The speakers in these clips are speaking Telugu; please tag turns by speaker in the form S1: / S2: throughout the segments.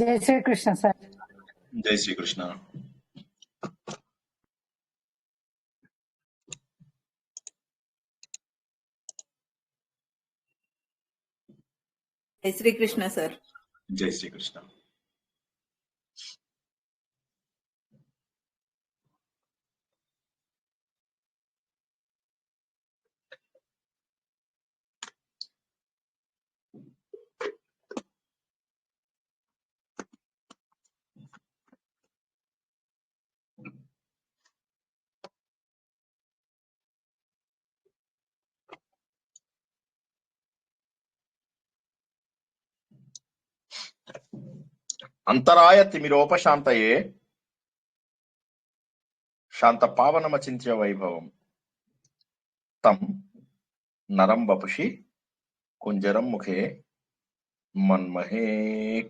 S1: జై శ్రీకృష్ణ సార్.
S2: జై శ్రీకృష్ణ.
S3: జై శ్రీకృష్ణ సార్.
S2: జై శ్రీకృష్ణ. అంతరాయ తిమిరోపశాంతయే శాంత పావనమచింత్య వైభవం తం నరం వపుషి కుంజరం ముఖే మన్మహే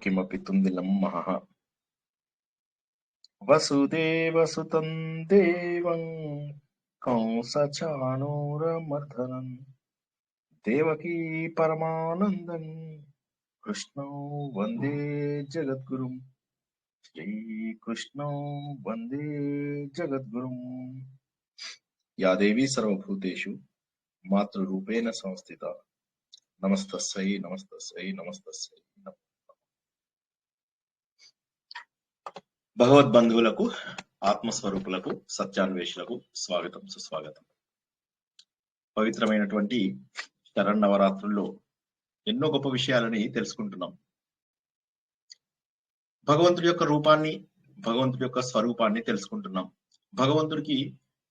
S2: కిమపి తుందిలం మహః వసుదేవసుతం దేవం కంసచాణూరమర్దనం దేవకీ పరమానందం కృష్ణం వందే జగద్గురుం. శ్రీకృష్ణం వందే జగద్గురుం. యా దేవీ సర్వభూతేషు మాతృరూపేణ సంస్థిత నమస్తస్యై నమస్తస్యై నమస్తస్యై. భగవద్బంధువులకు, ఆత్మస్వరూపులకు, సత్యాన్వేషులకు స్వాగతం, సుస్వాగతం. పవిత్రమైనటువంటి శరన్నవరాత్రుల్లో ఎన్నో గొప్ప విషయాలని తెలుసుకుంటున్నాం. భగవంతుడి యొక్క రూపాన్ని, భగవంతుడి యొక్క స్వరూపాన్ని తెలుసుకుంటున్నాం. భగవంతుడికి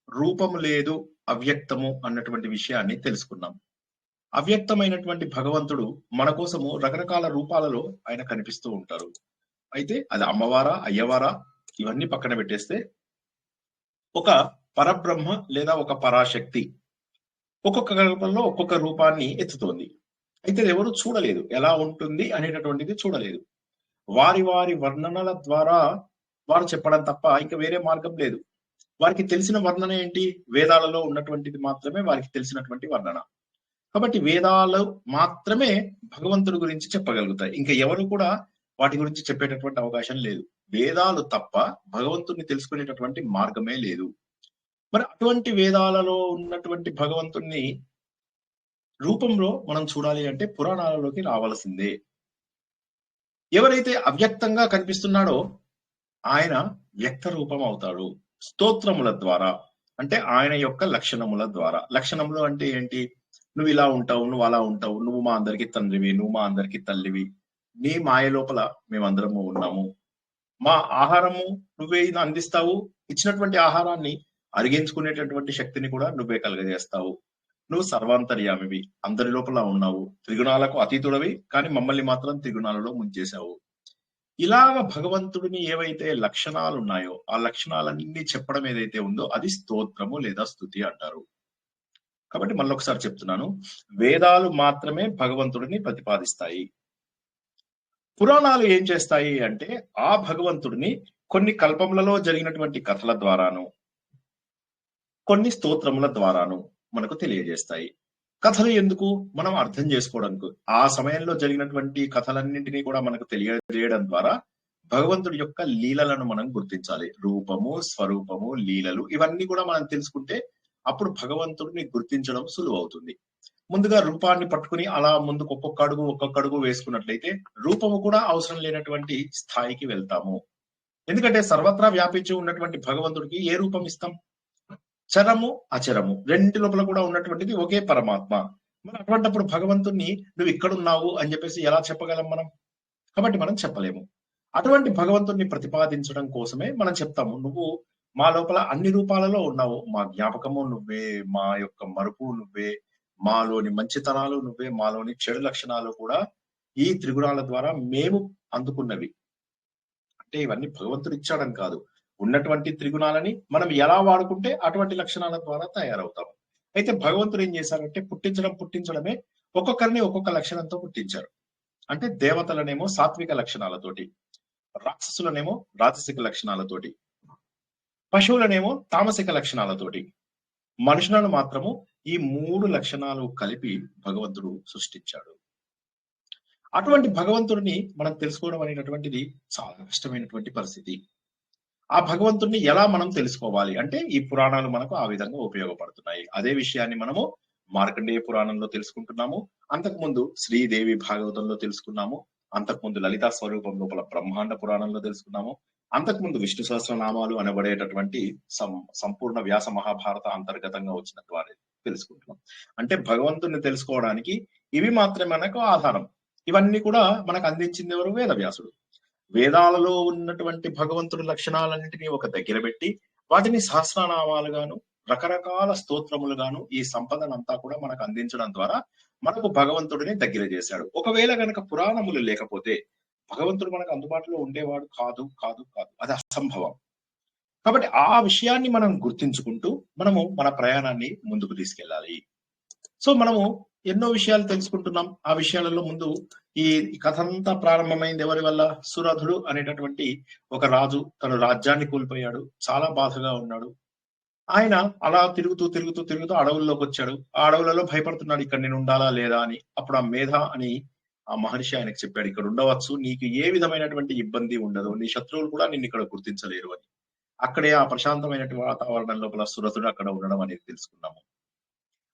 S2: రూపము లేదు, అవ్యక్తము అన్నటువంటి విషయాన్ని తెలుసుకున్నాం. అవ్యక్తమైనటువంటి భగవంతుడు మన కోసము రకరకాల రూపాలలో ఆయన కనిపిస్తూ ఉంటారు. అయితే అది అమ్మవారా, అయ్యవారా, ఇవన్నీ పక్కన పెట్టేస్తే ఒక పరబ్రహ్మ లేదా ఒక పరాశక్తి ఒక్కొక్క కల్పంలో ఒక్కొక్క రూపాన్ని ఎత్తుతోంది. అయితే ఎవరు చూడలేదు, ఎలా ఉంటుంది అనేటటువంటిది చూడలేదు. వారి వారి వర్ణనల ద్వారా వారు చెప్పడం తప్ప ఇంకా వేరే మార్గం లేదు. వారికి తెలిసిన వర్ణన ఏంటి? వేదాలలో ఉన్నటువంటిది మాత్రమే వారికి తెలిసినటువంటి వర్ణన. కాబట్టి వేదాలు మాత్రమే భగవంతుడి గురించి చెప్పగలుగుతాయి. ఇంకా ఎవరు కూడా వాటి గురించి చెప్పేటటువంటి అవకాశం లేదు. వేదాలు తప్ప భగవంతుడిని తెలుసుకునేటటువంటి మార్గమే లేదు. మరి అటువంటి వేదాలలో ఉన్నటువంటి భగవంతుణ్ణి రూపంలో మనం చూడాలి అంటే పురాణాలలోకి రావాల్సిందే. ఎవరైతే అవ్యక్తంగా కనిపిస్తున్నాడో ఆయన వ్యక్త రూపం అవుతాడు స్తోత్రముల ద్వారా, అంటే ఆయన యొక్క లక్షణముల ద్వారా. లక్షణములు అంటే ఏంటి? నువ్వు ఇలా ఉంటావు, నువ్వు అలా ఉంటావు, నువ్వు మా అందరికి తండ్రివి, నువ్వు మా అందరికి తల్లివి, నీ మాయ లోపల మేమందరము ఉన్నాము, మా ఆహారము నువ్వే అందిస్తావు, ఇచ్చినటువంటి ఆహారాన్ని అరిగించుకునేటటువంటి శక్తిని కూడా నువ్వే కలుగజేస్తావు, నువ్వు సర్వాంతర్యామివి, అందరి లోపల ఉన్నావు, త్రిగుణాలకు అతీతుడవి, కానీ మమ్మల్ని మాత్రం త్రిగుణాలలో ముంచేశావు. ఇలాగ భగవంతుడిని ఏవైతే లక్షణాలు ఉన్నాయో ఆ లక్షణాలన్నీ చెప్పడం ఏదైతే ఉందో అది స్తోత్రము లేదా స్తుతి అంటారు. కాబట్టి మళ్ళొకసారి చెప్తున్నాను, వేదాలు మాత్రమే భగవంతుడిని ప్రతిపాదిస్తాయి. పురాణాలు ఏం చేస్తాయి అంటే ఆ భగవంతుడిని కొన్ని కల్పములలో జరిగినటువంటి కథల ద్వారాను, కొన్ని స్తోత్రముల ద్వారాను మనకు తెలియజేస్తాయి. కథలు ఎందుకు? మనం అర్థం చేసుకోవడానికి. ఆ సమయంలో జరిగినటువంటి కథలన్నింటినీ కూడా మనకు తెలియజేయడం ద్వారా భగవంతుడి యొక్క లీలలను మనం గుర్తించాలి. రూపము, స్వరూపము, లీలలు ఇవన్నీ కూడా మనం తెలుసుకుంటే అప్పుడు భగవంతుడిని గుర్తించడం సులువు అవుతుంది. ముందుగా రూపాన్ని పట్టుకుని అలా ముందుకు ఒక్కొక్క అడుగు వేసుకున్నట్లయితే రూపము కూడా అవసరం లేనటువంటి స్థాయికి వెళ్తాము. ఎందుకంటే సర్వత్రా వ్యాపించి ఉన్నటువంటి భగవంతుడికి ఏ రూపం ఇస్తాం? చరము, అచరము రెండింటి లోపల కూడా ఉన్నటువంటిది ఒకే పరమాత్మ. మరి అటువంటిప్పుడు భగవంతుణ్ణి నువ్వు ఇక్కడున్నావు అని చెప్పేసి ఎలా చెప్పగలం మనం? కాబట్టి మనం చెప్పలేము. అటువంటి భగవంతుణ్ణి ప్రతిపాదించడం కోసమే మనం చెప్తాము, నువ్వు మా లోపల అన్ని రూపాలలో ఉన్నావు, మా జ్ఞాపకము నువ్వే, మా యొక్క మరుపు నువ్వే, మాలోని మంచితనాలు నువ్వే, మాలోని చెడు లక్షణాలు కూడా ఈ త్రిగుణాల ద్వారా మేము అందుకున్నవి. అంటే ఇవన్నీ భగవంతుడు ఇచ్చాడని కాదు, ఉన్నటువంటి త్రిగుణాలని మనం ఎలా వాడుకుంటే అటువంటి లక్షణాల ద్వారా తయారవుతాము. అయితే భగవంతుడు ఏం చేశారంటే పుట్టించడమే ఒక్కొక్కరిని ఒక్కొక్క లక్షణంతో పుట్టించారు. అంటే దేవతలనేమో సాత్విక లక్షణాలతోటి, రాక్షసులనేమో రాజసిక లక్షణాలతోటి, పశువులనేమో తామసిక లక్షణాలతోటి, మనుషులను మాత్రము ఈ 3 లక్షణాలు కలిపి భగవంతుడు సృష్టించాడు. అటువంటి భగవంతుడిని మనం తెలుసుకోవడం అనేటటువంటిది చాలా కష్టమైనటువంటి పరిస్థితి. ఆ భగవంతుడిని ఎలా మనం తెలుసుకోవాలి అంటే ఈ పురాణాలు మనకు ఆ విధంగా ఉపయోగపడుతున్నాయి. అదే విషయాన్ని మనము మార్కండేయ పురాణంలో తెలుసుకుంటున్నాము. అంతకుముందు శ్రీదేవి భాగవతంలో తెలుసుకున్నాము. అంతకుముందు లలితా స్వరూపం లోపల బ్రహ్మాండ పురాణంలో తెలుసుకున్నాము. అంతకుముందు విష్ణు సహస్రనామాలు అనబడేటటువంటి సంపూర్ణ వ్యాస మహాభారత అంతర్గతంగా వచ్చిన ద్వారా తెలుసుకుంటున్నాం. అంటే భగవంతుని తెలుసుకోవడానికి ఇవి మాత్రమే మనకు ఆధారం. ఇవన్నీ కూడా మనకు అందించింది ఎవరు? వేదవ్యాసుడు. వేదాలలో ఉన్నటువంటి భగవంతుడి లక్షణాలన్నింటినీ ఒక దగ్గర పెట్టి వాటిని సహస్రనామాలుగాను రకరకాల స్తోత్రములుగాను ఈ సంపదనంతా కూడా మనకు అందించడం ద్వారా మనకు భగవంతుడిని దగ్గర చేశాడు. ఒకవేళ గనక పురాణములు లేకపోతే భగవంతుడు మనకు అందుబాటులో ఉండేవాడు కాదు కాదు కాదు అది అసంభవం. కాబట్టి ఆ విషయాన్ని మనం గుర్తించుకుంటూ మనము మన ప్రయాణాన్ని ముందుకు తీసుకెళ్ళాలి. సో మనము ఎన్నో విషయాలు తెలుసుకుంటున్నాం. ఆ విషయాలలో ముందు ఈ కథ అంతా ప్రారంభమైంది ఎవరి వల్ల? సురధుడు అనేటటువంటి ఒక రాజు తన రాజ్యాన్ని కోల్పోయాడు. చాలా బాధగా ఉన్నాడు. ఆయన అలా తిరుగుతూ తిరుగుతూ తిరుగుతూ అడవుల్లోకి వచ్చాడు. ఆ అడవులలో భయపడుతున్నాడు, ఇక్కడ నేను ఉండాలా లేదా అని. అప్పుడు ఆ మేధ అని ఆ మహర్షి ఆయనకు చెప్పాడు, ఇక్కడ ఉండవచ్చు, నీకు ఏ విధమైనటువంటి ఇబ్బంది ఉండదు, నీ శత్రువులు కూడా నిన్ను ఇక్కడ గుర్తించలేరు అని. అక్కడే ఆ ప్రశాంతమైనటువంటి వాతావరణం లోపల సురధుడు అక్కడ ఉండడం అనేది తెలుసుకున్నాము.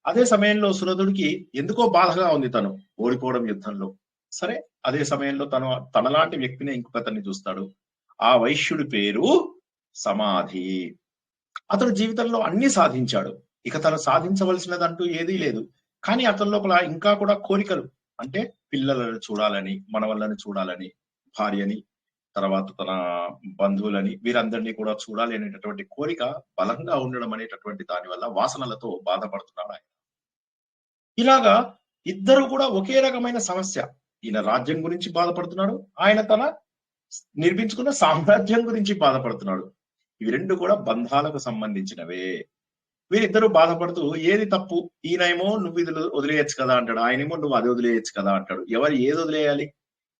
S2: అదే సమయంలో సురధుడికి ఎందుకో బాధగా ఉంది, తను ఓడిపోవడం యుద్ధంలో. సరే, అదే సమయంలో తనలాంటి వ్యక్తిని ఇంకొకతన్ని చూస్తాడు. ఆ వైశ్యుడి పేరు సమాధి. అతడు జీవితంలో అన్ని సాధించాడు. ఇక తను సాధించవలసినదంటూ ఏదీ లేదు. కానీ అతని లోపల ఇంకా కూడా కోరికలు, అంటే పిల్లలను చూడాలని, మనవళ్ళని చూడాలని, భార్యని, తర్వాత తన బంధువులని, వీరందరినీ కూడా చూడాలి అనేటటువంటి కోరిక బలంగా ఉండడం అనేటటువంటి దాని వల్ల వాసనలతో బాధపడుతున్నాడు ఆయన. ఇలాగా ఇద్దరు కూడా ఒకే రకమైన సమస్య. ఈయన రాజ్యం గురించి బాధపడుతున్నాడు, ఆయన తన నిర్మించుకున్న సామ్రాజ్యం గురించి బాధపడుతున్నాడు. ఇవి రెండు కూడా బంధాలకు సంబంధించినవే. వీరిద్దరూ బాధపడుతూ ఏది తప్పు? ఈయనేమో నువ్వు ఇది వదిలేయచ్చు కదా అంటాడు, ఆయనేమో నువ్వు అది వదిలేయచ్చు కదా అంటాడు. ఎవరు ఏది వదిలేయాలి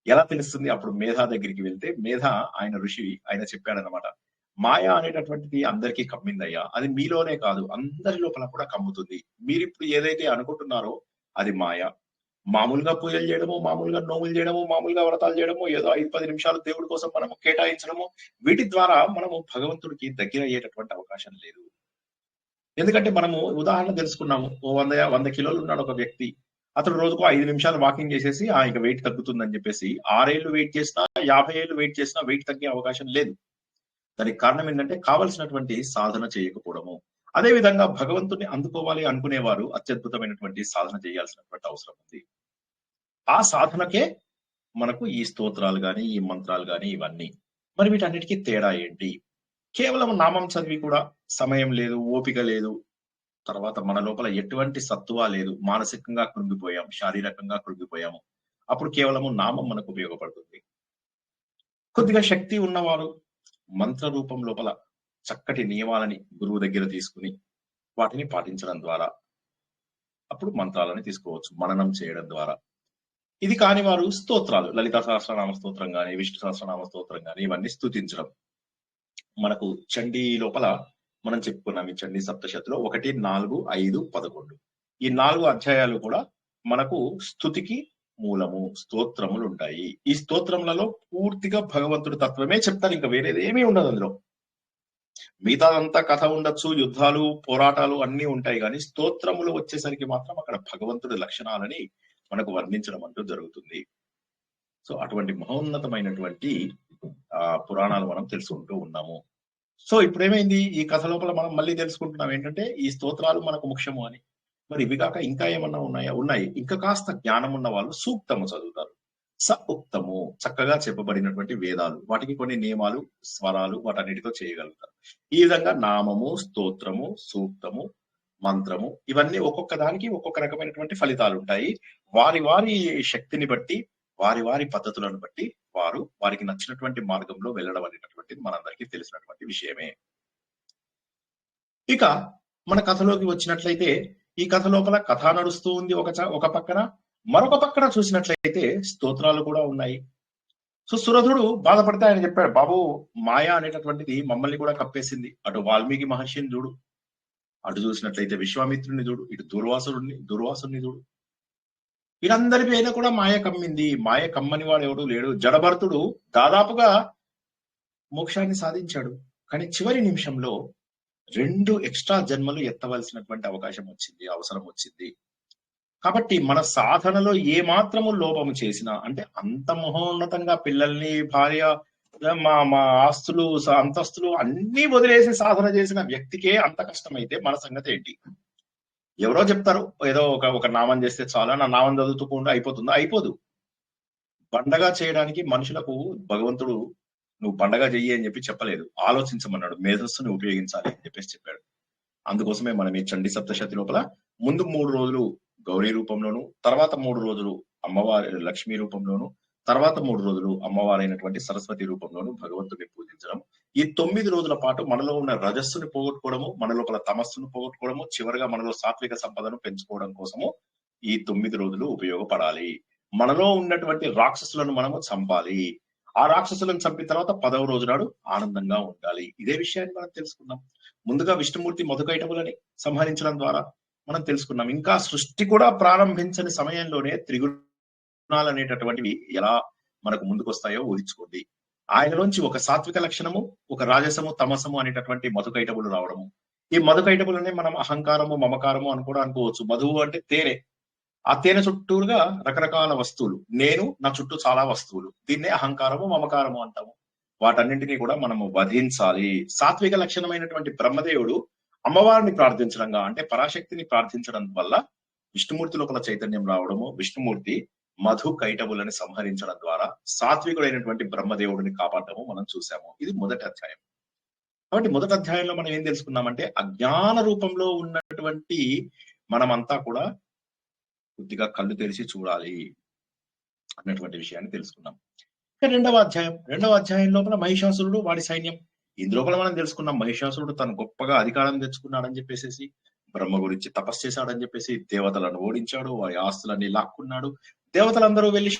S2: ఎలా తెలుస్తుంది? అప్పుడు మేధ దగ్గరికి వెళ్తే మేధ ఆయన ఋషి ఆయన చెప్పాడనమాట, మాయ అనేటటువంటిది అందరికీ కమ్మిందయ్యా, అది మీలోనే కాదు అందరి లోపల కూడా కమ్ముతుంది. మీరు ఇప్పుడు ఏదైతే అనుకుంటున్నారో అది మాయ. మామూలుగా పూజలు చేయడము, మామూలుగా నోములు చేయడము, మామూలుగా వ్రతాలు చేయడము, ఏదో 5-10 నిమిషాలు దేవుడి కోసం మనము కేటాయించడము, వీటి ద్వారా మనము భగవంతుడికి దగ్గర అయ్యేటటువంటి అవకాశం లేదు. ఎందుకంటే మనము ఉదాహరణ తెలుసుకున్నాము. ఓ 100 కిలోలు ఉన్నాడు ఒక వ్యక్తి. అతడు రోజుకు 5 నిమిషాలు వాకింగ్ చేసేసి ఇక వెయిట్ తగ్గుతుందని చెప్పేసి 6 ఏళ్ళు వెయిట్ చేసినా, 50 ఏళ్ళు వెయిట్ చేసినా వెయిట్ తగ్గే అవకాశం లేదు. దానికి కారణం ఏంటంటే కావలసినటువంటి సాధన చేయకపోవడము. అదే విధంగా భగవంతుని అందుకోవాలి అనుకునేవారు అత్యద్భుతమైనటువంటి సాధన చేయాల్సినటువంటి అవసరం ఉంది. ఆ సాధనకే మనకు ఈ స్తోత్రాలు గాని, ఈ మంత్రాలు గాని ఇవన్నీ. మరి వీటన్నిటికీ తేడా ఏంటి? కేవలం నామం చదివి కూడా సమయం లేదు, ఓపిక లేదు, తర్వాత మన లోపల ఎటువంటి సత్తువ లేదు, మానసికంగా కృంగిపోయాం, శారీరకంగా కృంగిపోయాము. అప్పుడు కేవలము నామం మనకు ఉపయోగపడుతుంది. కొద్దిగా శక్తి ఉన్నవారు మంత్ర రూపం లోపల చక్కటి నియమాలని గురువు దగ్గర తీసుకుని వాటిని పాటించడం ద్వారా అప్పుడు మంత్రాలని తీసుకోవచ్చు, మననం చేయడం ద్వారా. ఇది కాని వారు స్తోత్రాలు, లలితా సహస్రనామ స్తోత్రం గాని, విష్ణు సహస్రనామ స్తోత్రం గాని ఇవన్నీ స్తుతించడం. మనకు చండీ లోపల మనం చెప్పుకున్నాం ఈ చండీ సప్తశతిలో 1, 4, 5, 11 ఈ 4 అధ్యాయాలు కూడా మనకు స్తుతికి మూలము, స్తోత్రములు ఉంటాయి. ఈ స్తోత్రములలో పూర్తిగా భగవంతుడి తత్వమే చెప్తారు, ఇంకా వేరేది ఏమీ ఉండదు అందులో. మిగతాదంతా కథ ఉండొచ్చు, యుద్ధాలు, పోరాటాలు అన్ని ఉంటాయి, కానీ స్తోత్రములు వచ్చేసరికి మాత్రం అక్కడ భగవంతుడి లక్షణాలని మనకు వర్ణించడం అంటూ జరుగుతుంది. సో అటువంటి మహోన్నతమైనటువంటి పురాణాలు మనం తెలుసుకుంటూ ఉన్నాము. సో ఇప్పుడు ఏమైంది, ఈ కథ లోపల మనం మళ్ళీ తెలుసుకుంటున్నాం ఏంటంటే ఈ స్తోత్రాలు మనకు ముఖ్యము అని. మరి ఇవి కాక ఇంకా ఏమన్నా ఉన్నాయా? ఉన్నాయి. ఇంకా కాస్త జ్ఞానం ఉన్న వాళ్ళు సూక్తము చదువుతారు. ఉక్తము చక్కగా చెప్పబడినటువంటి వేదాలు, వాటికి కొన్ని నియమాలు, స్వరాలు, వాటన్నిటితో చేయగలుగుతారు. ఈ విధంగా నామము, స్తోత్రము, సూక్తము, మంత్రము ఇవన్నీ ఒక్కొక్క దానికి ఒక్కొక్క రకమైనటువంటి ఫలితాలు ఉంటాయి. వారి వారి శక్తిని బట్టి, వారి వారి పద్ధతులను బట్టి వారు వారికి నచ్చినటువంటి మార్గంలో వెళ్ళడం అనేటటువంటిది మనందరికీ తెలిసినటువంటి విషయమే. ఇక మన కథలోకి వచ్చినట్లయితే ఈ కథ లోపల కథ నడుస్తూ ఉంది ఒక పక్కన, మరొక పక్కన చూసినట్లయితే స్తోత్రాలు కూడా ఉన్నాయి. సో సురధుడు బాధపడితే ఆయన చెప్పాడు, బాబు మాయా అనేటటువంటిది మమ్మల్ని కూడా కప్పేసింది. అటు వాల్మీకి మహర్షిని చూడు, అటు చూసినట్లయితే విశ్వామిత్రుని చూడు, ఇటు దుర్వాసుని చూడు. వీరందరి పైన కూడా మాయ కమ్మింది. మాయ కమ్మని వాడు ఎవడు లేడు. జడభరతుడు దాదాపుగా మోక్షాన్ని సాధించాడు. కానీ చివరి నిమిషంలో 2 ఎక్స్ట్రా జన్మలు ఎత్తవలసినటువంటి అవకాశం వచ్చింది, అవసరం వచ్చింది. కాబట్టి మన సాధనలో ఏ మాత్రము లోపము చేసినా, అంటే అంత మహోన్నతంగా పిల్లల్ని, భార్య, మా మా ఆస్తులు, అంతస్తులు అన్ని వదిలేసి సాధన చేసిన వ్యక్తికే అంత కష్టమైతే మన సంగతి ఏంటి? ఎవరో చెప్తారు ఏదో ఒక నామం చేస్తే చాలా, నా నామం చదువుతూ అయిపోతుందా? అయిపోదు. పండగ చేయడానికి మనుషులకు భగవంతుడు నువ్వు పండగ చెయ్యి అని చెప్పి చెప్పలేదు, ఆలోచించమన్నాడు, మేధస్సుని ఉపయోగించాలి అని చెప్పేసి చెప్పాడు. అందుకోసమే మనం ఈ చండీ సప్తశతి లోపల ముందు 3 రోజులు గౌరీ రూపంలోను, తర్వాత 3 రోజులు అమ్మవారి లక్ష్మీ రూపంలోను, తర్వాత 3 రోజులు అమ్మవారైనటువంటి సరస్వతి రూపంలోను భగవంతుడిని పూజించడం. ఈ 9 రోజుల పాటు మనలో ఉన్న రజస్సుని పోగొట్టుకోవడము, మన లోపల తమస్సును పోగొట్టుకోవడము, చివరిగా మనలో సాత్విక సంపదను పెంచుకోవడం కోసము ఈ 9 రోజులు ఉపయోగపడాలి. మనలో ఉన్నటువంటి రాక్షసులను మనము చంపాలి. ఆ రాక్షసులను చంపిన తర్వాత 10వ రోజు నాడు ఆనందంగా ఉండాలి. ఇదే విషయాన్ని మనం తెలుసుకున్నాం. ముందుగా విష్ణుమూర్తి మధుకైటవులని సంహరించడం ద్వారా మనం తెలుసుకున్నాం. ఇంకా సృష్టి కూడా ప్రారంభించని సమయంలోనే త్రిగుణాలు అనేటటువంటివి ఎలా మనకు ముందుకొస్తాయో ఊహించుకోండి. ఆయనలోంచి ఒక సాత్విక లక్షణము, ఒక రాజసము, తమసము అనేటటువంటి మధుకైటవులు రావడము. ఈ మధుకైటవులనే మనం అహంకారము, మమకారము అని కూడా అనుకోవచ్చు. మధువు అంటే తేనె. ఆ తేనె చుట్టూరుగా రకరకాల వస్తువులు, నేను, నా చుట్టూ చాలా వస్తువులు, దీన్నే అహంకారము, మమకారము అంటాము. వాటన్నింటినీ కూడా మనము వధించాలి. సాత్విక లక్షణమైనటువంటి బ్రహ్మదేవుడు అమ్మవారిని ప్రార్థించడంగా, అంటే పరాశక్తిని ప్రార్థించడం వల్ల విష్ణుమూర్తి లోపల చైతన్యం రావడము, విష్ణుమూర్తి మధు కైటవులని సంహరించడం ద్వారా సాత్వికుడైనటువంటి బ్రహ్మదేవుడిని కాపాడటము మనం చూసాము. ఇది మొదటి అధ్యాయం. కాబట్టి మొదటి అధ్యాయంలో మనం ఏం తెలుసుకున్నామంటే, అజ్ఞాన రూపంలో ఉన్నటువంటి మనమంతా కూడా కొద్దిగా కళ్ళు తెరిచి చూడాలి అన్నటువంటి విషయాన్ని తెలుసుకున్నాం. రెండవ అధ్యాయం లోపల మహిషాసురుడు, వాడి సైన్యం. ఇందులోపల మనం తెలుసుకున్నాం, మహిషాసురుడు తను గొప్పగా అధికారం తెచ్చుకున్నాడని చెప్పేసి, బ్రహ్మ గురించి తపస్సు చేశాడని చెప్పేసి, దేవతలను ఓడించాడు, వారి ఆస్తులన్నీ లాక్కున్నాడు. దేవతలందరూ వెళ్లి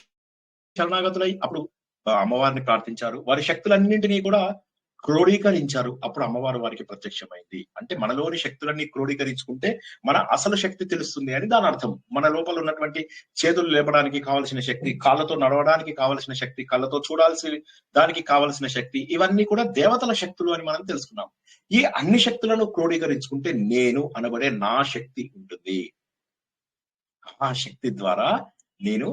S2: శరణాగతులై అప్పుడు అమ్మవారిని ప్రార్థించారు. వారి శక్తులన్నింటినీ కూడా క్రోడీకరించారు. అప్పుడు అమ్మవారు వారికి ప్రత్యక్షమైంది. అంటే మనలోని శక్తులన్నీ క్రోడీకరించుకుంటే మన అసలు శక్తి తెలుస్తుంది అని దాని అర్థం. మన లోపల ఉన్నటువంటి చేతులు లేపడానికి కావలసిన శక్తి, కాళ్ళతో నడవడానికి కావలసిన శక్తి, కళ్ళతో చూడాల్సి దానికి కావలసిన శక్తి, ఇవన్నీ కూడా దేవతల శక్తులు అని మనం తెలుసుకున్నాం. ఈ అన్ని శక్తులను క్రోడీకరించుకుంటే నేను అనబడే నా శక్తి ఉంటుంది. ఆ శక్తి ద్వారా నేను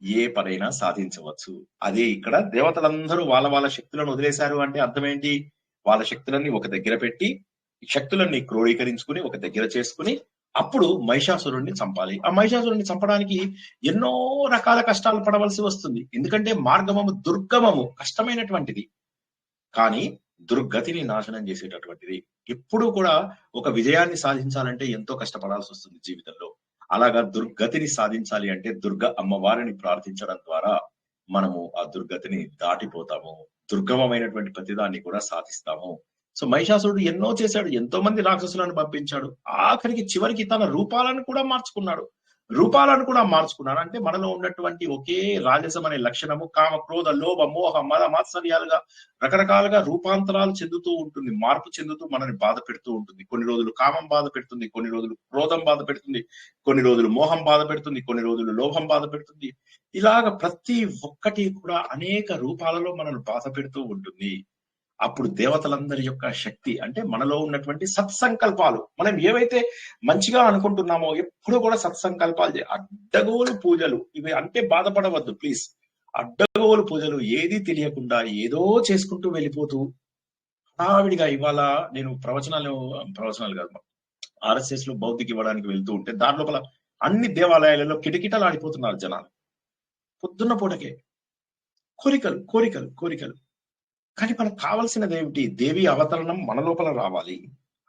S2: ఏ పనైనా సాధించవచ్చు. అదే ఇక్కడ దేవతలందరూ వాళ్ళ శక్తులను వదిలేశారు అంటే అర్థం ఏంటి? వాళ్ళ శక్తులన్నీ ఒక దగ్గర పెట్టి, శక్తులన్నీ క్రోడీకరించుకుని ఒక దగ్గర చేసుకుని అప్పుడు మహిషాసురుడిని చంపాలి. ఆ మహిషాసురుడిని చంపడానికి ఎన్నో రకాల కష్టాలు పడవలసి వస్తుంది. ఎందుకంటే మార్గమము దుర్గమము, కష్టమైనటువంటిది. కానీ దుర్గతిని నాశనం చేసేటటువంటిది. ఎప్పుడూ కూడా ఒక విజయాన్ని సాధించాలంటే ఎంతో కష్టపడాల్సి వస్తుంది జీవితంలో. అలాగా దుర్గతిని సాధించాలి అంటే దుర్గ అమ్మవారిని ప్రార్థించడం ద్వారా మనము ఆ దుర్గతిని దాటిపోతాము. దుర్గమమైనటువంటి ప్రతిదాన్ని కూడా సాధిస్తాము. సో మహిషాసురుడు ఎన్నో చేశాడు, ఎంతో మంది రాక్షసులను పంపించాడు, ఆఖరికి చివరికి తన రూపాలను కూడా మార్చుకున్నాడు. అంటే మనలో ఉన్నటువంటి ఒకే రాజసం అనే లక్షణము కామ, క్రోధ, లోభ, మోహ, మద, మాత్సర్యాలుగా రకరకాలుగా రూపాంతరాలు చెందుతూ ఉంటుంది, మార్పు చెందుతూ మనని బాధ పెడుతూ ఉంటుంది. కొన్ని రోజులు కామం బాధ పెడుతుంది, కొన్ని రోజులు క్రోధం బాధ పెడుతుంది, కొన్ని రోజులు మోహం బాధ పెడుతుంది, కొన్ని రోజులు లోభం బాధ పెడుతుంది. ఇలాగ ప్రతి ఒక్కటి కూడా అనేక రూపాలలో మనల్ని బాధ పెడుతూ ఉంటుంది. అప్పుడు దేవతలందరి యొక్క శక్తి, అంటే మనలో ఉన్నటువంటి సత్సంకల్పాలు, మనం ఏవైతే మంచిగా అనుకుంటున్నామో ఎప్పుడు కూడా సత్సంకల్పాలు, అడ్డగోలు పూజలు, ఇవి అంటే బాధపడవద్దు ప్లీజ్. అడ్డగోలు పూజలు, ఏది తెలియకుండా ఏదో చేసుకుంటూ వెళ్ళిపోతూ హడావిడిగా. ఇవాళ నేను ప్రవచనాలు కాదు, RSS లో భౌతికి ఇవ్వడానికి వెళ్తూ ఉంటే దాని లోపల అన్ని దేవాలయాలలో కిటకిటలు ఆడిపోతున్నారు జనాలు. పొద్దున్న పూటకే కోరికలు. కానీ మనకు కావలసినది ఏమిటి? దేవి అవతరణం మన లోపల రావాలి.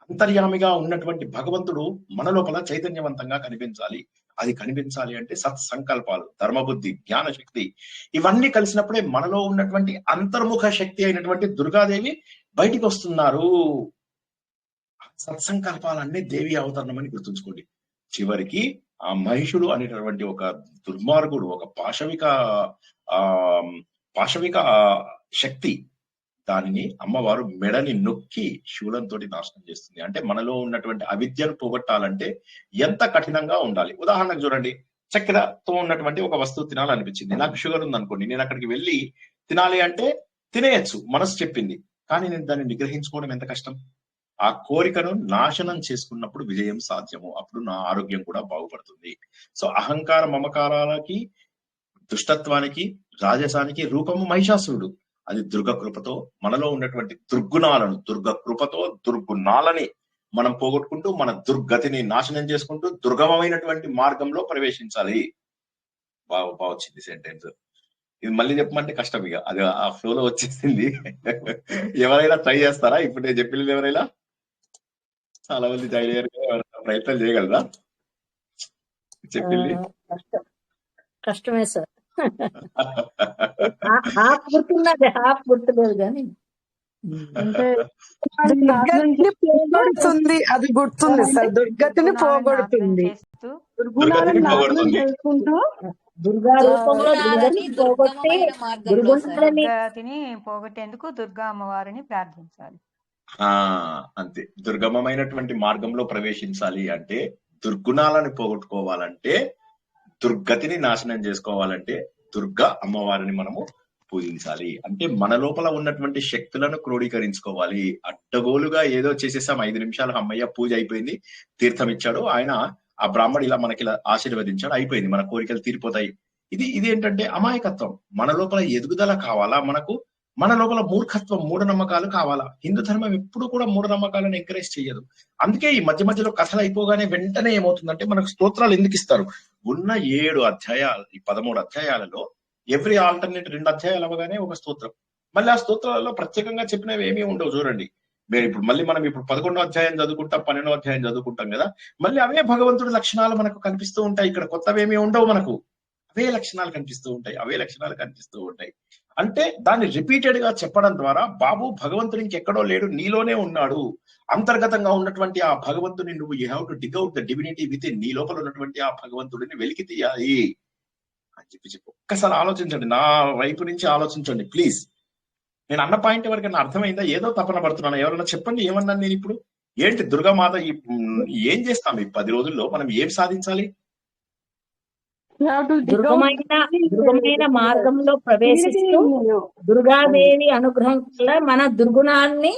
S2: అంతర్యామిగా ఉన్నటువంటి భగవంతుడు మన లోపల చైతన్యవంతంగా కనిపించాలి. అది కనిపించాలి అంటే సత్సంకల్పాలు, ధర్మబుద్ధి, జ్ఞానశక్తి, ఇవన్నీ కలిసినప్పుడే మనలో ఉన్నటువంటి అంతర్ముఖ శక్తి అయినటువంటి దుర్గాదేవి బయటికి వస్తున్నారు. సత్సంకల్పాలన్నీ దేవి అవతరణం అని గుర్తుంచుకోండి. చివరికి ఆ మహిషుడు అనేటటువంటి ఒక దుర్మార్గుడు, ఒక పాశవిక శక్తి, దానిని అమ్మవారు మెడని నొక్కి శూలంతో నాశనం చేస్తుంది. అంటే మనలో ఉన్నటువంటి అవిద్యను పోగొట్టాలంటే ఎంత కఠినంగా ఉండాలి. ఉదాహరణకు చూడండి, చక్కెరతో ఉన్నటువంటి ఒక వస్తువు తినాలనిపించింది. నాకు షుగర్ ఉందనుకోండి, నేను అక్కడికి వెళ్ళి తినాలి అంటే తినేయచ్చు, మనసు చెప్పింది. కానీ నేను దాన్ని నిగ్రహించుకోవడం ఎంత కష్టం. ఆ కోరికను నాశనం చేసుకున్నప్పుడు విజయం సాధ్యము. అప్పుడు నా ఆరోగ్యం కూడా బాగుపడుతుంది. సో అహంకార మమకారాలకి, దుష్టత్వానికి, రాజసానికి రూపము మహిషాసురుడు. అది దుర్గ కృపతో మనలో ఉన్నటువంటి దుర్గుణాలను, దుర్గ కృపతో దుర్గుణాలని మనం పోగొట్టుకుంటూ మన దుర్గతిని నాశనం చేసుకుంటూ దుర్గమమైనటువంటి మార్గంలో ప్రవేశించాలి. బాగా వచ్చింది సెంటెన్స్. ఇది మళ్ళీ చెప్పమంటే కష్టం, ఇక అది ఆ ఫ్లోలో వచ్చేసింది. ఎవరైనా ట్రై చేస్తారా ఇప్పుడు నేను చెప్పింది? ఎవరైనా చాలా మంది ట్రై చేయరు, ప్రయత్నం చేయగలరా చెప్పింది?
S1: కష్టమే సార్. హాఫ్ గుర్తున్నది, హాఫ్ గుర్తులేదు కానీ
S3: అంటే దుర్గతిని పోగొడుతుంది, అది గుర్తుంది సార్. దుర్గతిని పోగొడుతుంది, దుర్గుణాలను నాశనం చేసుకుంటూ
S1: దుర్గా రూపంలో దుర్గతిని పోగొట్టి
S4: దుర్గతిని పోగొట్టేందుకు దుర్గా అమ్మవారిని ప్రార్థించాలి.
S2: అంతే. దుర్గమమైనటువంటి మార్గంలో ప్రవేశించాలి అంటే, దుర్గుణాలను పోగొట్టుకోవాలంటే, దుర్గతిని నాశనం చేసుకోవాలంటే దుర్గా అమ్మవారిని మనము పూజించాలి. అంటే మన లోపల ఉన్నటువంటి శక్తులను క్రోడీకరించుకోవాలి. అడ్డగోలుగా ఏదో చేసేసాం, 5 నిమిషాలు అమ్మయ్య పూజ అయిపోయింది, తీర్థం ఇచ్చాడు ఆయన, ఆ బ్రాహ్మడు ఇలా మనకి ఇలా ఆశీర్వదించాడు, అయిపోయింది, మన కోరికలు తీరిపోతాయి. ఇది ఏంటంటే అమాయకత్వం. మన లోపల ఎదుగుదల కావాలా మనకు? మన లోపల మూర్ఖత్వం, మూఢనమ్మకాలు కావాలా? హిందూ ధర్మం ఎప్పుడు కూడా మూఢనమ్మకాలను ఎంకరేజ్ చేయదు. అందుకే ఈ మధ్య మధ్యలో కథలు అయిపోగానే వెంటనే ఏమవుతుందంటే మనకు స్తోత్రాలు ఎందుకు ఇస్తారు? ఉన్న 7 అధ్యాయాలు, ఈ 13 అధ్యాయాలలో ఎవ్రీ ఆల్టర్నేట్ 2 అధ్యాయాలు అవగానే ఒక స్తోత్రం. మళ్ళీ ఆ స్తోత్రాలలో ప్రత్యేకంగా చెప్పినవి ఏమీ ఉండవు. చూడండి, మనం ఇప్పుడు 11వ అధ్యాయం చదువుకుంటాం, 12వ అధ్యాయం చదువుకుంటాం కదా, మళ్ళీ అవే భగవంతుడి లక్షణాలు మనకు కనిపిస్తూ ఉంటాయి. ఇక్కడ కొత్తవేమీ ఉండవు, మనకు అవే లక్షణాలు కనిపిస్తూ ఉంటాయి. అంటే దాన్ని రిపీటెడ్ గా చెప్పడం ద్వారా, బాబు భగవంతుడు ఇంకెక్కడో లేడు, నీలోనే ఉన్నాడు. అంతర్గతంగా ఉన్నటువంటి ఆ భగవంతుని నువ్వు you have to dig out the divinity with in. నీ లోపల ఉన్నటువంటి ఆ భగవంతుడిని వెలికి తీయాలి అని చెప్పి ఒక్కసారి ఆలోచించండి, నా వైపు నుంచి ఆలోచించండి ప్లీజ్. నేను అన్న పాయింట్ ఎవరికైనా అర్థమైందా? ఏదో తపన పడుతున్నాను, ఎవరైనా చెప్పండి ఏమన్నాను నేను ఇప్పుడు? ఏంటి దుర్గామాత ఏం చేస్తాం ఈ 10 రోజుల్లో? మనం ఏం సాధించాలి?
S1: దుర్గమైన మార్గంలో ప్రవేశిస్తూ దుర్గాదేవి అనుగ్రహం వల్ల మన దుర్గుణాన్ని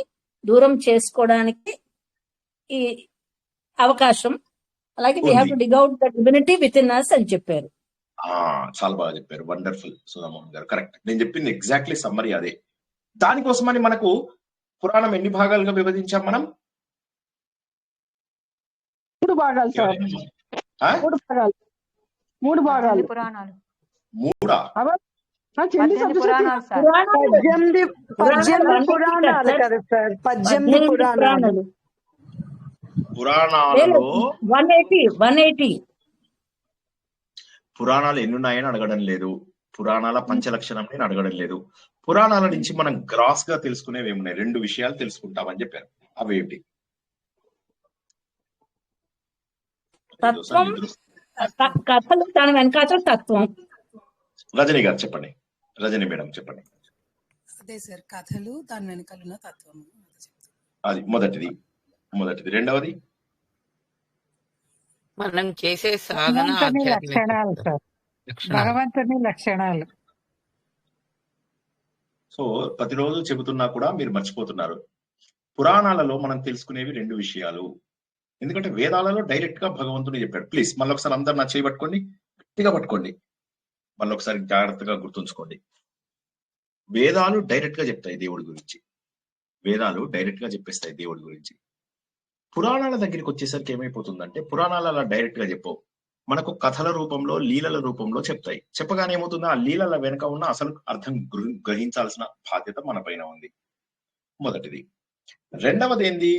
S1: దూరం చేసుకోవడానికి ఈ అవకాశం. అలాగే we have to dig out the divinity with in us అని చెప్పారు.
S2: చాలా బాగా చెప్పారు, వండర్ఫుల్ సుధామోహన్ గారు, కరెక్ట్. నేను చెప్పింది ఎగ్జాక్ట్లీ సమ్మరీ అదే. దానికోసమని మనకు పురాణం ఎన్ని భాగాలుగా విభజించాం మనం?
S3: 3 భాగాలు సార్. 3 భాగాలు.
S4: పురాణాలు
S2: 3
S3: 18 పురాణాలు కదా సార్. 18 పురాణాలు.
S2: పురాణాలలో
S1: 180
S2: పురాణాలు ఎన్ని ఉన్నాయని అడగడం లేదు, పురాణాల పంచలక్షణం నేను అడగడం లేదు. పురాణాల నుంచి మనం గ్రాస్ గా తెలుసుకునేవి ఏమున్నాయి? 2 విషయాలు తెలుసుకుంటామని చెప్పారు. అవేంటి?
S1: తత్వం, కథలు, దాని వెనకాల తత్వం.
S2: రజనీ గారు చెప్పండి, రజనీ మేడం చెప్పండి.
S5: అదే సార్, కథలు, దాని వెనకాల ఉన్న తత్వం.
S2: అది మొదటిది. రెండవది
S6: మనం చేసే సాధన,
S3: లక్షణాలు సార్, భగవంతుని లక్షణాలు.
S2: సో ప్రతిరోజు చెబుతున్నా కూడా మీరు మర్చిపోతున్నారు. పురాణాలలో మనం తెలుసుకునేవి 2 విషయాలు. ఎందుకంటే వేదాలలో డైరెక్ట్ గా భగవంతుని చెప్పాడు. ప్లీజ్ మళ్ళొకసారి అందరు నా చేయి పట్టుకోండి, గట్టిగా పట్టుకోండి, మళ్ళొకసారి జాగ్రత్తగా గుర్తుంచుకోండి. వేదాలు డైరెక్ట్ గా చెప్తాయి దేవుడి గురించి, వేదాలు డైరెక్ట్ గా చెప్పేస్తాయి దేవుడి గురించి. పురాణాల దగ్గరికి వచ్చేసరికి ఏమైపోతుందంటే, పురాణాలు అలా డైరెక్ట్ గా చెప్పవు, మనకు కథల రూపంలో, లీలల రూపంలో చెప్తాయి. చెప్పగానే ఏమవుతుందో ఆ లీలల వెనుక ఉన్న అసలు అర్థం గ్రహించాల్సిన బాధ్యత మన పైన ఉంది. మొదటిది. రెండవది ఏంది?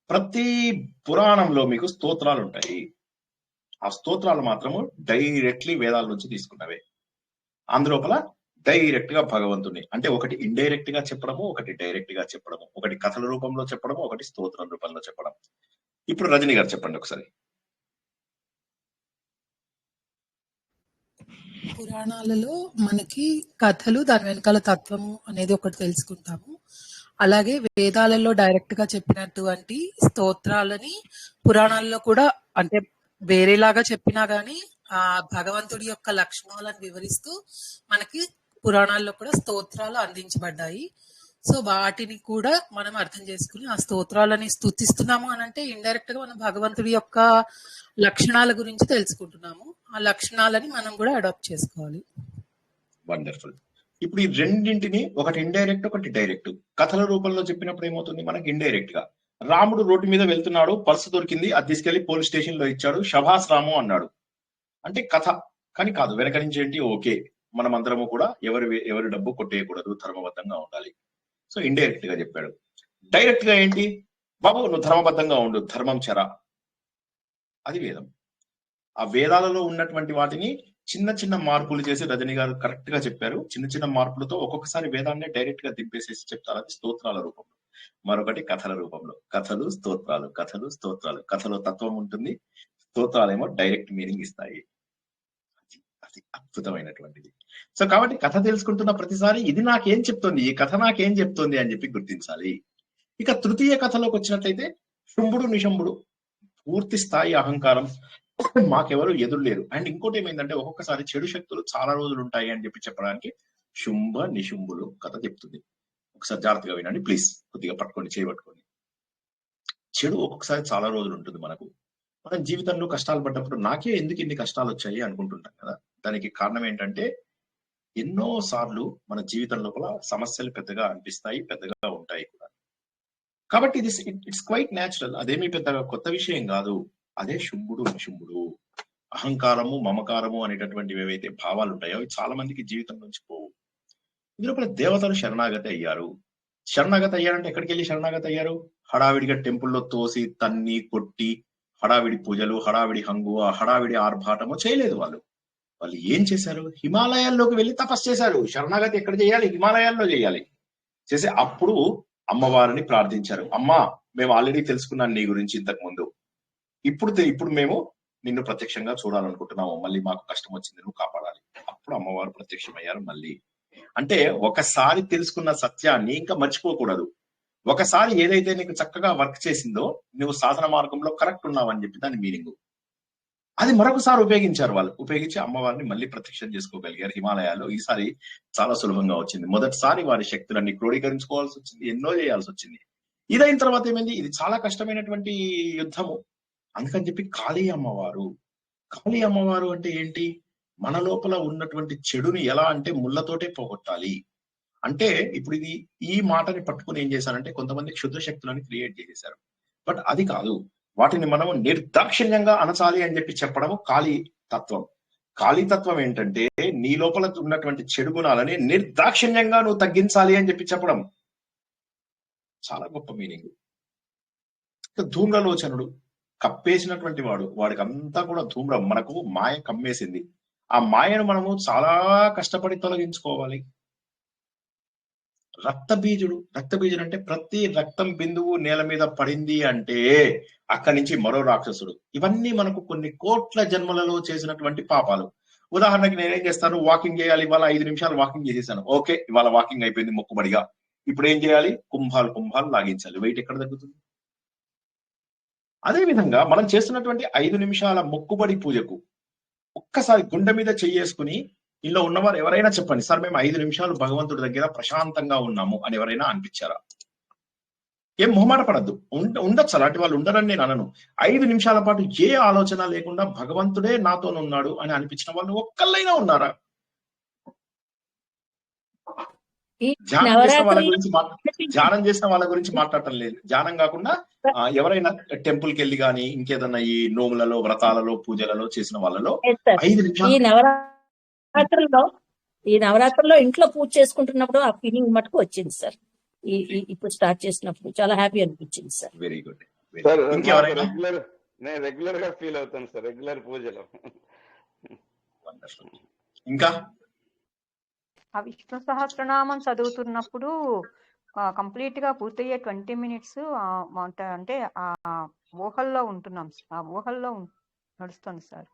S2: ప్రతి పురాణంలో మీకు స్తోత్రాలు ఉంటాయి. ఆ స్తోత్రాలు మాత్రము డైరెక్ట్లీ వేదాల నుంచి తీసుకున్నవే. అందులోపల డైరెక్ట్ గా భగవంతుని, అంటే ఒకటి ఇండైరెక్ట్ గా చెప్పడము, ఒకటి డైరెక్ట్ గా చెప్పడము, ఒకటి కథల రూపంలో చెప్పడము, ఒకటి స్తోత్రం రూపంలో చెప్పడం. ఇప్పుడు రజనీ గారు చెప్పండి ఒకసారి.
S5: పురాణాలలో మనకి కథలు, దాని వెనకాల తత్వము అనేది ఒకటి తెలుసుకుంటాము. అలాగే వేదాలలో డైరెక్ట్ గా చెప్పినటువంటి స్తోత్రాలని పురాణాల్లో కూడా అంటే వేరేలాగా చెప్పినా గానీ ఆ భగవంతుడి యొక్క లక్షణాలను వివరిస్తూ మనకి పురాణాల్లో కూడా స్తోత్రాలు అందించబడ్డాయి. సో వాటిని కూడా మనం అర్థం చేసుకుని ఆ స్తోత్రాలని స్తుతిస్తున్నాము అని అంటే ఇండైరెక్ట్ గా మనం భగవంతుడి యొక్క లక్షణాల గురించి తెలుసుకుంటున్నాము. ఆ లక్షణాలని మనం కూడా అడాప్ట్ చేసుకోవాలి.
S2: వండర్ఫుల్. ఇప్పుడు ఈ రెండింటిని, ఒకటి ఇండైరెక్ట్ ఒకటి డైరెక్ట్, కథల రూపంలో చెప్పినప్పుడు ఏమవుతుంది మనకి? ఇండైరెక్ట్ గా రాముడు రోడ్డు మీద వెళ్తున్నాడు, పర్సు దొరికింది, అది తీసుకెళ్లి పోలీస్ స్టేషన్ లో ఇచ్చాడు, శభాస్ రాము అన్నాడు అంటే కథ. కానీ కాదు, వెనక నుంచి ఏంటి? ఓకే, మనం అందరము కూడా ఎవరి డబ్బు కొట్టేయకూడదు, ధర్మబద్ధంగా ఉండాలి. సో ఇండైరెక్ట్ గా చెప్పాడు. డైరెక్ట్ గా ఏంటి? బాబు నువ్వు ధర్మబద్ధంగా ఉండు, ధర్మం చెర. అది వేదం. ఆ వేదాలలో ఉన్నటువంటి వాటిని చిన్న చిన్న మార్పులు చేసి రజనీ గారు కరెక్ట్ గా చెప్పారు. చిన్న చిన్న మార్పులతో ఒక్కొక్కసారి వేదాన్ని డైరెక్ట్ గా దింపేసేసి చెప్తారు. అది స్తోత్రాల రూపంలో. మరొకటి కథల రూపంలో. కథలు స్తోత్రాలు, కథలు స్తోత్రాలు. కథలో తత్వం ఉంటుంది, స్తోత్రాలేమో డైరెక్ట్ మీనింగ్ ఇస్తాయి. అది అద్భుతమైనటువంటిది. సో కాబట్టి కథ తెలుసుకుంటున్న ప్రతిసారి ఇది నాకేం చెప్తోంది, ఈ కథ నాకేం చెప్తోంది అని చెప్పి గుర్తించాలి. ఇక తృతీయ కథలోకి వచ్చినట్లయితే శుంభుడు నిశంభుడు, పూర్తి స్థాయి అహంకారం, మాకెవరు ఎదురులేరు. అండ్ ఇంకోటి ఏమైందంటే ఒక్కొక్కసారి చెడు శక్తులు చాలా రోజులు ఉంటాయి అని చెప్పి చెప్పడానికి శుంభ నిశుంభులు కథ చెప్తుంది. ఒకసారి జాగ్రత్తగా వినండి ప్లీజ్, కొద్దిగా పట్టుకోండి, చేయబట్టుకోండి. చెడు ఒక్కొక్కసారి చాలా రోజులు ఉంటుంది. మనం జీవితంలో కష్టాలు పడ్డప్పుడు నాకే ఎందుకు ఇన్ని కష్టాలు వచ్చాయి అనుకుంటుంటాం కదా. దానికి కారణం ఏంటంటే ఎన్నో సార్లు మన జీవితం లోపల సమస్యలు పెద్దగా అనిపిస్తాయి, పెద్దగా ఉంటాయి కూడా. కాబట్టి ఇట్స్ క్వైట్ న్యాచురల్, అదేమీ పెద్దగా కొత్త విషయం కాదు. అదే శుంభుడు నిశుంభుడు. అహంకారము, మమకారము అనేటటువంటివి ఏవైతే భావాలు ఉంటాయో అవి చాలా మందికి జీవితం నుంచి పోవు. ఇందులోపల దేవతలు శరణాగతి అయ్యారు. శరణాగతి అయ్యారంటే ఎక్కడికి వెళ్ళి శరణాగతి అయ్యారు? హడావిడిగా టెంపుల్లో తోసి తన్ని కొట్టి హడావిడి పూజలు, హడావిడి హంగు, ఆ హడావిడి ఆర్భాటము చేయలేదు. వాళ్ళు ఏం చేశారు? హిమాలయాల్లోకి వెళ్ళి తపస్సు చేశారు. శరణాగతి ఎక్కడ చేయాలి? హిమాలయాల్లో చేయాలి. చేసి అప్పుడు అమ్మవారిని ప్రార్థించారు. అమ్మా, మేము ఆల్రెడీ తెలుసుకున్నాను నీ గురించి ఇంతకు ముందు, ఇప్పుడు మేము నిన్ను ప్రత్యక్షంగా చూడాలనుకుంటున్నాము, మళ్ళీ మాకు కష్టం వచ్చింది, నువ్వు కాపాడాలి. అప్పుడు అమ్మవారు ప్రత్యక్షమయ్యారు మళ్ళీ. అంటే ఒకసారి తెలుసుకున్న సత్యాన్ని ఇంకా మర్చిపోకూడదు. ఒకసారి ఏదైతే నీకు చక్కగా వర్క్ చేసిందో నువ్వు సాధన మార్గంలో కరెక్ట్ ఉన్నావని చెప్పి దాని మీనింగ్. అది మరొకసారి ఉపయోగించారు వాళ్ళు. ఉపయోగించి అమ్మవారిని మళ్ళీ ప్రత్యక్షం చేసుకోగలిగారు హిమాలయాల్లో. ఈసారి చాలా సులభంగా వచ్చింది. మొదటిసారి వారి శక్తులన్నీ క్రోడీకరించుకోవాల్సి వచ్చింది, ఎన్నో చేయాల్సి వచ్చింది. ఇదైన తర్వాత ఏమైంది? ఇది చాలా కష్టమైనటువంటి యుద్ధము. అందుకని చెప్పి కాళీ అమ్మవారు అంటే ఏంటి? మన లోపల ఉన్నటువంటి చెడుని ఎలా అంటే ముళ్ళతోటే పోగొట్టాలి. అంటే ఇప్పుడు ఈ మాటని పట్టుకుని ఏం చేశారంటే కొంతమంది క్షుద్ర శక్తులని క్రియేట్ చేసేశారు. బట్ అది కాదు, వాటిని మనం నిర్దాక్షిణ్యంగా అనచాలి అని చెప్పి చెప్పడము కాళీ తత్వం. కాళీ తత్వం ఏంటంటే నీ లోపల ఉన్నటువంటి చెడు గుణాలని నిర్దాక్షిణ్యంగా నువ్వు తగ్గించాలి అని చెప్పి చెప్పడం. చాలా గొప్ప మీనింగ్. ధూమ్రలోచనుడు, కప్పేసినటువంటి వాడికి అంతా కూడా ధూమ్రం, మనకు మాయ కమ్మేసింది. ఆ మాయను మనము చాలా కష్టపడి తొలగించుకోవాలి. రక్తబీజుడు అంటే ప్రతి రక్తం బిందువు నేల మీద పడింది అంటే అక్కడి నుంచి మరో రాక్షసుడు. ఇవన్నీ మనకు కొన్ని కోట్ల జన్మలలో చేసినటువంటి పాపాలు. ఉదాహరణకి నేనేం చేస్తాను, వాకింగ్ చేయాలి, ఇవాళ 5 నిమిషాలు వాకింగ్ చేసేసాను, ఓకే ఇవాళ వాకింగ్ అయిపోయింది మొక్కుబడిగా. ఇప్పుడు ఏం చేయాలి? కుంభాలు లాగించాలి. వెయిట్ ఎక్కడ తగ్గుతుంది? అదే విధంగా మనం చేస్తున్నటువంటి 5 నిమిషాల మొక్కుబడి పూజకు ఒక్కసారి గుండె మీద చెయ్యేసుకుని ఇంట్లో ఉన్నవారు ఎవరైనా చెప్పండి, సార్ మేము 5 నిమిషాలు భగవంతుడి దగ్గర ప్రశాంతంగా ఉన్నాము అని ఎవరైనా అనిపించారా? ఏం మొహమాట పడద్దు, ఉండొచ్చు, అలాంటి వాళ్ళు ఉండరని నేను అనను. 5 నిమిషాల పాటు ఏ ఆలోచన లేకుండా భగవంతుడే నాతోనున్నాడు అని అనిపించిన వాళ్ళు ఒక్కళ్ళైనా ఉన్నారా? ధ్యానం చేసిన వాళ్ళ గురించి మాట్లాడటం లేదు. ధ్యానం కాకుండా ఎవరైనా టెంపుల్ కి వెళ్ళి గానీ ఇంకేదన్నా ఈ నోములలో, వ్రతాలలో, పూజలలో చేసిన వాళ్ళలో 5 నిమిషాలు
S1: ఈ నవరాత్రుల్లో ఇంట్లో పూజ చేసుకుంటున్నప్పుడు ఆ ఫీలింగ్ మటుకు వచ్చింది సార్. ఇప్పుడు స్టార్ట్ చేసినప్పుడు చాలా హ్యాపీ అనిపించింది సార్.
S2: Very good.
S7: నేను రెగ్యులర్ గా ఫీల్ అవుతాను సార్ రెగ్యులర్ పూజలో.
S2: ఇంకా
S4: ఆ విష్ణు సహస్రనామం చదువుతున్నప్పుడు కంప్లీట్ గా పూర్తయ్యే 20 minutes అంటే ఆ ఊహల్లో ఉంటున్నాం, ఆ ఊహల్లో నడుస్తుంది సార్.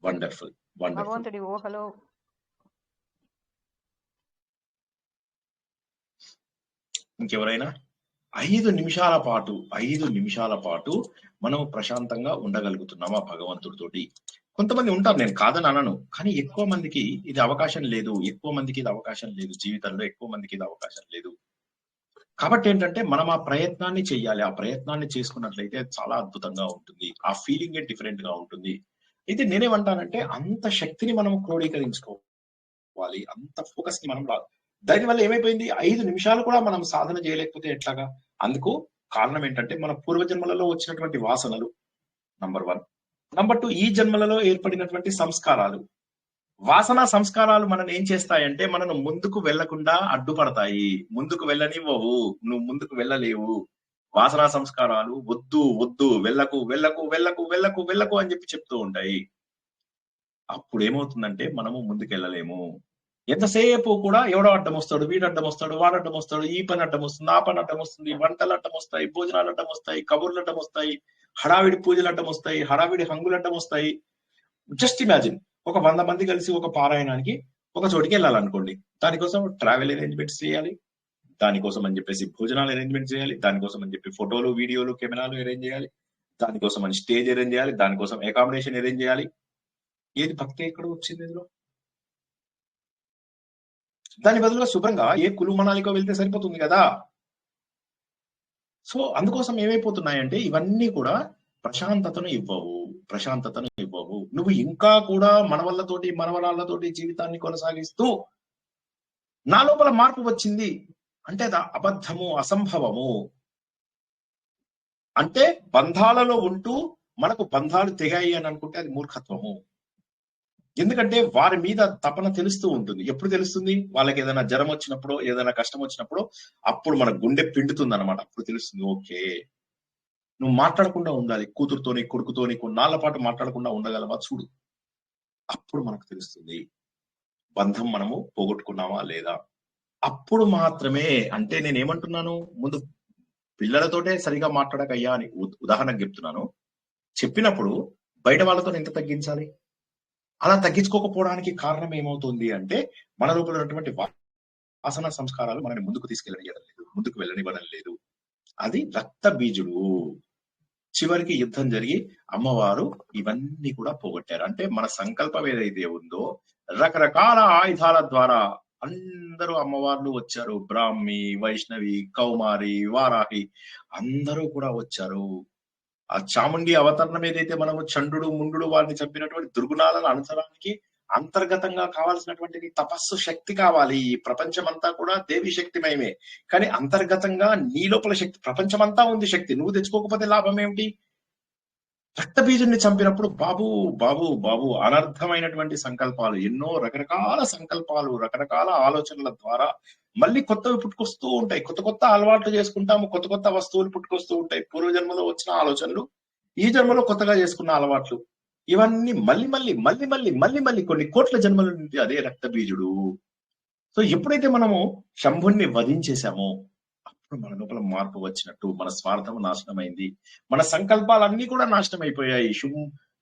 S2: వండర్ఫుల్.
S4: భగవంతుడి ఊహలో.
S2: ఇంకెవరైనా 5 నిమిషాల పాటు మనం ప్రశాంతంగా ఉండగలుగుతున్నామా భగవంతుడితోటి? కొంతమంది ఉంటారు, నేను కాదని అనను, కానీ ఎక్కువ మందికి ఇది అవకాశం లేదు, ఎక్కువ మందికి ఇది అవకాశం లేదు, జీవితంలో ఎక్కువ మందికి ఇది అవకాశం లేదు. కాబట్టి ఏంటంటే మనం ఆ ప్రయత్నాన్ని చెయ్యాలి. ఆ ప్రయత్నాన్ని చేసుకున్నట్లయితే చాలా అద్భుతంగా ఉంటుంది. ఆ ఫీలింగే డిఫరెంట్ గా ఉంటుంది. అయితే నేనేమంటానంటే అంత శక్తిని మనం క్రోడీకరించుకోవాలి, అంత ఫోకస్ ని మనం దానివల్ల ఏమైపోయింది, 5 నిమిషాలు కూడా మనం సాధన చేయలేకపోతే ఎట్లాగా? అందుకు కారణం ఏంటంటే మన పూర్వజన్మలలో వచ్చినటువంటి వాసనలు నంబర్ 1. నంబర్ 2, ఈ జన్మలలో ఏర్పడినటువంటి సంస్కారాలు. వాసన సంస్కారాలు మనల్ని ఏం చేస్తాయంటే మనను ముందుకు వెళ్లకుండా అడ్డుపడతాయి. ముందుకు వెళ్ళనివ్వవు, నువ్వు ముందుకు వెళ్ళలేవు. వాసన సంస్కారాలు వద్దు వద్దు, వెళ్ళకు వెళ్ళకు వెళ్ళకు వెళ్ళకు వెళ్ళకు అని చెప్తూ ఉంటాయి. అప్పుడు ఏమవుతుందంటే మనము ముందుకు వెళ్ళలేము. ఎంతసేపు కూడా ఎవడో అడ్డం వస్తాడు, వీడు అడ్డం వస్తాడు, వాడు అడ్డం వస్తాడు, ఈ పని అడ్డం వస్తుంది, ఆ పని అడ్డం వస్తుంది, వంటలు అడ్డం వస్తాయి, భోజనాలు అడ్డం వస్తాయి, కబుర్లు అడ్డం వస్తాయి, హడావిడి పూజలు అడ్డం వస్తాయి, హడావిడి హంగులు అడ్డం వస్తాయి. జస్ట్ ఇమాజిన్, ఒక 100 మంది కలిసి ఒక పారాయణానికి ఒక చోటికి వెళ్ళాలనుకోండి. దానికోసం ట్రావెల్ అరేంజ్మెంట్స్ చేయాలి, దానికోసం అని చెప్పేసి భోజనాలు అరేంజ్మెంట్ చేయాలి, దానికోసం అని చెప్పి ఫోటోలు, వీడియోలు, కెమెరాలు అరేంజ్ చేయాలి, దానికోసం అని స్టేజ్ అరేంజ్ చేయాలి, దానికోసం అకామిడేషన్ అరేంజ్ చేయాలి. ఏది భక్తి ఎక్కడ వచ్చింది ఇందులో? దాని బదులుగా శుభ్రంగా ఏ కులు మనాలికో వెళ్తే సరిపోతుంది కదా. సో అందుకోసం ఏమైపోతున్నాయంటే ఇవన్నీ కూడా ప్రశాంతతను ఇవ్వవు. నువ్వు ఇంకా కూడా మనవళ్ళతోటి మనవరాళ్లతోటి జీవితాన్ని కొనసాగిస్తూ నా లోపల మార్పు వచ్చింది అంటే అది అబద్ధము, అసంభవము. అంటే బంధాలలో ఉంటూ మనకు బంధాలు తెగాయి అని అనుకుంటే అది మూర్ఖత్వము. ఎందుకంటే వారి మీద తపన తెలుస్తూ ఉంటుంది. ఎప్పుడు తెలుస్తుంది? వాళ్ళకి ఏదైనా జ్వరం వచ్చినప్పుడు, ఏదైనా కష్టం వచ్చినప్పుడు, అప్పుడు మన గుండె పిండుతుంది అనమాట. అప్పుడు తెలుస్తుంది, ఓకే నువ్వు మాట్లాడకుండా ఉండాలి, కూతురుతోని కొడుకుతోని కొన్నాళ్ల పాటు మాట్లాడకుండా ఉండగలవా చూడు. అప్పుడు మనకు తెలుస్తుంది బంధం మనము పోగొట్టుకున్నామా లేదా. అప్పుడు మాత్రమే, అంటే నేనేమంటున్నాను, ముందు పిల్లలతోటే సరిగా మాట్లాడకయ్యా అని ఉదాహరణకు చెప్తున్నాను. చెప్పినప్పుడు బయట వాళ్ళతో ఎంత తగ్గించాలి? అలా తగ్గించుకోకపోవడానికి కారణం ఏమవుతుంది అంటే మన లోపల ఉన్నటువంటి వాసన సంస్కారాలు మనని ముందుకు తీసుకెళ్ళనివ్వడం లేదు, ముందుకు వెళ్ళనివ్వడం లేదు. అది రక్త బీజుడు. చివరికి యుద్ధం జరిగి అమ్మవారు ఇవన్నీ కూడా పోగొట్టారు. అంటే మన సంకల్పం ఏదైతే ఉందో రకరకాల ఆయుధాల ద్వారా అందరూ అమ్మవార్లు వచ్చారు. బ్రాహ్మి, వైష్ణవి, కౌమారి, వారాహి అందరూ కూడా వచ్చారు. ఆ చాముండి అవతరణం ఏదైతే మనము చండు ముండు వారిని చంపినటువంటి దుర్గుణాలను అనుసరానికి అంతర్గతంగా కావాల్సినటువంటి తపస్సు శక్తి కావాలి. ఈ ప్రపంచం అంతా కూడా దేవి శక్తిమయమే, కానీ అంతర్గతంగా నీ లోపల శక్తి, ప్రపంచమంతా ఉంది శక్తి, నువ్వు తెచ్చుకోకపోతే లాభం ఏమిటి? రక్తబీజుని చంపినప్పుడు బాబు బాబు బాబు అనర్థమైనటువంటి సంకల్పాలు, ఎన్నో రకరకాల సంకల్పాలు, రకరకాల ఆలోచనల ద్వారా మళ్ళీ కొత్తవి పుట్టుకొస్తూ ఉంటాయి. కొత్త కొత్త అలవాట్లు చేసుకుంటాము, కొత్త కొత్త వస్తువులు పుట్టుకొస్తూ ఉంటాయి. పూర్వజన్మలో వచ్చిన ఆలోచనలు, ఈ జన్మలో కొత్తగా చేసుకున్న అలవాట్లు, ఇవన్నీ మళ్ళీ మళ్ళీ మళ్ళీ మళ్ళీ మళ్ళీ మళ్ళీ కొన్ని కోట్ల జన్మల నుండి అదే రక్తబీజుడు. సో ఎప్పుడైతే మనము శంభుణ్ణి వధించేశామో అప్పుడు మన లోపల మార్పు వచ్చినట్టు, మన స్వార్థం నాశనమైంది, మన సంకల్పాలన్నీ కూడా నాశనం అయిపోయాయి.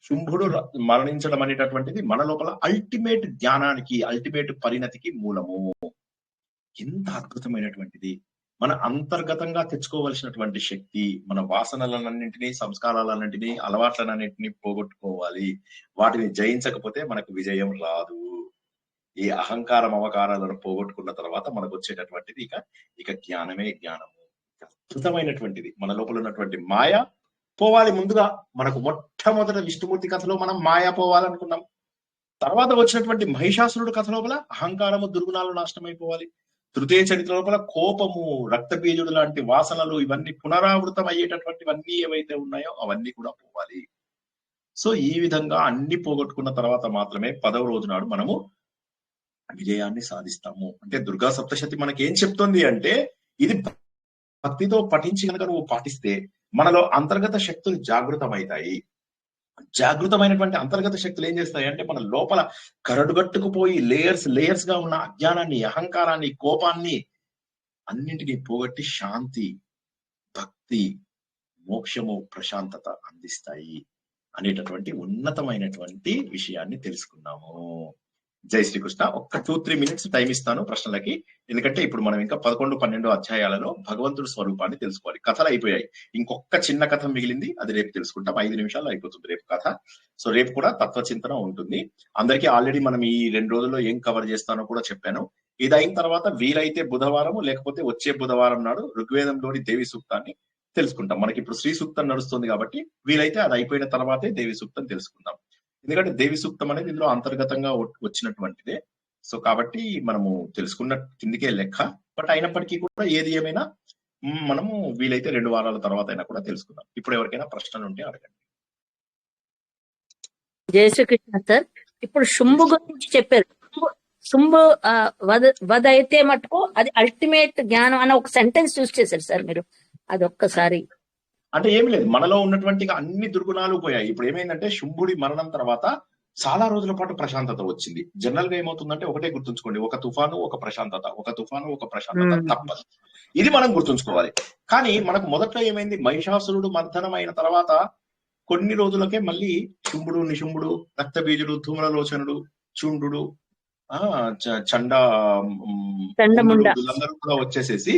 S2: శుంభుడు మరణించడం అనేటటువంటిది మన లోపల అల్టిమేట్ జ్ఞానానికి, అల్టిమేట్ పరిణతికి మూలము. ఎంత అద్భుతమైనటువంటిది! మన అంతర్గతంగా తెచ్చుకోవలసినటువంటి శక్తి, మన వాసనలన్నింటినీ, సంస్కారాలన్నింటినీ, అలవాట్లన్నింటినీ పోగొట్టుకోవాలి. వాటిని జయించకపోతే మనకు విజయం రాదు. ఈ అహంకారం అవకారాలను పోగొట్టుకున్న తర్వాత మనకు వచ్చేటటువంటిది ఇక జ్ఞానమే జ్ఞానము. అద్భుతమైనటువంటిది. మన లోపల ఉన్నటువంటి మాయ పోవాలి. ముందుగా మనకు మొట్టమొదట విష్ణుమూర్తి కథలో మనం మాయ పోవాలనుకున్నాం. తర్వాత వచ్చినటువంటి మహిషాసురుడు కథ లోపల అహంకారము, దుర్గుణాలు నాశనమైపోవాలి. తృతీయ చరిత్ర లోపల కోపము, రక్తబీజుడు లాంటి వాసనలు, ఇవన్నీ పునరావృతం అయ్యేటటువంటివన్నీ ఏవైతే ఉన్నాయో అవన్నీ కూడా పోవాలి. సో ఈ విధంగా అన్ని పోగొట్టుకున్న తర్వాత మాత్రమే 10వ రోజు నాడు మనము విజయాన్ని సాధిస్తాము. అంటే దుర్గా సప్తశతి మనకి ఏం చెప్తుంది అంటే, ఇది భక్తితో పఠించి కనుక నువ్వు పాటిస్తే మనలో అంతర్గత శక్తులు జాగృతమవుతాయి. జాగృతమైనటువంటి అంతర్గత శక్తులు ఏం చేస్తాయి అంటే మన లోపల కరడుగట్టుకుపోయి లేయర్స్ గా ఉన్న అజ్ఞానాన్ని, అహంకారాన్ని, కోపాన్ని అన్నింటినీ పోగొట్టి శాంతి, భక్తి, మోక్షము, ప్రశాంతత అందిస్తాయి అనేటటువంటి ఉన్నతమైనటువంటి విషయాన్ని తెలుసుకున్నాము. జై శ్రీకృష్ణ. ఒక్క 2-3 minutes టైం ఇస్తాను ప్రశ్నలకి. ఎందుకంటే ఇప్పుడు మనం ఇంకా 11-12 అధ్యాయాలలో భగవంతుడి స్వరూపాన్ని తెలుసుకోవాలి. కథలు అయిపోయాయి, ఇంకొక చిన్న కథ మిగిలింది, అది రేపు తెలుసుకుంటాం. 5 నిమిషాల్లో అయిపోతుంది రేపు కథ. సో రేపు కూడా తత్వచింతన ఉంటుంది. అందరికీ ఆల్రెడీ మనం ఈ 2 రోజుల్లో ఏం కవర్ చేస్తానో కూడా చెప్పాను. ఇది అయిన తర్వాత వీలైతే బుధవారం లేకపోతే వచ్చే బుధవారం నాడు ఋగ్వేదంలోని దేవి సూక్తాన్ని తెలుసుకుంటాం. మనకి ఇప్పుడు శ్రీ సూక్తం నడుస్తుంది కాబట్టి వీలైతే అది అయిపోయిన తర్వాతే దేవి సూక్తం తెలుసుకుందాం. ఎందుకంటే దేవి సూక్తం అనేది ఇందులో అంతర్గతంగా వచ్చినటువంటిదే. సో కాబట్టి మనము తెలుసుకున్న కిందికే లెక్క. బట్ అయినప్పటికీ కూడా ఏది ఏమైనా మనము వీలైతే 2 వారాల తర్వాత అయినా కూడా తెలుసుకుందాం. ఇప్పుడు ఎవరికైనా ప్రశ్నలు ఉంటే అడగండి.
S1: జై శ్రీకృష్ణ సార్. ఇప్పుడు శుంభు గురించి చెప్పారు. శుంభు వధ అయితే మటుకు అది అల్టిమేట్ జ్ఞానం అన్న ఒక సెంటెన్స్ యూజ్ చేశారు సార్ మీరు. అది ఒక్కసారి
S2: అంటే ఏమి లేదు, మనలో ఉన్నటువంటి అన్ని దుర్గుణాలు పోయాయి. ఇప్పుడు ఏమైందంటే శుంభుడి మరణం తర్వాత చాలా రోజుల పాటు ప్రశాంతత వచ్చింది. జనరల్ గా ఏమవుతుందంటే ఒకటే గుర్తుంచుకోండి, ఒక తుఫాను ఒక ప్రశాంతత, ఒక తుఫాను ఒక ప్రశాంతత తప్పదు. ఇది మనం గుర్తుంచుకోవాలి. కానీ మనకు మొదట్లో ఏమైంది, మహిషాసురుడు మర్దనం అయిన తర్వాత కొన్ని రోజులకే మళ్ళీ శుంభుడు, నిశుంభుడు, రక్తబీజుడు, ధూమ్రలోచనుడు, చుండు, వీళ్ళందరూ కూడా వచ్చేసేసి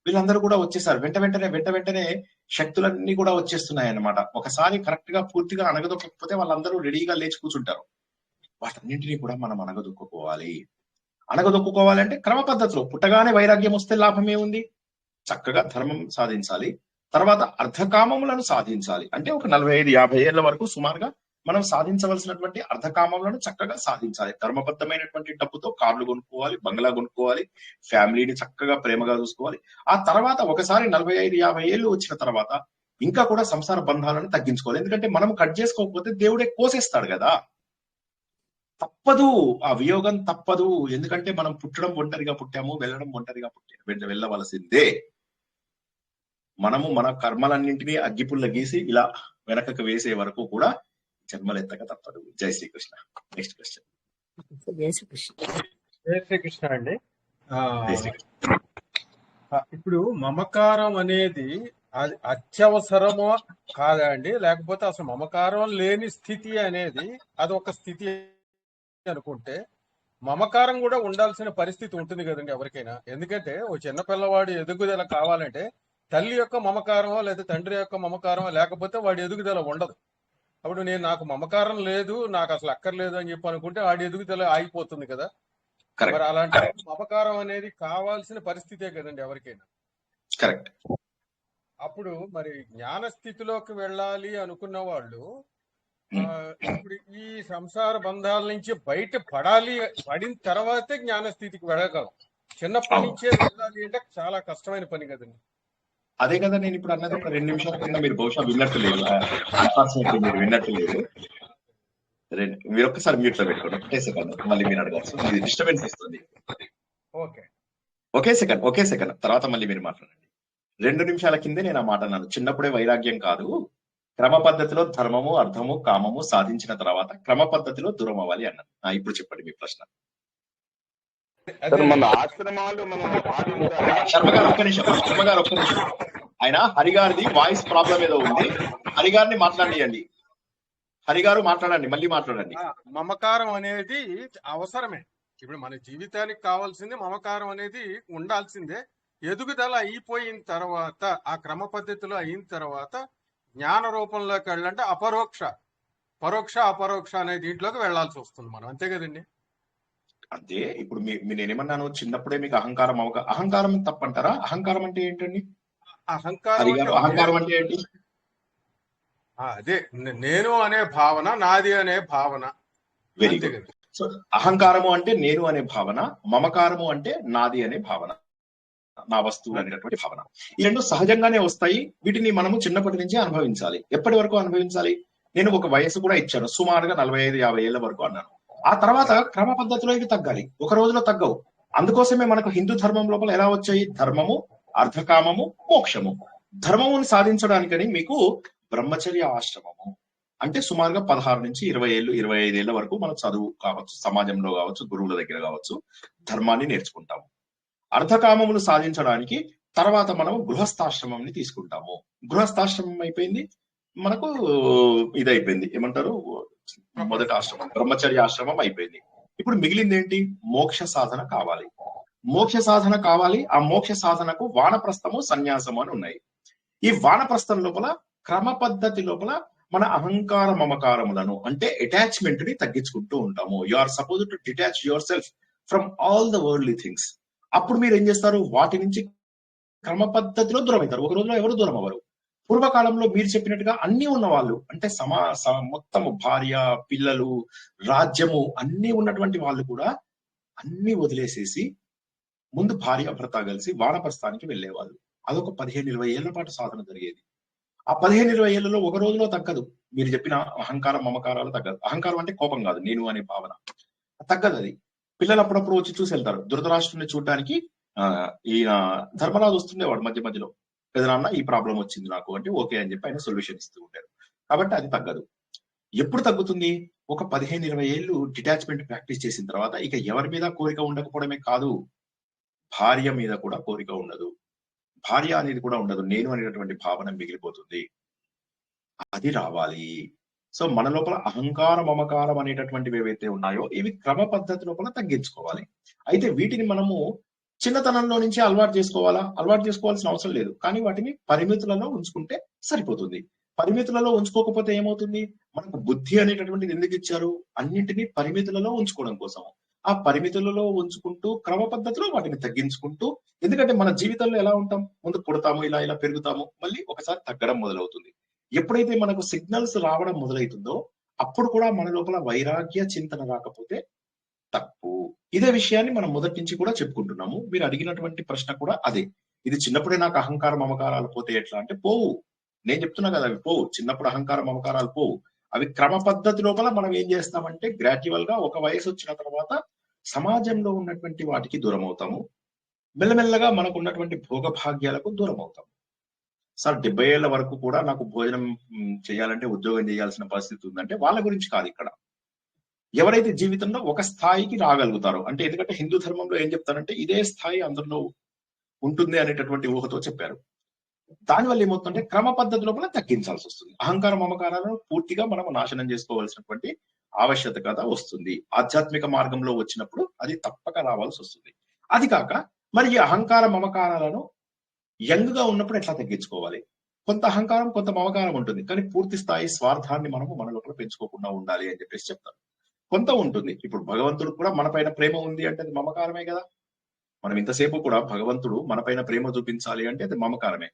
S2: వీళ్ళందరూ కూడా వచ్చేసారు. వెంట వెంటనే శక్తులన్నీ కూడా వచ్చేస్తున్నాయి అన్నమాట. ఒకసారి కరెక్ట్ గా పూర్తిగా అణగదొక్కకపోతే వాళ్ళందరూ రెడీగా లేచి కూర్చుంటారు. వాటన్నింటినీ కూడా మనం అణగదొక్కుకోవాలంటే క్రమ పద్ధతిలో. పుట్టగానే వైరాగ్యం వస్తే లాభమే ఉంది? చక్కగా ధర్మం సాధించాలి, తర్వాత అర్ధకామములను సాధించాలి. అంటే ఒక 45-50 ఏళ్ల వరకు సుమారుగా మనం సాధించవలసినటువంటి అర్ధకామములను చక్కగా సాధించాలి. ధర్మబద్ధమైనటువంటి డబ్బుతో కార్లు కొనుక్కోవాలి, బంగ్లా కొనుక్కోవాలి, ఫ్యామిలీని చక్కగా ప్రేమగా చూసుకోవాలి. ఆ తర్వాత ఒకసారి 45-50 ఏళ్ళు వచ్చిన తర్వాత ఇంకా కూడా సంసార బంధాలను తగ్గించుకోవాలి. ఎందుకంటే మనం కట్ చేసుకోకపోతే దేవుడే కోసేస్తాడు కదా. తప్పదు, ఆ వియోగం తప్పదు. ఎందుకంటే మనం పుట్టడం ఒంటరిగా పుట్టాము, వెళ్ళడం ఒంటరిగా వెళ్ళవలసిందే. మనము మన కర్మలన్నింటినీ అగ్గిపుల్ల గీసి ఇలా వెనకకు వేసే వరకు కూడా జన్మలెత్తక తప్పదు. జై శ్రీకృష్ణ. Next question.
S1: జై శ్రీకృష్ణ.
S8: జై శ్రీకృష్ణ అండి. ఇప్పుడు మమకారం అనేది అది అత్యవసరమో కాదా అండి, లేకపోతే అసలు మమకారం లేని స్థితి అనేది అది ఒక స్థితి అనుకుంటే మమకారం కూడా ఉండాల్సిన పరిస్థితి ఉంటుంది కదండి ఎవరికైనా. ఎందుకంటే ఓ చిన్న పిల్లవాడు ఎదుగుదల కావాలంటే తల్లి యొక్క మమకారమో లేదా తండ్రి యొక్క మమకారమో లేకపోతే వాడి ఎదుగుదల ఉండదు. అప్పుడు నాకు మమకారం లేదు, నాకు అసలు అక్కర్లేదు అని చెప్పి అనుకుంటే వాడి ఎదుగుదల ఆగిపోతుంది కదా. మరి అలాంటి మమకారం అనేది కావాల్సిన పరిస్థితే కదండి ఎవరికైనా.
S2: కరెక్ట్.
S8: అప్పుడు మరి జ్ఞాన స్థితిలోకి వెళ్ళాలి అనుకున్న వాళ్ళు ఇప్పుడు ఈ సంసార బంధాల నుంచి బయట పడిన తర్వాతే జ్ఞాన స్థితికి వెళ్ళగలం. చిన్నప్పటి నుంచే వెళ్ళాలి అంటే చాలా కష్టమైన పని కదండి.
S2: అదే కదా నేను ఇప్పుడు అన్నది. ఒక 2 నిమిషాల కింద మీరు బహుశా విన్నట్టు లేదు, అన్ఫార్చునేట్లీ మీరు విన్నట్టు లేదు. మీరు ఒక్కసారి మ్యూట్ లో పెట్టుకోండి. ఒకటే సెకండ్, మళ్ళీ మీరు అడగాల్సి ఇది డిస్టర్బెన్స్ ఇస్తుంది. ఒకే సెకండ్ తర్వాత మళ్ళీ మీరు మాట్లాడండి. 2 నిమిషాల కిందే నేను ఆ మాట అన్నాను. చిన్నప్పుడే వైరాగ్యం కాదు, క్రమ పద్ధతిలో ధర్మము, అర్థము, కామము సాధించిన తర్వాత క్రమ పద్ధతిలో దూరం అవ్వాలి అన్నాను. ఇప్పుడు చెప్పండి మీ ప్రశ్న. శర్మగారు ఒక్క నిమిషం. ఆయన హరిగారిది వాయిస్ ప్రాబ్లం ఏదో ఉంది, హరిగారిని మాట్లాడియండి. హరిగారు మాట్లాడండి, మళ్ళీ మాట్లాడండి.
S8: మమకారం అనేది అవసరమే. ఇప్పుడు మన జీవితానికి కావాల్సింది మమకారం అనేది ఉండాల్సిందే. ఎదుగుదల అయిపోయిన తర్వాత ఆ క్రమ పద్ధతిలో అయిన తర్వాత జ్ఞాన రూపంలోకి వెళ్ళాలంటే పరోక్ష అపరోక్ష అనే దీంట్లోకి వెళ్లాల్సి వస్తుంది మనం. అంతే కదండి.
S2: అంతే. ఇప్పుడు నేనేమన్నాను, చిన్నప్పుడే మీకు అహంకారం తప్పంటారా? అహంకారం అంటే ఏంటండి? అహంకారం అంటే ఏంటి?
S8: అదే నేను అనే భావన, నాది అనే భావన.
S2: Very good. సో అహంకారము అంటే నేను అనే భావన, మమకారము అంటే నాది అనే భావన, నా వస్తువు అనేటటువంటి భావన. ఈ రెండు సహజంగానే వస్తాయి. వీటిని మనము చిన్నప్పటి నుంచి అనుభవించాలి. ఎప్పటి వరకు అనుభవించాలి? నేను ఒక వయసు కూడా ఇచ్చాను, సుమారుగా 45-50 ఏళ్ల వరకు అన్నాను. ఆ తర్వాత క్రమ పద్ధతిలో ఇవి తగ్గాలి, ఒక రోజులో తగ్గవు. అందుకోసమే మనకు హిందూ ధర్మం లోపల ఎలా వచ్చాయి? ధర్మము, అర్ధకామము, మోక్షము. ధర్మముని సాధించడానికని మీకు బ్రహ్మచర్య ఆశ్రమము అంటే సుమారుగా 16-20 ఏళ్ళు, 25 ఏళ్ల వరకు మనం చదువు కావచ్చు, సమాజంలో కావచ్చు, గురువుల దగ్గర కావచ్చు, ధర్మాన్ని నేర్చుకుంటాము. అర్ధకామమును సాధించడానికి తర్వాత మనం గృహస్థాశ్రమంని తీసుకుంటాము. గృహస్థాశ్రమం అయిపోయింది, మనకు ఇదైపోయింది, ఏమంటారు, మొదటి ఆశ్రమం బ్రహ్మచర్య ఆశ్రమం అయిపోయింది. ఇప్పుడు మిగిలింది ఏంటి? మోక్ష సాధన కావాలి. మోక్ష సాధన కావాలి. ఆ మోక్ష సాధనకు వానప్రస్థము, సన్యాసము అని ఉన్నాయి. ఈ వానప్రస్థం లోపల క్రమ పద్ధతి లోపల మన అహంకార మమకారములను అంటే అటాచ్మెంట్ ని తగ్గించుకుంటూ ఉంటాము. You are suppose to detach yourself from all the worldly things. అప్పుడు మీరు ఏం చేస్తారు? వాటి నుంచి క్రమ పద్ధతిలో దూరం అవుతారు. ఒక రోజులో ఎవరు దూరం అవ్వరు. పూర్వకాలంలో మీరు చెప్పినట్టుగా అన్ని ఉన్న వాళ్ళు అంటే మొత్తము భార్య, పిల్లలు, రాజ్యము అన్ని ఉన్నటువంటి వాళ్ళు కూడా అన్ని వదిలేసేసి ముందు భార్య భర్త కలిసి వానప్రస్థానికి వెళ్లేవాళ్ళు. అదొక 15-20 ఏళ్ల పాటు సాధన జరిగేది. ఆ 15-20 ఏళ్లలో ఒక రోజులో తగ్గదు. మీరు చెప్పిన అహంకారం మమకారాలు తగ్గదు. అహంకారం అంటే కోపం కాదు, నేను అనే భావన తగ్గదు. అది పిల్లలు అప్పుడప్పుడు వచ్చి చూసి వెళ్తారు. ధృతరాష్ట్రుని చూడడానికి ఈయన ధర్మరాజు వస్తుండేవాడు మధ్య మధ్యలో. పెదనాన్న ఈ ప్రాబ్లం వచ్చింది నాకు అంటే ఓకే అని చెప్పి ఆయన సొల్యూషన్ ఇస్తూ ఉంటారు. కాబట్టి అది తగ్గదు. ఎప్పుడు తగ్గుతుంది? ఒక 15-20 ఏళ్ళు డిటాచ్మెంట్ ప్రాక్టీస్ చేసిన తర్వాత ఇక ఎవరి మీద కోరిక ఉండకపోవడమే కాదు, భార్య మీద కూడా కోరిక ఉండదు. భార్య అనేది కూడా ఉండదు. నేను అనేటటువంటి భావన మిగిలిపోతుంది. అది రావాలి. సో మన లోపల అహంకార మమకారం అనేటటువంటివి ఏవైతే ఉన్నాయో ఇవి క్రమ పద్ధతి లోపల తగ్గించుకోవాలి. అయితే వీటిని మనము చిన్నతనంలో నుంచి అలవాటు చేసుకోవాలా? అలవాటు చేసుకోవాల్సిన అవసరం లేదు. కానీ వాటిని పరిమితులలో ఉంచుకుంటే సరిపోతుంది. పరిమితులలో ఉంచుకోకపోతే ఏమవుతుంది? మనకు బుద్ధి అనేటటువంటిది ఎందుకు ఇచ్చారు? అన్నింటినీ పరిమితులలో ఉంచుకోవడం కోసం. ఆ పరిమితులలో ఉంచుకుంటూ క్రమ పద్ధతిలో వాటిని తగ్గించుకుంటూ, ఎందుకంటే మన జీవితంలో ఎలా ఉంటాం? ముందు పుడతాము, ఇలా ఇలా పెరుగుతాము, మళ్ళీ ఒకసారి తగ్గడం మొదలవుతుంది. ఎప్పుడైతే మనకు సిగ్నల్స్ రావడం మొదలవుతుందో అప్పుడు కూడా మన లోపల వైరాగ్య చింతన రాకపోతే తప్పు. ఇదే విషయాన్ని మనం మొదటి నుంచి కూడా చెప్పుకుంటున్నాము. మీరు అడిగినటువంటి ప్రశ్న కూడా అదే. ఇది చిన్నప్పుడే నాకు అహంకార మమకారాలు పోతే ఎట్లా అంటే పోవు. నేను చెప్తున్నా కదా, అవి పోవు. చిన్నప్పుడు అహంకార మమకారాలు పోవు. అవి క్రమ పద్ధతి లోపల మనం ఏం చేస్తామంటే గ్రాడ్యువల్ గా ఒక వయసు వచ్చిన తర్వాత సమాజంలో ఉన్నటువంటి వాటికి దూరం అవుతాము. మెల్లమెల్లగా మనకు ఉన్నటువంటి భోగభాగ్యాలకు దూరం అవుతాం. సార్ 70 ఏళ్ల వరకు కూడా నాకు భోజనం చేయాలంటే ఉద్యోగం చేయాల్సిన పరిస్థితి ఉందంటే వాళ్ళ గురించి కాదు ఇక్కడ. ఎవరైతే జీవితంలో ఒక స్థాయికి రాగలుగుతారో అంటే, ఎందుకంటే హిందూ ధర్మంలో ఏం చెప్తారంటే ఇదే స్థాయి అందరిలో ఉంటుంది అనేటటువంటి ఊహతో చెప్పారు. దానివల్ల ఏమవుతుందంటే క్రమ పద్ధతి లోపల తగ్గించాల్సి వస్తుంది. అహంకార మమకారాలను పూర్తిగా మనం నాశనం చేసుకోవాల్సినటువంటి ఆవశ్యకత వస్తుంది. ఆధ్యాత్మిక మార్గంలో వచ్చినప్పుడు అది తప్పక రావాల్సి వస్తుంది. అది కాక మరి ఈ అహంకార మమకారాలను యంగ్ గా ఉన్నప్పుడు ఎట్లా తగ్గించుకోవాలి? కొంత అహంకారం కొంత మమకారం ఉంటుంది, కానీ పూర్తి స్థాయి స్వార్థాన్ని మనము మన లోపల పెంచుకోకుండా ఉండాలి అని చెప్పేసి చెప్తారు. కొంత ఉంటుంది. ఇప్పుడు భగవంతుడు కూడా మన పైన ప్రేమ ఉంది అంటే అది మమకారమే కదా. మనం ఇంతసేపు కూడా భగవంతుడు మన పైన ప్రేమ చూపించాలి అంటే అది మమకారమే.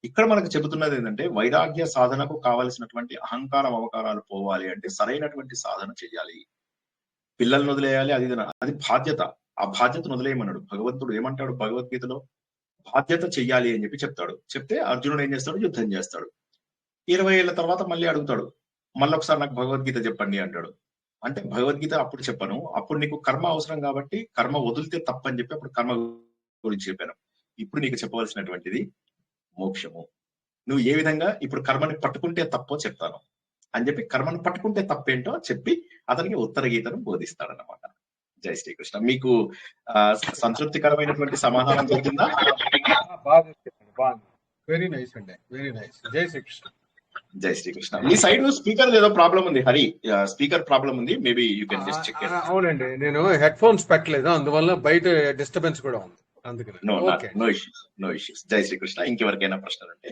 S2: ఇక్కడ మనకు చెబుతున్నది ఏంటంటే వైరాగ్య సాధనకు కావలసినటువంటి అహంకార మమకారాలు పోవాలి అంటే సరైనటువంటి సాధన చేయాలి. పిల్లల్ని వదిలేయాలి, అది బాధ్యత. ఆ బాధ్యతను వదిలేయమన్నాడు భగవంతుడు. ఏమంటాడు భగవద్గీతలో? బాధ్యత చెయ్యాలి అని చెప్పి చెప్తాడు. చెప్తే అర్జునుడు ఏం చేస్తాడు? యుద్ధం చేస్తాడు. 20 ఏళ్ల తర్వాత మళ్ళీ అడుగుతాడు, మళ్ళీ ఒకసారి నాకు భగవద్గీత చెప్పండి అంటాడు. అంటే భగవద్గీత అప్పుడు చెప్పను, అప్పుడు నీకు కర్మ అవసరం కాబట్టి కర్మ వదిలితే తప్పని చెప్పి అప్పుడు కర్మ గురించి చెప్పాను. ఇప్పుడు నీకు చెప్పవలసినటువంటిది మోక్షము. నువ్వు ఏ విధంగా ఇప్పుడు కర్మని పట్టుకుంటే తప్పో చెప్తాను అని చెప్పి కర్మను పట్టుకుంటే తప్పేంటో చెప్పి అతనికి ఉత్తర గీతను బోధిస్తాడనమాట. జై శ్రీకృష్ణ. మీకు సంతృప్తికరమైనటువంటి సమాధానం దొరికిందా?
S8: వెరీ నైస్ అండి, వెరీ నైస్. జై శ్రీకృష్ణ.
S2: జై శ్రీకృష్ణ. మీ సైడ్ స్పీకర్ ఏదో ప్రాబ్లం ఉంది హరి, స్పీకర్ ప్రాబ్లం ఉంది. Maybe you can just check it.
S8: అవునండి, నేను హెడ్ ఫోన్స్ పెట్టలేదు, అందువల్ల బయట డిస్టర్బెన్స్ కూడా ఉంది. అందుకని
S2: నో ఇష్యూస్. జై శ్రీకృష్ణ. ఇంకెవరికైనా ప్రశ్నలు ఉంటే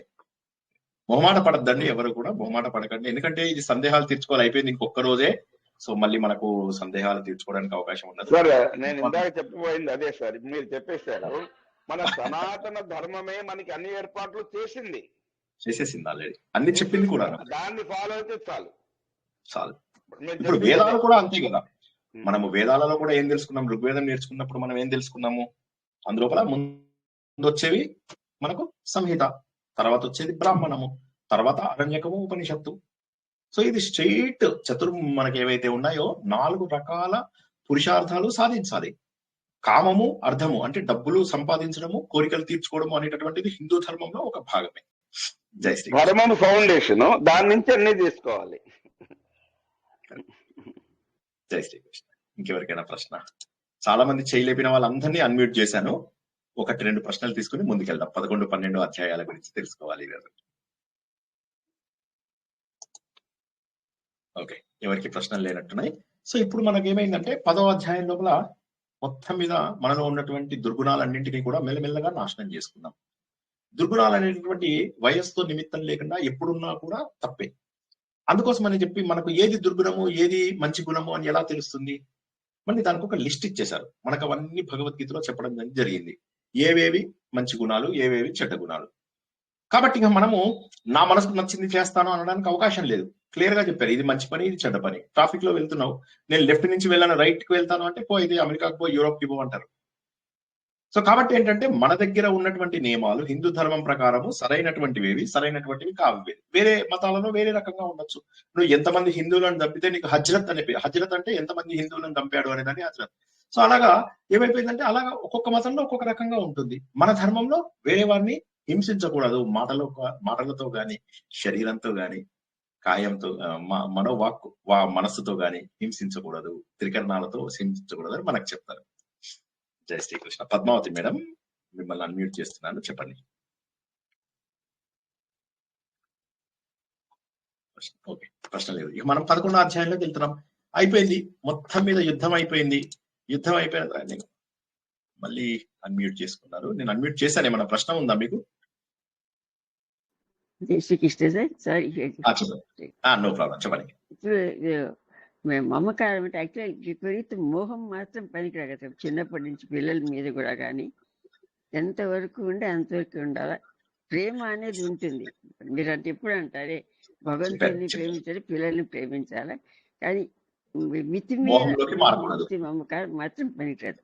S2: మొహమాట పడద్దండి, ఎవరు కూడా మొహమాట పడకండి. ఎందుకంటే ఇది సందేహాలు తీర్చుకోవాలి, అయిపోయింది ఇంకొక రోజే. సో మళ్ళీ మనకు సందేహాలు తీర్చుకోవడానికి అవకాశం ఉండదు.
S7: సార్ నేను ఇందాక చెప్పబోయింది అదే సార్, మీరు చెప్పేశారు. మన సనాతన ధర్మమే మనకి అన్ని ఏర్పాట్లు
S2: చేసేసింది ఆల్రెడీ, అన్ని చెప్పింది కూడా.
S7: దాన్ని ఫాలో అయితే చాలు.
S2: ఇప్పుడు వేదాలు కూడా అంతే కదా. మనము వేదాలలో కూడా ఏం తెలుసుకున్నాం? ఋగ్వేదం నేర్చుకున్నప్పుడు మనం ఏం తెలుసుకున్నాము? అందులోపల ముందు వచ్చేవి మనకు సంహిత, తర్వాత వచ్చేది బ్రాహ్మణము, తర్వాత అరణ్యకము, ఉపనిషత్తు. సో ఇది స్ట్రైట్ మనకి ఏవైతే ఉన్నాయో 4 రకాల పురుషార్థాలు సాధించాలి. కామము, అర్థము అంటే డబ్బులు సంపాదించడము, కోరికలు తీర్చుకోవడము అనేటటువంటిది హిందూ ధర్మంలో ఒక భాగమే. జై శ్రీ
S7: ధర్మము ఫౌండేషన్, దాని నుంచి అన్ని తీసుకోవాలి.
S2: జై శ్రీకృష్ణ. ఇంకెవరికైనా ప్రశ్న? చాలా మంది చేయలేపిన వాళ్ళందరినీ అన్మ్యూట్ చేశాను. 1-2 ప్రశ్నలు తీసుకుని ముందుకెళ్దాం. 11-12 అధ్యాయాల గురించి తెలుసుకోవాలి. ఓకే, ఎవరికి ప్రశ్నలు లేనట్టున్నాయి. సో ఇప్పుడు మనకి ఏమైందంటే 10వ అధ్యాయం లోపల మొత్తం మీద మనలో ఉన్నటువంటి దుర్గుణాలన్నింటినీ కూడా మెల్లమెల్లగా నాశనం చేసుకున్నాం. దుర్గుణాలు అనేటటువంటి వయస్సుతో నిమిత్తం లేకుండా ఎప్పుడున్నా కూడా తప్పే. అందుకోసం అని చెప్పి మనకు ఏది దుర్గుణము ఏది మంచి గుణము అని ఎలా తెలుస్తుంది? మళ్ళీ దానికి ఒక లిస్ట్ ఇచ్చేశారు. మనకు అవన్నీ భగవద్గీతలో చెప్పడం జరిగింది. ఏవేవి మంచి గుణాలు, ఏవేవి చెడ్డ గుణాలు. కాబట్టి ఇక మనము నా మనసుకు నచ్చింది చేస్తాను అనడానికి అవకాశం లేదు. క్లియర్ గా చెప్పారు, ఇది మంచి పని, ఇది చెడ్డ పని. ట్రాఫిక్ లో వెళ్తున్నావు, నేను లెఫ్ట్ నుంచి వెళ్ళాను రైట్ కి వెళ్తాను అంటే పో, ఇది అమెరికాకు పో, యూరోప్ కి పో అంటారు. సో కాబట్టి ఏంటంటే మన దగ్గర ఉన్నటువంటి నియమాలు హిందూ ధర్మం ప్రకారము సరైనటువంటివి, సరైనటువంటివి కావు. వేరే మతాలలో వేరే రకంగా ఉండొచ్చు. నువ్వు ఎంతమంది హిందువులను చంపితే నీకు హజ్రత్ అనే పేరు. హజ్రత్ అంటే ఎంతమంది హిందువులను చంపాడు అనేదాన్ని హజ్రత్. సో అలాగా ఏమైపోయిందంటే అలాగా ఒక్కొక్క మతంలో ఒక్కొక్క రకంగా ఉంటుంది. మన ధర్మంలో వేరే వారిని హింసించకూడదు. మాటలతో గాని, శరీరంతో గాని, కాయంతో, మనోవాక్కు మనస్సుతో గాని హింసించకూడదు, త్రికరణాలతో హింసించకూడదు అని మనకు చెప్తారు. జై శ్రీకృష్ణ. పద్మావతి మేడం, మిమ్మల్ని అన్మ్యూట్ చేస్తున్నాను, చెప్పండి. ఓకే, ప్రశ్న లేదు. ఇక మనం 11వ అధ్యాయంలోకి వెళ్తున్నాం. అయిపోయింది, మొత్తం మీద యుద్ధం అయిపోయింది. యుద్ధం అయిపోయిన నేను మళ్ళీ అన్మ్యూట్ చేసుకున్నారు. నేను అన్మ్యూట్ చేశాను. ఏమైనా ప్రశ్న ఉందా మీకు?
S9: శ్రీకృష్ణ సార్,
S2: నో ప్రాబ్లం, చెప్పండి.
S9: మేము మమకారం అంటే యాక్చువల్ విపరీత మోహం మాత్రం పనికిరాదు కదా. చిన్నప్పటి నుంచి పిల్లల మీద కూడా కానీ ఎంతవరకు ఉంటే అంతవరకు ఉండాలా. ప్రేమ అనేది ఉంటుంది. మీరు అంటే ఎప్పుడు అంటారే భగవంతుడిని ప్రేమించాలి, పిల్లల్ని ప్రేమించాలి, కానీ మితి మీద మమకారం మాత్రం పనికిరాదు.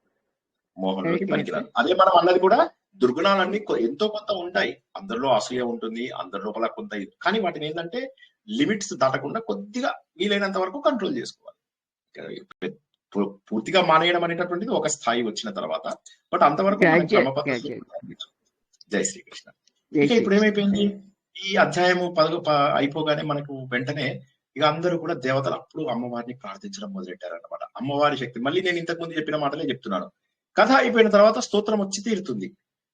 S2: మోహంలోకి పనికిరాదు. అదే మనం అన్నది కూడా, దుర్గుణాలన్నీ ఎంతో కొంత ఉంటాయి. అందరిలో అసూయ ఉంటుంది, అందరి లోపల కొంత, కానీ వాటిని ఏంటంటే లిమిట్స్ దాటకుండా కొద్దిగా వీలైనంత వరకు కంట్రోల్ చేసుకోవాలి. పూర్తిగా మానేయడం అనేటటువంటిది ఒక స్థాయి వచ్చిన తర్వాత, బట్ అంతవరకు జై శ్రీకృష్ణ. ఇక ఇప్పుడు ఏమైపోయింది, ఈ అధ్యాయము 10 అయిపోగానే మనకు వెంటనే ఇక అందరూ కూడా దేవతలు అప్పుడు అమ్మవారిని ప్రార్థించడం మొదలెట్టారన్నమాట. అమ్మవారి శక్తి, మళ్ళీ నేను ఇంతకు ముందు చెప్పిన మాటలే చెప్తున్నాను. కథ అయిపోయిన తర్వాత స్తోత్రం వచ్చి తీరుతుంది.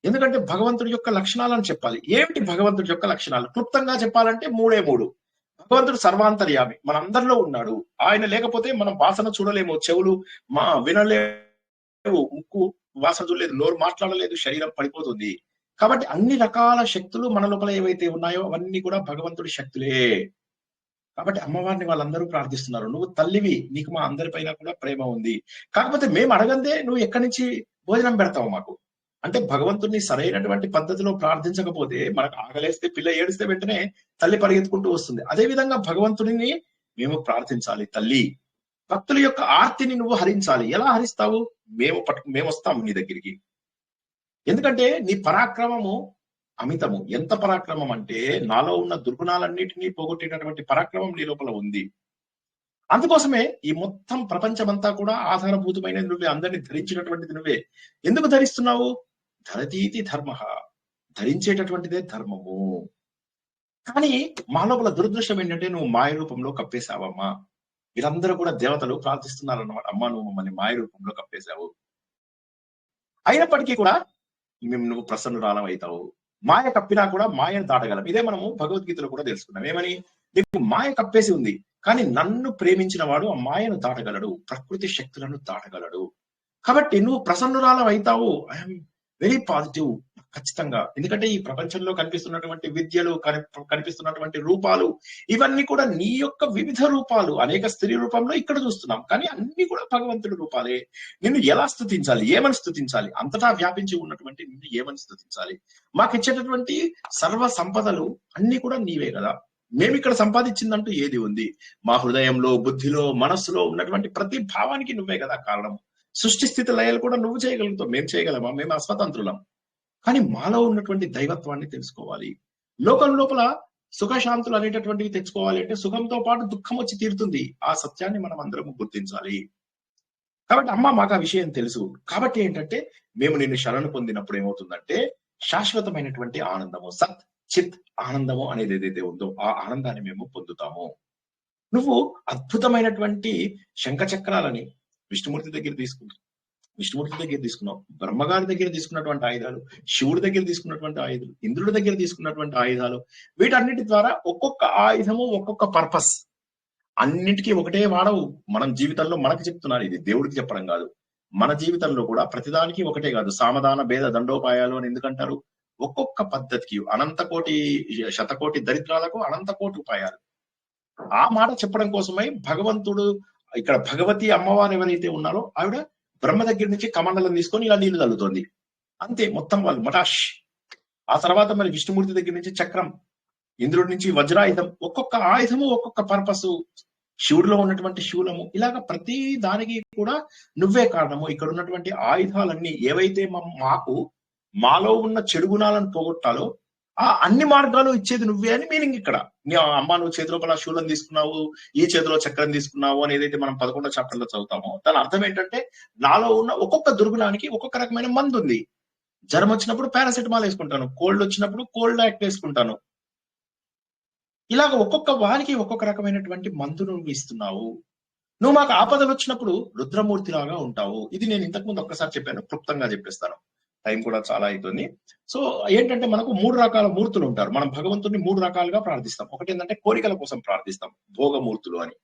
S2: ఎందుకంటే భగవంతుడి యొక్క లక్షణాలను చెప్పాలి. ఏమిటి భగవంతుడి యొక్క లక్షణాలు? క్లుప్తంగా చెప్పాలంటే 3 భగవంతుడు సర్వాంతర్యామి, మనందరిలో ఉన్నాడు. ఆయన లేకపోతే మనం వాసన చూడలేము, చెవులు వినలేవు, ముక్కు వాసన చూడలేదు, నోరు మాట్లాడలేదు, శరీరం పడిపోతుంది. కాబట్టి అన్ని రకాల శక్తులు మన లోపల ఏవైతే ఉన్నాయో అవన్నీ కూడా భగవంతుడి శక్తులే. కాబట్టి అమ్మవారిని వాళ్ళందరూ ప్రార్థిస్తున్నారు. నువ్వు తల్లివి, నీకు మా అందరిపైన కూడా ప్రేమ ఉంది. కాకపోతే మేము అడగందే నువ్వు ఎక్కడి నుంచి భోజనం పెడతావు మాకు అంటే, భగవంతుడిని సరైనటువంటి పద్ధతిలో ప్రార్థించకపోతే, మనకు ఆకలేస్తే, పిల్ల ఏడిస్తే వెంటనే తల్లి పరిగెత్తుకుంటూ వస్తుంది. అదే విధంగా భగవంతుడిని మేము ప్రార్థించాలి. తల్లి, భక్తుల యొక్క ఆర్తిని నువ్వు హరించాలి. ఎలా హరిస్తావు? మేము వస్తాము నీ దగ్గరికి. ఎందుకంటే నీ పరాక్రమము అమితము. ఎంత పరాక్రమం అంటే, నాలో ఉన్న దుర్గుణాలన్నిటినీ పోగొట్టేటటువంటి పరాక్రమం నీ లోపల ఉంది. అందుకోసమే ఈ మొత్తం ప్రపంచమంతా కూడా ఆధారభూతమైనది నువ్వే, అందరినీ ధరించినటువంటిది నువ్వే. ఎందుకు ధరిస్తున్నావు? ధరతీతి ధర్మ, ధరించేటటువంటిదే ధర్మము. కానీ మా లోపల దురదృష్టం ఏంటంటే, నువ్వు మాయ రూపంలో కప్పేశావమ్మా. వీరందరూ కూడా దేవతలు ప్రార్థిస్తున్నారు అన్నమాట. అమ్మా, నువ్వు మమ్మల్ని మాయ రూపంలో కప్పేశావు. అయినప్పటికీ కూడా నువ్వు ప్రసన్నురాలం అవుతావు. మాయ కప్పినా కూడా మాయను దాటగలం. ఇదే మనము భగవద్గీతలో కూడా తెలుసుకున్నాం. ఏమని? నీకు మాయ కప్పేసి ఉంది, కానీ నన్ను ప్రేమించిన వాడు ఆ మాయను దాటగలడు, ప్రకృతి శక్తులను దాటగలడు. కాబట్టి నువ్వు ప్రసన్నురాలం అవుతావు. ఐఎమ్ వెరీ పాజిటివ్, ఖచ్చితంగా. ఎందుకంటే ఈ ప్రపంచంలో కనిపిస్తున్నటువంటి విద్యలు, కనిపిస్తున్నటువంటి రూపాలు, ఇవన్నీ కూడా నీ యొక్క వివిధ రూపాలు. అనేక స్త్రీ రూపంలో ఇక్కడ చూస్తున్నాం, కానీ అన్ని కూడా భగవంతుడి రూపాలే. నిన్ను ఎలా స్తుతించాలి, ఏమని స్తుతించాలి? అంతటా వ్యాపించి ఉన్నటువంటి నిన్ను ఏమని స్తుతించాలి? మాకు ఇచ్చేటటువంటి సర్వ సంపదలు అన్ని కూడా నీవే కదా. మేము ఇక్కడ సంపాదించిందంటూ ఏది ఉంది? మా హృదయంలో, బుద్ధిలో, మనస్సులో ఉన్నటువంటి ప్రతి భావానికి నువ్వే కదా కారణం. సృష్టి స్థితి లయలు కూడా నువ్వు చేయగలుగుతావు, మేము చేయగలమా? మేము అస్వతంత్రులం. కానీ మాలో ఉన్నటువంటి దైవత్వాన్ని తెలుసుకోవాలి. లోకం లోపల సుఖశాంతులు అనేటటువంటివి తెచ్చుకోవాలి అంటే, సుఖంతో పాటు దుఃఖం వచ్చి తీరుతుంది. ఆ సత్యాన్ని మనం అందరం గుర్తించాలి. కాబట్టి అమ్మ, మాకు ఆ విషయం తెలుసు. కాబట్టి ఏంటంటే, మేము నిన్ను శరణు పొందినప్పుడు ఏమవుతుందంటే, శాశ్వతమైనటువంటి ఆనందము, సత్ చిత్ ఆనందము అనేది ఏదైతే ఉందో ఆ ఆనందాన్ని మేము పొందుతాము. నువ్వు అద్భుతమైనటువంటి శంఖచక్రాలని విష్ణుమూర్తి దగ్గర తీసుకున్నావు, బ్రహ్మగారి దగ్గర తీసుకున్నటువంటి ఆయుధాలు, శివుడి దగ్గర తీసుకున్నటువంటి ఆయుధాలు, ఇంద్రుడి దగ్గర తీసుకున్నటువంటి ఆయుధాలు, వీటన్నిటి ద్వారా ఒక్కొక్క ఆయుధము ఒక్కొక్క పర్పస్. అన్నిటికీ ఒకటే వాడవు. మనం జీవితంలో మనకు చెప్తున్నారు, ఇది దేవుడికి చెప్పడం కాదు. మన జీవితంలో కూడా ప్రతిదానికి ఒకటే కాదు. సామధాన భేద దండోపాయాలు అని ఎందుకంటారు? ఒక్కొక్క పద్ధతికి అనంత కోటి శతకోటి దరిద్రాలకు అనంత కోటి ఉపాయాలు. ఆ మాట చెప్పడం కోసమై భగవంతుడు ఇక్కడ భగవతి అమ్మవారు ఎవరైతే ఉన్నారో ఆవిడ బ్రహ్మ దగ్గర నుంచి కమండలం తీసుకొని ఇలా నీళ్లు తల్లుతోంది. అంతే మొత్తం వాళ్ళు మటాష్. ఆ తర్వాత మరి విష్ణుమూర్తి దగ్గర నుంచి చక్రం, ఇంద్రుడి నుంచి వజ్రాయుధం, ఒక్కొక్క ఆయుధము ఒక్కొక్క పర్పస్. శివుడిలో ఉన్నటువంటి శూలము, ఇలాగ ప్రతి దానికి కూడా నువ్వే కారణము. ఇక్కడ ఉన్నటువంటి ఆయుధాలన్నీ ఏవైతే మాకు మాలో ఉన్న చెడు గుణాలను పోగొట్టాలో ఆ అన్ని మార్గాలు ఇచ్చేది నువ్వే అని మీనింగ్ ఇక్కడ. అమ్మ నువ్వు చేతి లోపల శూలం తీసుకున్నావు, ఈ చేతిలో చక్రం తీసుకున్నావు అని ఏదైతే మనం 11వ చాప్టర్ లో చదువుతామో దాని అర్థం ఏంటంటే నాలో ఉన్న ఒక్కొక్క దుర్గుణానికి ఒక్కొక్క రకమైన మందు ఉంది. జ్వరం వచ్చినప్పుడు పారాసెటమాల్ వేసుకుంటాను, కోల్డ్ వచ్చినప్పుడు కోల్డ్ యాక్ట్ వేసుకుంటాను. ఇలాగ ఒక్కొక్క వారికి ఒక్కొక్క రకమైనటువంటి మందు నువ్వు ఇస్తున్నావు. నువ్వు మాకు ఆపదలు వచ్చినప్పుడు రుద్రమూర్తి లాగా ఉంటావు. ఇది నేను ఇంతకుముందు ఒక్కసారి చెప్పాను, క్లుప్తంగా చెప్పేస్తాను, టైం కూడా చాలా అవుతుంది. సో ఏంటంటే మనకు 3 రకాల మూర్తులు ఉంటారు. మనం భగవంతుడిని 3 రకాలుగా ప్రార్థిస్తాం. ఒకటి ఏంటంటే కోరికల కోసం ప్రార్థిస్తాం, భోగమూర్తులు అని.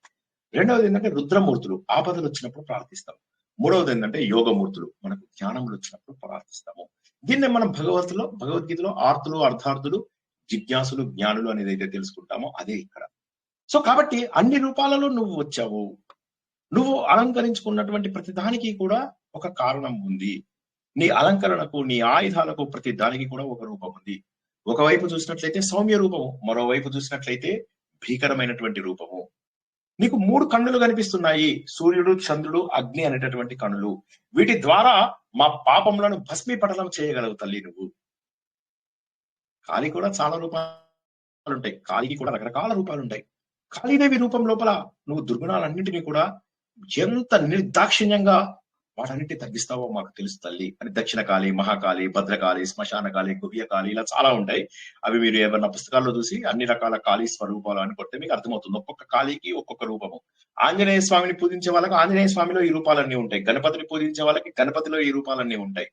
S2: రెండవది ఏంటంటే రుద్రమూర్తులు, ఆపదలు వచ్చినప్పుడు ప్రార్థిస్తాం. మూడవది ఏంటంటే యోగమూర్తులు, మనకు జ్ఞానములు వచ్చినప్పుడు ప్రార్థిస్తాము. దీన్నే మనం భగవద్గీతలో ఆర్తులు, అర్థార్థులు, జిజ్ఞాసులు, జ్ఞానులు అనేది అయితే తెలుసుకుంటామో అదే ఇక్కడ. సో కాబట్టి అన్ని రూపాలలో నువ్వు వచ్చావు. నువ్వు అలంకరించుకున్నటువంటి ప్రతి దానికి కూడా ఒక కారణం ఉంది. నీ అలంకరణకు, నీ ఆయుధాలకు ప్రతి దానికి కూడా ఒక రూపం ఉంది. ఒకవైపు చూసినట్లయితే సౌమ్య రూపము, మరోవైపు చూసినట్లయితే భీకరమైనటువంటి రూపము. నీకు 3 కన్నులు కనిపిస్తున్నాయి, సూర్యుడు, చంద్రుడు, అగ్ని అనేటటువంటి కన్నులు. వీటి ద్వారా మా పాపములను భస్మీపటలం చేయగలవు తల్లి నువ్వు. కాళీ కూడా చాలా రూపాలు ఉంటాయి, కాళీకి కూడా రకరకాల రూపాలు ఉంటాయి. కాళీదేవి రూపం లోపల నువ్వు దుర్గుణాలన్నింటినీ కూడా ఎంత నిర్దాక్షిణ్యంగా వాటన్నిటిని తగ్గిస్తావో మాకు తెలుసు తల్లి అని. దక్షిణ కాళి, మహాకాళి, భద్రకాళి, శ్మశాన కాళి, గుహ్యకాళి, ఇలా చాలా ఉంటాయి. అవి మీరు ఏమన్నా పుస్తకాల్లో చూసి అన్ని రకాల కాళీ స్వరూపాలు అని కొడితే మీకు అర్థమవుతుంది. ఒక్కొక్క కాళీకి ఒక్కొక్క రూపము. ఆంజనేయ స్వామిని పూజించే వాళ్ళకి ఆంజనేయ స్వామిలో ఈ రూపాలన్నీ ఉంటాయి. గణపతిని పూజించే వాళ్ళకి గణపతిలో ఈ రూపాలన్నీ ఉంటాయి.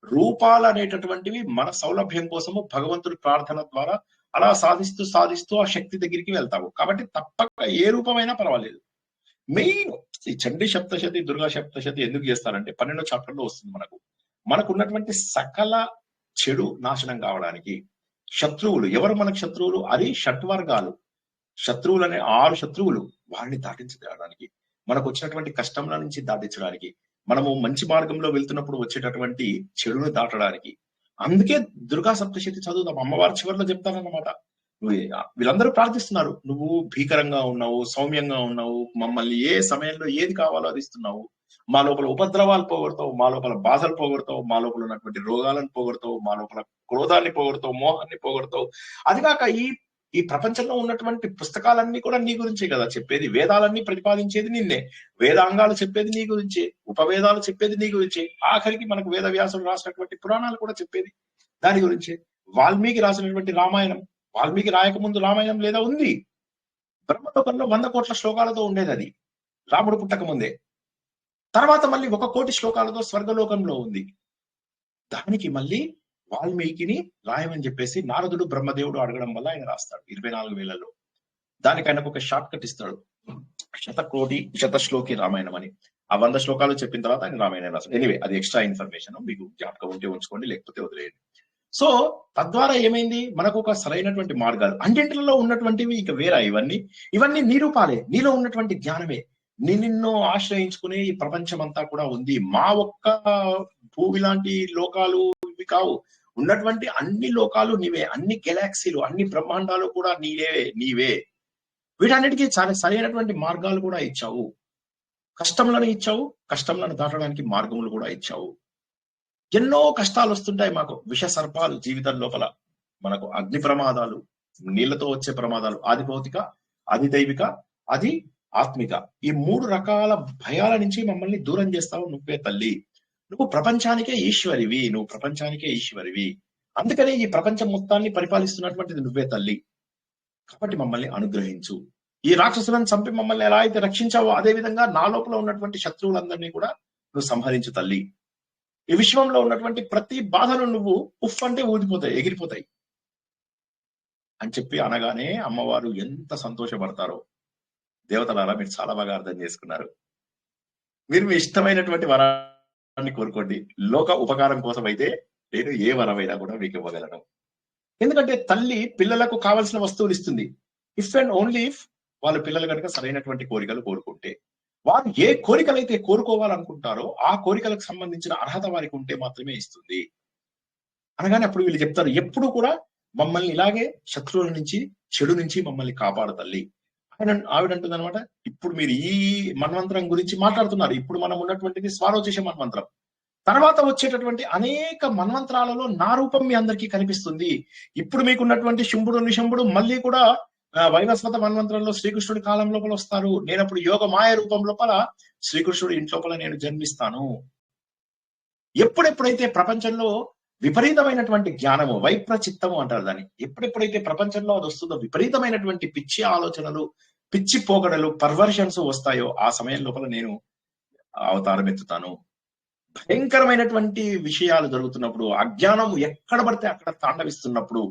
S2: రూపాలు అనేటటువంటివి మన సౌలభ్యం కోసము భగవంతుడి ప్రార్థన ద్వారా అలా సాధిస్తూ ఆ శక్తి దగ్గరికి వెళ్తావు. కాబట్టి తప్పక ఏ రూపమైనా పర్వాలేదు. మెయిన్ ఈ చండీ సప్తశతి, దుర్గా సప్తశతి ఎందుకు చేస్తారంటే 12వ చాప్టర్ లో వస్తుంది. మనకు ఉన్నటువంటి సకల చెడు నాశనం కావడానికి. శత్రువులు ఎవరు మనకు శత్రువులు? అది షట్వర్గాలు. శత్రువులు అనే 6 శత్రువులు, వారిని దాటించడానికి, మనకు వచ్చినటువంటి కష్టంల నుంచి దాటించడానికి, మనము మంచి మార్గంలో వెళ్తున్నప్పుడు వచ్చేటటువంటి చెడును దాటడానికి. అందుకే దుర్గా సప్తశతి చదువుతాం. అమ్మవారు చివరిలో చెప్తారన్నమాట, వీళ్ళందరూ ప్రార్థిస్తున్నారు, నువ్వు భీకరంగా ఉన్నావు, సౌమ్యంగా ఉన్నావు, మమ్మల్ని ఏ సమయంలో ఏది కావాలో అది ఇస్తున్నావు, మా లోపల ఉపద్రవాలు పోగొడతావు, మా లోపల బాధలు పోగొడతావు, మా లోపల ఉన్నటువంటి రోగాలను పోగొడతావు, మా లోపల క్రోధాన్ని పోగొడతావు, మోహాన్ని పోగొడతావు. అది కాక ఈ ప్రపంచంలో ఉన్నటువంటి పుస్తకాలన్నీ కూడా నీ గురించే కదా చెప్పేది. వేదాలన్నీ ప్రతిపాదించేది నిన్నే, వేదాంగాలు చెప్పేది నీ గురించే, ఉపవేదాలు చెప్పేది నీ గురించే, ఆఖరికి మనకు వేద వ్యాసులు రాసినటువంటి పురాణాలు కూడా చెప్పేది దాని గురించే. వాల్మీకి రాసినటువంటి రామాయణం, వాల్మీకి రాయకముందు రామాయణం లేదా ఉంది. బ్రహ్మలోకంలో 100 కోట్ల శ్లోకాలతో ఉండేది అది రాముడు పుట్టక ముందే. తర్వాత మళ్ళీ 1 కోటి శ్లోకాలతో స్వర్గలోకంలో ఉంది. దానికి మళ్ళీ వాల్మీకిని రాయమని చెప్పేసి నారదుడు బ్రహ్మదేవుడు అడగడం వల్ల ఆయన రాస్తాడు 24,000లో. దానికి ఆయనకు ఒక షార్ట్ కట్ ఇస్తాడు, 100 శ్లోకి రామాయణం అని. ఆ 100 శ్లోకాలు చెప్పిన తర్వాత ఆయన రామాయణం రాస్తాడు. ఎనీవే అది ఎక్స్ట్రా ఇన్ఫర్మేషన్, మీకు జ్ఞాపకం ఉంటే ఉంచుకోండి, లేకపోతే వదిలేయండి. సో తద్వారా ఏమైంది, మనకు ఒక సరైనటువంటి మార్గాలు. అన్నింటిలో ఉన్నటువంటివి ఇక వేరా, ఇవన్నీ నీ రూపాలే, నీలో ఉన్నటువంటి జ్ఞానమే. నిన్ను ఆశ్రయించుకునే ఈ ప్రపంచం అంతా కూడా ఉంది. మా ఒక్క భూమి లాంటి లోకాలు ఇవి కావు, ఉన్నటువంటి అన్ని లోకాలు నీవే, అన్ని గెలాక్సీలు, అన్ని బ్రహ్మాండాలు కూడా నీవే. వీటన్నిటికీ చాలా సరైనటువంటి మార్గాలు కూడా ఇచ్చావు. కష్టంలను ఇచ్చావు, కష్టంలను దాటడానికి మార్గములు కూడా ఇచ్చావు. ఎన్నో కష్టాలు వస్తుంటాయి మాకు, విష సర్పాలు జీవితం లోపల, మనకు అగ్ని ప్రమాదాలు, నీళ్లతో వచ్చే ప్రమాదాలు, ఆది భౌతిక, ఆది దైవిక, అది ఆత్మిక. ఈ 3 రకాల భయాల నుంచి మమ్మల్ని దూరం చేస్తావు నువ్వే తల్లి. నువ్వు ప్రపంచానికే ఈశ్వరివి. అందుకనే ఈ ప్రపంచం మొత్తాన్ని పరిపాలిస్తున్నటువంటిది నువ్వే తల్లి. కాబట్టి మమ్మల్ని అనుగ్రహించు. ఈ రాక్షసులను చంపి మమ్మల్ని ఎలా అయితే రక్షించావో అదే విధంగా నా లోపల ఉన్నటువంటి శత్రువులందరినీ కూడా నువ్వు సంహరించు తల్లి. ఈ విశ్వంలో ఉన్నటువంటి ప్రతి బాధను నువ్వు ఉఫ్ అంటే ఊదిపోతాయి, ఎగిరిపోతాయి అని చెప్పి అనగానే అమ్మవారు ఎంత సంతోషపడతారో. దేవతలారా మీరు చాలా బాగా అర్థం చేసుకున్నారు. మీరు మీ ఇష్టమైనటువంటి వరాన్ని కోరుకోండి. లోక ఉపకారం కోసం అయితే నేను ఏ వరమైనా కూడా మీకు ఇవ్వగలను. ఎందుకంటే తల్లి పిల్లలకు కావాల్సిన వస్తువులు ఇస్తుంది. ఇఫ్ అండ్ ఓన్లీ ఇఫ్ వాళ్ళ పిల్లలు కనుక సరైనటువంటి కోరికలు కోరుకుంటే, వారు ఏ కోరికలైతే కోరుకోవాలనుకుంటారో ఆ కోరికలకు సంబంధించిన అర్హత వారికి ఉంటే మాత్రమే ఇస్తుంది. అనగానే అప్పుడు వీళ్ళు చెప్తారు, ఎప్పుడు కూడా మమ్మల్ని ఇలాగే శత్రువుల నుంచి, చెడు నుంచి మమ్మల్ని కాపాడు తల్లి. ఆవిడంటుంది అనమాట, ఇప్పుడు మీరు ఈ మన్వంతరం గురించి మాట్లాడుతున్నారు. ఇప్పుడు మనం ఉన్నటువంటిది స్వారోచిష మన్వంతరం. తర్వాత వచ్చేటటువంటి అనేక మన్వంతరాలలో నా రూపం మీ అందరికీ కనిపిస్తుంది. ఇప్పుడు మీకున్నటువంటి శుంభుడు నిశంభుడు మళ్ళీ కూడా వైవస్వత మన్వంతరంలో శ్రీకృష్ణుడి కాలం లోపల వస్తారు. నేనప్పుడు యోగ మాయ రూపం లోపల శ్రీకృష్ణుడి ఇంట్లోపల నేను జన్మిస్తాను. ఎప్పుడెప్పుడైతే ప్రపంచంలో విపరీతమైనటువంటి జ్ఞానము, వైప్రచిత్తము అంటారు దాన్ని, ఎప్పుడెప్పుడైతే ప్రపంచంలో అది వస్తుందో, విపరీతమైనటువంటి పిచ్చి ఆలోచనలు, పిచ్చి పోకడలు, పర్వర్షన్స్ వస్తాయో ఆ సమయం లోపల నేను అవతారం ఎత్తుతాను. భయంకరమైనటువంటి విషయాలు జరుగుతున్నప్పుడు, అజ్ఞానం ఎక్కడ పడితే అక్కడ తాండవిస్తున్నప్పుడు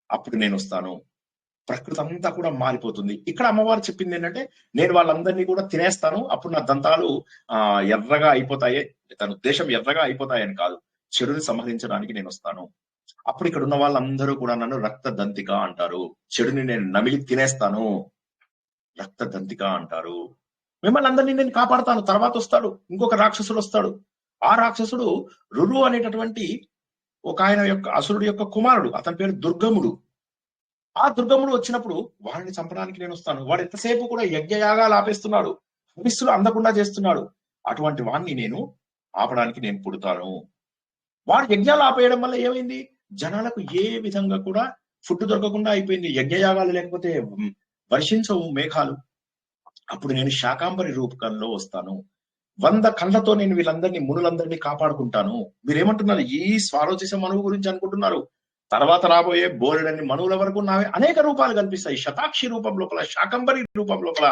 S2: అప్పుడు నేను వస్తాను. ప్రకృతి అంతా కూడా మారిపోతుంది. ఇక్కడ అమ్మవారు చెప్పింది ఏంటంటే, నేను వాళ్ళందరినీ కూడా తినేస్తాను. అప్పుడు నా దంతాలు ఎర్రగా అయిపోతాయి. తన ఉద్దేశం ఎర్రగా అయిపోతాయని కాదు, చెడుని సంహరించడానికి నేను వస్తాను. అప్పుడు ఇక్కడ ఉన్న వాళ్ళందరూ కూడా నన్ను రక్త దంతిక అంటారు. చెడుని నేను నమిలి తినేస్తాను, రక్త దంతిక అంటారు. మిమ్మల్ని అందరినీ నేను కాపాడతాను. తర్వాత వస్తాడు ఇంకొక రాక్షసుడు వస్తాడు. ఆ రాక్షసుడు రురు అనేటటువంటి ఒక ఆయన యొక్క అసురుడు యొక్క కుమారుడు. అతని పేరు దుర్గముడు. ఆ దుర్గముడు వచ్చినప్పుడు వాడిని చంపడానికి నేను వస్తాను. వాడు ఎంతసేపు కూడా యజ్ఞయాగాలు ఆపేస్తున్నాడు, హవిస్సులు అందకుండా చేస్తున్నాడు. అటువంటి వాడిని నేను ఆపడానికి నేను పుడతాను. వాడు యజ్ఞాలు ఆపేయడం వల్ల ఏమైంది, జనాలకు ఏ విధంగా కూడా ఫుడ్ దొరకకుండా అయిపోయింది. యజ్ఞయాగాలు లేకపోతే వర్షించవు మేఘాలు. అప్పుడు నేను శాకాంబరి రూపకంలో వస్తాను. 100 కళ్ళతో నేను వీళ్ళందరినీ, మునులందరినీ కాపాడుకుంటాను. మీరేమంటున్నారు, ఈ స్వారోచిష మనువు గురించి అనుకుంటున్నారు. తర్వాత రాబోయే బోలెడన్ని మనువుల వరకు నావే అనేక రూపాలు కనిపిస్తాయి. శతాక్షి రూపం లోపల, శాకంబరి రూపం లోపల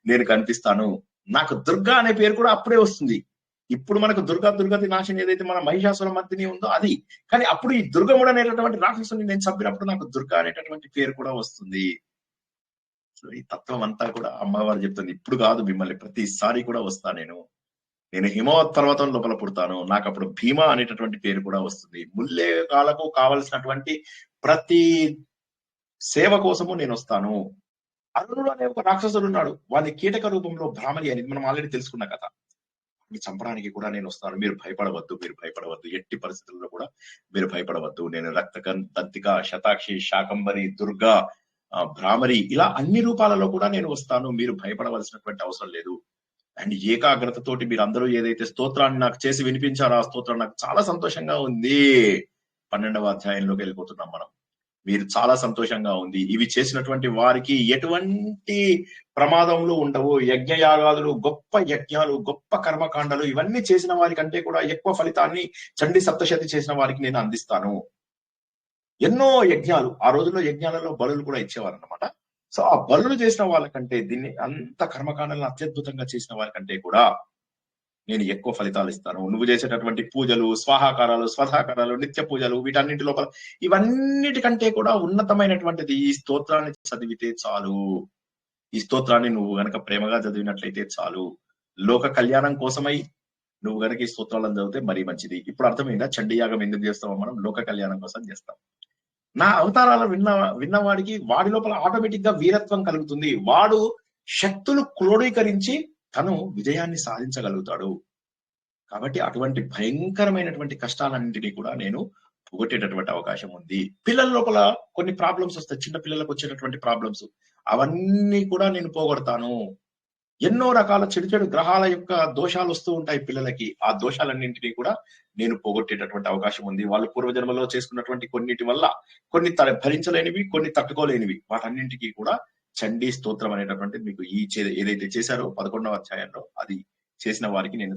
S2: నేను కనిపిస్తాను. నాకు దుర్గా అనే పేరు కూడా అప్పుడే వస్తుంది. ఇప్పుడు మనకు దుర్గతి నాశనం ఏదైతే మన మహిషాసుర మర్దిని ఉందో అది, కానీ అప్పుడు ఈ దుర్గముడు అనేటటువంటి రాక్షసుని నేను చంపినప్పుడు నాకు దుర్గా అనేటటువంటి పేరు కూడా వస్తుంది. సో ఈ తత్వం అంతా కూడా అమ్మవారు చెప్తుంది. ఇప్పుడు కాదు, మిమ్మల్ని ప్రతిసారి కూడా వస్తా నేను హిమవత్ పర్వతం లోపల పుడతాను. నాకు అప్పుడు భీమా అనేటటువంటి పేరు కూడా వస్తుంది. ముల్లేకాలకు కావలసినటువంటి ప్రతి సేవ కోసము నేను వస్తాను. అరుణుడు అనే ఒక రాక్షసుడు ఉన్నాడు. వాని కీటక రూపంలో భ్రామరి అనేది మనం ఆల్రెడీ తెలుసుకున్న కథ. చంపడానికి కూడా నేను వస్తాను. మీరు భయపడవద్దు. ఎట్టి పరిస్థితుల్లో కూడా మీరు భయపడవద్దు. నేను దంతిక, శతాక్షి, శాకంబరి, దుర్గా, భ్రామరి, ఇలా అన్ని రూపాలలో కూడా నేను వస్తాను. మీరు భయపడవలసినటువంటి అవసరం లేదు. అండ్ ఏకాగ్రతతోటి మీరు అందరూ ఏదైతే స్తోత్రాన్ని నాకు చేసి వినిపించారో ఆ స్తోత్రం నాకు చాలా సంతోషంగా ఉంది. 12వ అధ్యాయంలోకి వెళ్ళిపోతున్నాం మనం. మీరు చాలా సంతోషంగా ఉంది. ఇవి చేసినటువంటి వారికి ఎటువంటి ప్రమాదములు ఉండవు. యజ్ఞయాగాదులు, గొప్ప యజ్ఞాలు, గొప్ప కర్మకాండలు, ఇవన్నీ చేసిన వారి కంటే కూడా ఎక్కువ ఫలితాన్ని చండీ సప్తశతి చేసిన వారికి నేను అందిస్తాను. ఎన్నో యజ్ఞాలు, ఆ రోజుల్లో యజ్ఞాలలో బలులు కూడా ఇచ్చేవారు అన్నమాట. సో ఆ బలులు చేసిన వాళ్ళకంటే, దీన్ని అంత కర్మకాండలను అత్యద్భుతంగా చేసిన వారికంటే కూడా నేను ఎక్కువ ఫలితాలు ఇస్తాను. నువ్వు చేసేటటువంటి పూజలు, స్వాహాకారాలు, స్వధాకారాలు, నిత్య పూజలు, వీటన్నింటి లోపల ఇవన్నిటికంటే కూడా ఉన్నతమైనటువంటిది ఈ స్తోత్రాన్ని చదివితే చాలు. ఈ స్తోత్రాన్ని నువ్వు గనక ప్రేమగా చదివినట్లయితే చాలు. లోక కళ్యాణం కోసమై నువ్వు గనక ఈ స్తోత్రాలను చదివితే మరీ మంచిది. ఇప్పుడు అర్థమైందా చండీయాగం ఎందుకు చేస్తామో? మనం లోక కళ్యాణం కోసం చేస్తాం. నా అవతారాలు విన్నవాడికి వాడి లోపల ఆటోమేటిక్ గా వీరత్వం కలుగుతుంది. వాడు శక్తులు క్రోడీకరించి తను విజయాన్ని సాధించగలుగుతాడు. కాబట్టి అటువంటి భయంకరమైనటువంటి కష్టాలన్నింటినీ కూడా నేను పోగొట్టేటటువంటి అవకాశం ఉంది. పిల్లల లోపల కొన్ని ప్రాబ్లమ్స్ వస్తాయి, చిన్న పిల్లలకు వచ్చేటటువంటి ప్రాబ్లమ్స్, అవన్నీ కూడా నేను పోగొడతాను. ఎన్నో రకాల చెడు గ్రహాల యొక్క దోషాలు వస్తూ ఉంటాయి పిల్లలకి. ఆ దోషాలన్నింటినీ కూడా నేను పోగొట్టేటటువంటి అవకాశం ఉంది. వాళ్ళు పూర్వజన్మలో చేసుకున్నటువంటి కొన్నిటి వల్ల కొన్ని భరించలేనివి, కొన్ని తట్టుకోలేనివి, వాటన్నింటికి కూడా చండీ స్తోత్రం అనేటటువంటి మీకు ఏదైతే చేశారో 11వ అధ్యాయంలో, అది చేసిన వారికి నేను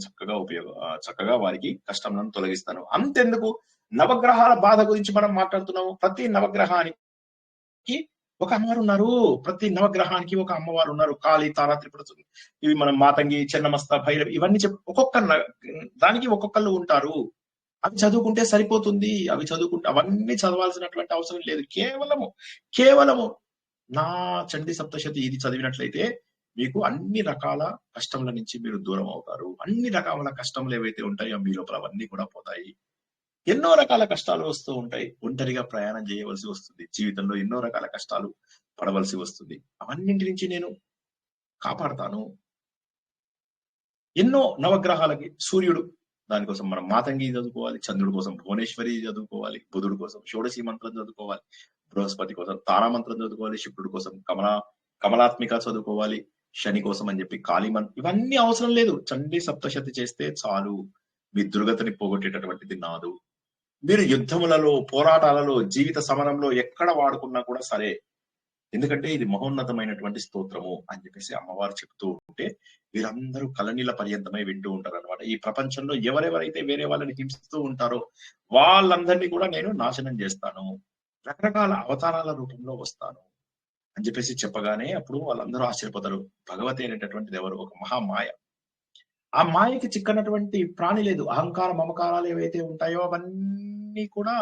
S2: చక్కగా వారికి కష్టంలను తొలగిస్తాను. అంతెందుకు, నవగ్రహాల బాధ గురించి మనం మాట్లాడుతున్నాము. ప్రతి నవగ్రహానికి ఒక అమ్మవారు ఉన్నారు. ప్రతి నవగ్రహానికి ఒక అమ్మవారు ఉన్నారు. కాళీ, తారా, త్రిపుర, ఇవి మనం మాతంగి, చెన్నమస్త, భైరవి, ఇవన్నీ ఒక్కొక్క దానికి ఒక్కొక్కళ్ళు ఉంటారు. అవి చదువుకుంటే సరిపోతుంది. అవన్నీ చదవాల్సినటువంటి అవసరం లేదు. కేవలము నా చండీ సప్తశతి ఇది చదివినట్లయితే మీకు అన్ని రకాల కష్టముల నుంచి మీరు దూరం అవుతారు. అన్ని రకాల కష్టములు ఏవైతే ఉంటాయో మీ లోపల అవన్నీ కూడా పోతాయి. ఎన్నో రకాల కష్టాలు వస్తూ ఉంటాయి. ఒంటరిగా ప్రయాణం చేయవలసి వస్తుంది. జీవితంలో ఎన్నో రకాల కష్టాలు పడవలసి వస్తుంది. అవన్నింటి నుంచి నేను కాపాడతాను. ఎన్నో నవగ్రహాలకి సూర్యుడు, దానికోసం మనం మాతంగి చదువుకోవాలి, చంద్రుడి కోసం భువనేశ్వరి చదువుకోవాలి, బుధుడి కోసం షోడశి మంత్రం చదువుకోవాలి, బృహస్పతి కోసం తారా మంత్రం చదువుకోవాలి, శుక్రుడి కోసం కమలాత్మిక చదువుకోవాలి, శని కోసం అని చెప్పి కాళీ మంత్రం. ఇవన్నీ అవసరం లేదు. చండీ సప్తశతి చేస్తే చాలు. మీ దుర్గతిని పోగొట్టేటటువంటిది నాదు. మీరు యుద్ధములలో, పోరాటాలలో, జీవిత సమరంలో ఎక్కడ వాడుకున్నా కూడా సరే, ఎందుకంటే ఇది మహోన్నతమైనటువంటి స్తోత్రము అని చెప్పేసి అమ్మవారు చెప్తూ ఉంటే వీరందరూ కలనీల పర్యంతమై వింటూ ఉంటారు అనమాట. ఈ ప్రపంచంలో ఎవరెవరైతే వేరే వాళ్ళని హింసిస్తూ ఉంటారో వాళ్ళందరినీ కూడా నేను నాశనం చేస్తాను, రకరకాల అవతారాల రూపంలో వస్తాను అని చెప్పేసి చెప్పగానే అప్పుడు వాళ్ళందరూ ఆశ్చర్యపోతారు. భగవతి అనేటటువంటిది ఎవరు? ఒక మహామాయ. ఆ మాయకి చిక్కనటువంటి ప్రాణి లేదు. అహంకార మమకారాలు ఏవైతే ఉంటాయో అవన్నీ కూడా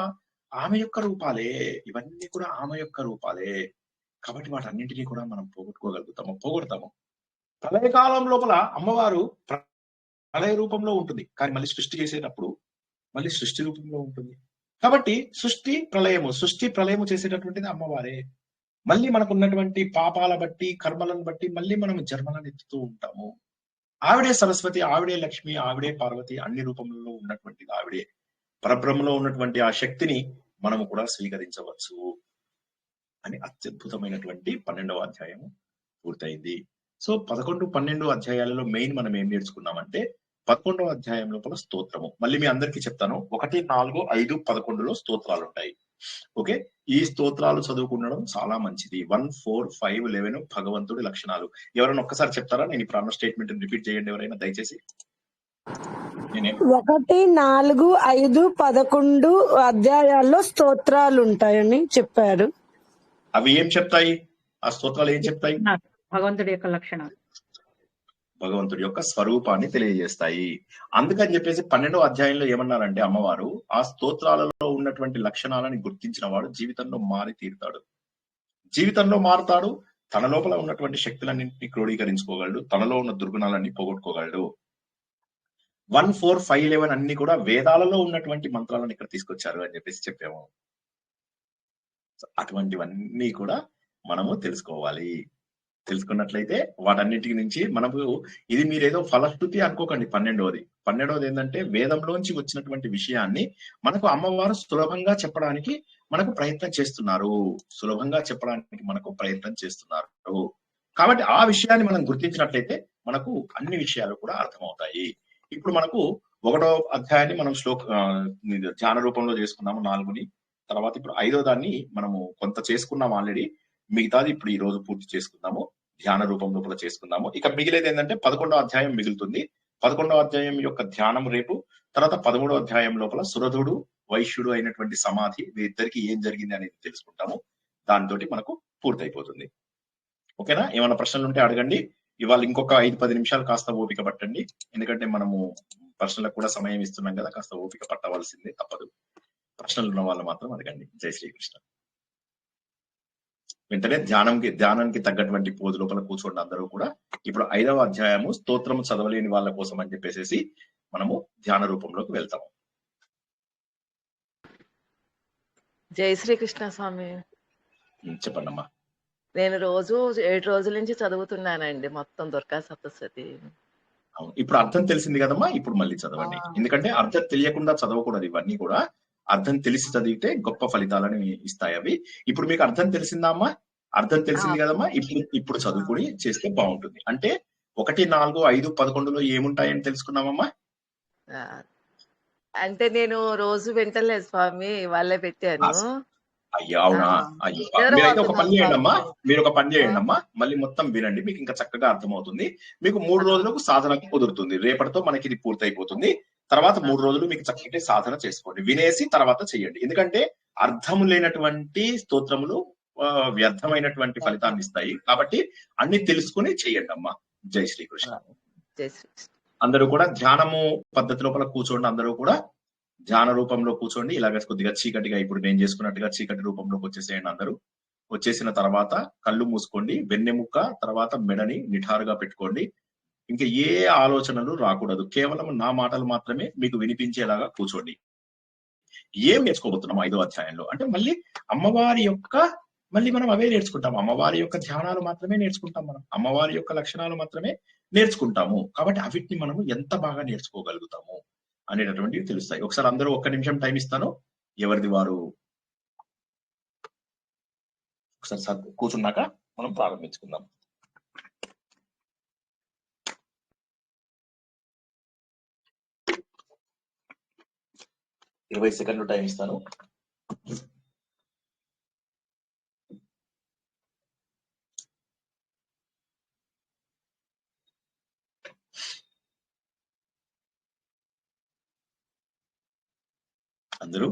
S2: ఆమె యొక్క రూపాలే. ఇవన్నీ కూడా ఆమె యొక్క రూపాలే. కాబట్టి వాటన్నింటినీ కూడా మనం పోగొడతాము. ప్రళయకాలం లోపల అమ్మవారు ప్రళయ రూపంలో ఉంటుంది, కానీ మళ్ళీ సృష్టి చేసేటప్పుడు మళ్ళీ సృష్టి రూపంలో ఉంటుంది. కాబట్టి సృష్టి ప్రళయము చేసేటటువంటిది అమ్మవారే. మళ్ళీ మనకు ఉన్నటువంటి పాపాల బట్టి, కర్మలను బట్టి మళ్ళీ మనం జన్మలను ఎత్తుతూ ఉంటాము. ఆవిడే సరస్వతి, ఆవిడే లక్ష్మి, ఆవిడే పార్వతి, అన్ని రూపంలో ఉన్నటువంటిది ఆవిడే. పరబ్రహ్మలో ఉన్నటువంటి ఆ శక్తిని మనము కూడా స్వీకరించవచ్చు అని అత్యద్భుతమైనటువంటి 12వ అధ్యాయము పూర్తయింది. సో 11, 12 అధ్యాయాలలో మెయిన్ మనం ఏం నేర్చుకున్నామంటే 11వ అధ్యాయం లోపల స్తోత్రము. మళ్ళీ మీ అందరికీ చెప్తాను. 1, 4, 5, 11లో స్తోత్రాలు ఉంటాయి. ఓకే, ఈ స్తోత్రాలు చదువుకుండడం చాలా మంచిది. 1, 4, 5, 11 భగవంతుడి లక్షణాలు. ఎవరైనా ఒక్కసారి చెప్తారా? నేను ఇప్పుడు అన్న స్టేట్మెంట్ రిపీట్ చేయండి ఎవరైనా దయచేసి.
S3: 1, 4, 5, 11 అధ్యాయాల్లో స్తోత్రాలు ఉంటాయని చెప్పారు.
S2: అవి ఏం చెప్తాయి? ఆ స్తోత్రాలు ఏం చెప్తాయి?
S4: భగవంతుడి యొక్క లక్షణాలు,
S2: భగవంతుడి యొక్క స్వరూపాన్ని తెలియజేస్తాయి. అందుకని చెప్పేసి 12వ అధ్యాయంలో ఏమన్నారంటే అమ్మవారు ఆ స్తోత్రాలలో ఉన్నటువంటి లక్షణాలని గుర్తించిన వాడు జీవితంలో మారి తీరుతాడు, జీవితంలో మారుతాడు. తన లోపల ఉన్నటువంటి శక్తులన్నింటినీ క్రోడీకరించుకోగలడు, తనలో ఉన్న దుర్గుణాలన్నీ పోగొట్టుకోగలడు. 1, 4, 5, 11 అన్ని కూడా వేదాలలో ఉన్నటువంటి మంత్రాలను ఇక్కడ తీసుకొచ్చారు అని చెప్పేసి చెప్పాము. అటువంటివన్నీ కూడా మనము తెలుసుకోవాలి. తెలుసుకున్నట్లయితే వాటన్నిటి నుంచి మనకు ఇది మీరేదో ఫలశ్రుతి అనుకోకండి. 12వది ఏంటంటే వేదంలోంచి వచ్చినటువంటి విషయాన్ని మనకు అమ్మవారు సులభంగా చెప్పడానికి మనకు ప్రయత్నం చేస్తున్నారు. కాబట్టి ఆ విషయాన్ని మనం గుర్తించినట్లయితే మనకు అన్ని విషయాలు కూడా అర్థమవుతాయి. ఇప్పుడు మనకు 1వ అధ్యాయాన్ని మనం ధ్యాన రూపంలో చేసుకున్నాము 4ని. తర్వాత ఇప్పుడు 5వ దాన్ని మనము కొంత చేసుకున్నాము ఆల్రెడీ. మిగతాది ఇప్పుడు ఈ రోజు పూర్తి చేసుకుందాము, ధ్యాన రూపం లోపల చేసుకుందాము. ఇక మిగిలేది ఏంటంటే 11వ అధ్యాయం మిగులుతుంది. 11వ అధ్యాయం యొక్క ధ్యానం రేపు. తర్వాత 13వ అధ్యాయం లోపల సురధుడు వైశ్యుడు అయినటువంటి సమాధి, వీరిద్దరికి ఏం జరిగింది అనేది తెలుసుకుంటాము. దాంతో మనకు పూర్తయిపోతుంది. ఓకేనా? ఏమైనా ప్రశ్నలు ఉంటే అడగండి. ఇవాళ ఇంకొక 5-10 నిమిషాలు కాస్త ఓపిక పట్టండి. ఎందుకంటే మనము ప్రశ్నలకు కూడా సమయం ఇస్తున్నాం కదా, కాస్త ఓపిక పట్టవలసిందే, తప్పదు. ప్రశ్నలు ఉన్న వాళ్ళు మాత్రం అడగండి. జై శ్రీకృష్ణ. వెంటనే ధ్యానానికి తగ్గటువంటి పోజు లోపల కూర్చోండి అందరూ కూడా. ఇప్పుడు 5వ అధ్యాయము స్తోత్రము చదవలేని వాళ్ళ కోసం అని చెప్పేసి మనము ధ్యాన రూపంలోకి వెళ్తాము.
S10: జై శ్రీకృష్ణ స్వామి.
S2: చెప్పండి అమ్మా.
S10: నేను రోజు 7 రోజుల నుంచి చదువుతున్నానండి మొత్తం దుర్గా సప్తశతి.
S2: ఇప్పుడు అర్థం తెలిసింది కదమ్మా, ఇప్పుడు మళ్ళీ చదవండి. ఎందుకంటే అర్థం తెలియకుండా చదవకూడదు. ఇవన్నీ కూడా అర్థం తెలిసి చదివితే గొప్ప ఫలితాలను ఇస్తాయి అవి. ఇప్పుడు మీకు అర్థం తెలిసిందా అమ్మా? అర్థం తెలిసింది కదమ్మా. ఇప్పుడు చదువుకుని చేస్తే బాగుంటుంది. అంటే 1, 4, 5, 11లో ఏముంటాయని తెలుసుకున్నామమ్మా.
S10: అంటే నేను రోజు వింటలేదు స్వామి, వాళ్ళే పెట్టాను.
S2: అయ్యా అవునా? అయ్యో, మీరైతే ఒక పని చేయండి అమ్మా. మీరు ఒక పని చేయండి అమ్మా, మళ్ళీ మొత్తం వినండి, మీకు ఇంకా చక్కగా అర్థమవుతుంది. మీకు 3 రోజులకు సాధనకు కుదురుతుంది. రేపటితో మనకి ఇది పూర్తయిపోతుంది. తర్వాత 3 రోజులు మీకు చక్కటి సాధన చేసుకోండి, వినేసి తర్వాత చెయ్యండి. ఎందుకంటే అర్థం లేనటువంటి స్తోత్రములు వ్యర్థమైనటువంటి ఫలితాన్ని ఇస్తాయి. కాబట్టి అన్ని తెలుసుకుని చెయ్యండి అమ్మా. జై శ్రీకృష్ణ. అందరూ కూడా ధ్యానము పద్ధతి లోపల కూర్చోండి. అందరూ కూడా ధ్యాన రూపంలో కూర్చోండి. ఇలాగ కొద్దిగా చీకటిగా ఇప్పుడు నేను చేసుకున్నట్టుగా చీకటి రూపంలోకి వచ్చేసేయండి అందరూ. వచ్చేసిన తర్వాత కళ్ళు మూసుకోండి, వెన్నెముక్క తర్వాత మెడని నిఠారుగా పెట్టుకోండి. ఇంకా ఏ ఆలోచనలు రాకూడదు. కేవలం నా మాటలు మాత్రమే మీకు వినిపించేలాగా కూర్చోండి. ఏం నేర్చుకోబోతున్నాం 5వ అధ్యాయంలో అంటే మళ్ళీ అమ్మవారి యొక్క మళ్ళీ మనం అవే నేర్చుకుంటాం. అమ్మవారి యొక్క ధ్యానాలు మాత్రమే నేర్చుకుంటాం. మనం అమ్మవారి యొక్క లక్షణాలు మాత్రమే నేర్చుకుంటాము. కాబట్టి అవిటిని మనము ఎంత బాగా నేర్చుకోగలుగుతాము అనేటటువంటివి తెలుస్తాయి. ఒకసారి అందరూ 1 నిమిషం టైం ఇస్తాను. ఎవరిది వారు ఒకసారి కూర్చున్నాక మనం ప్రారంభించుకుందాం. ఇరవై సెకండ్లు టైం ఇస్తాను. అందరూ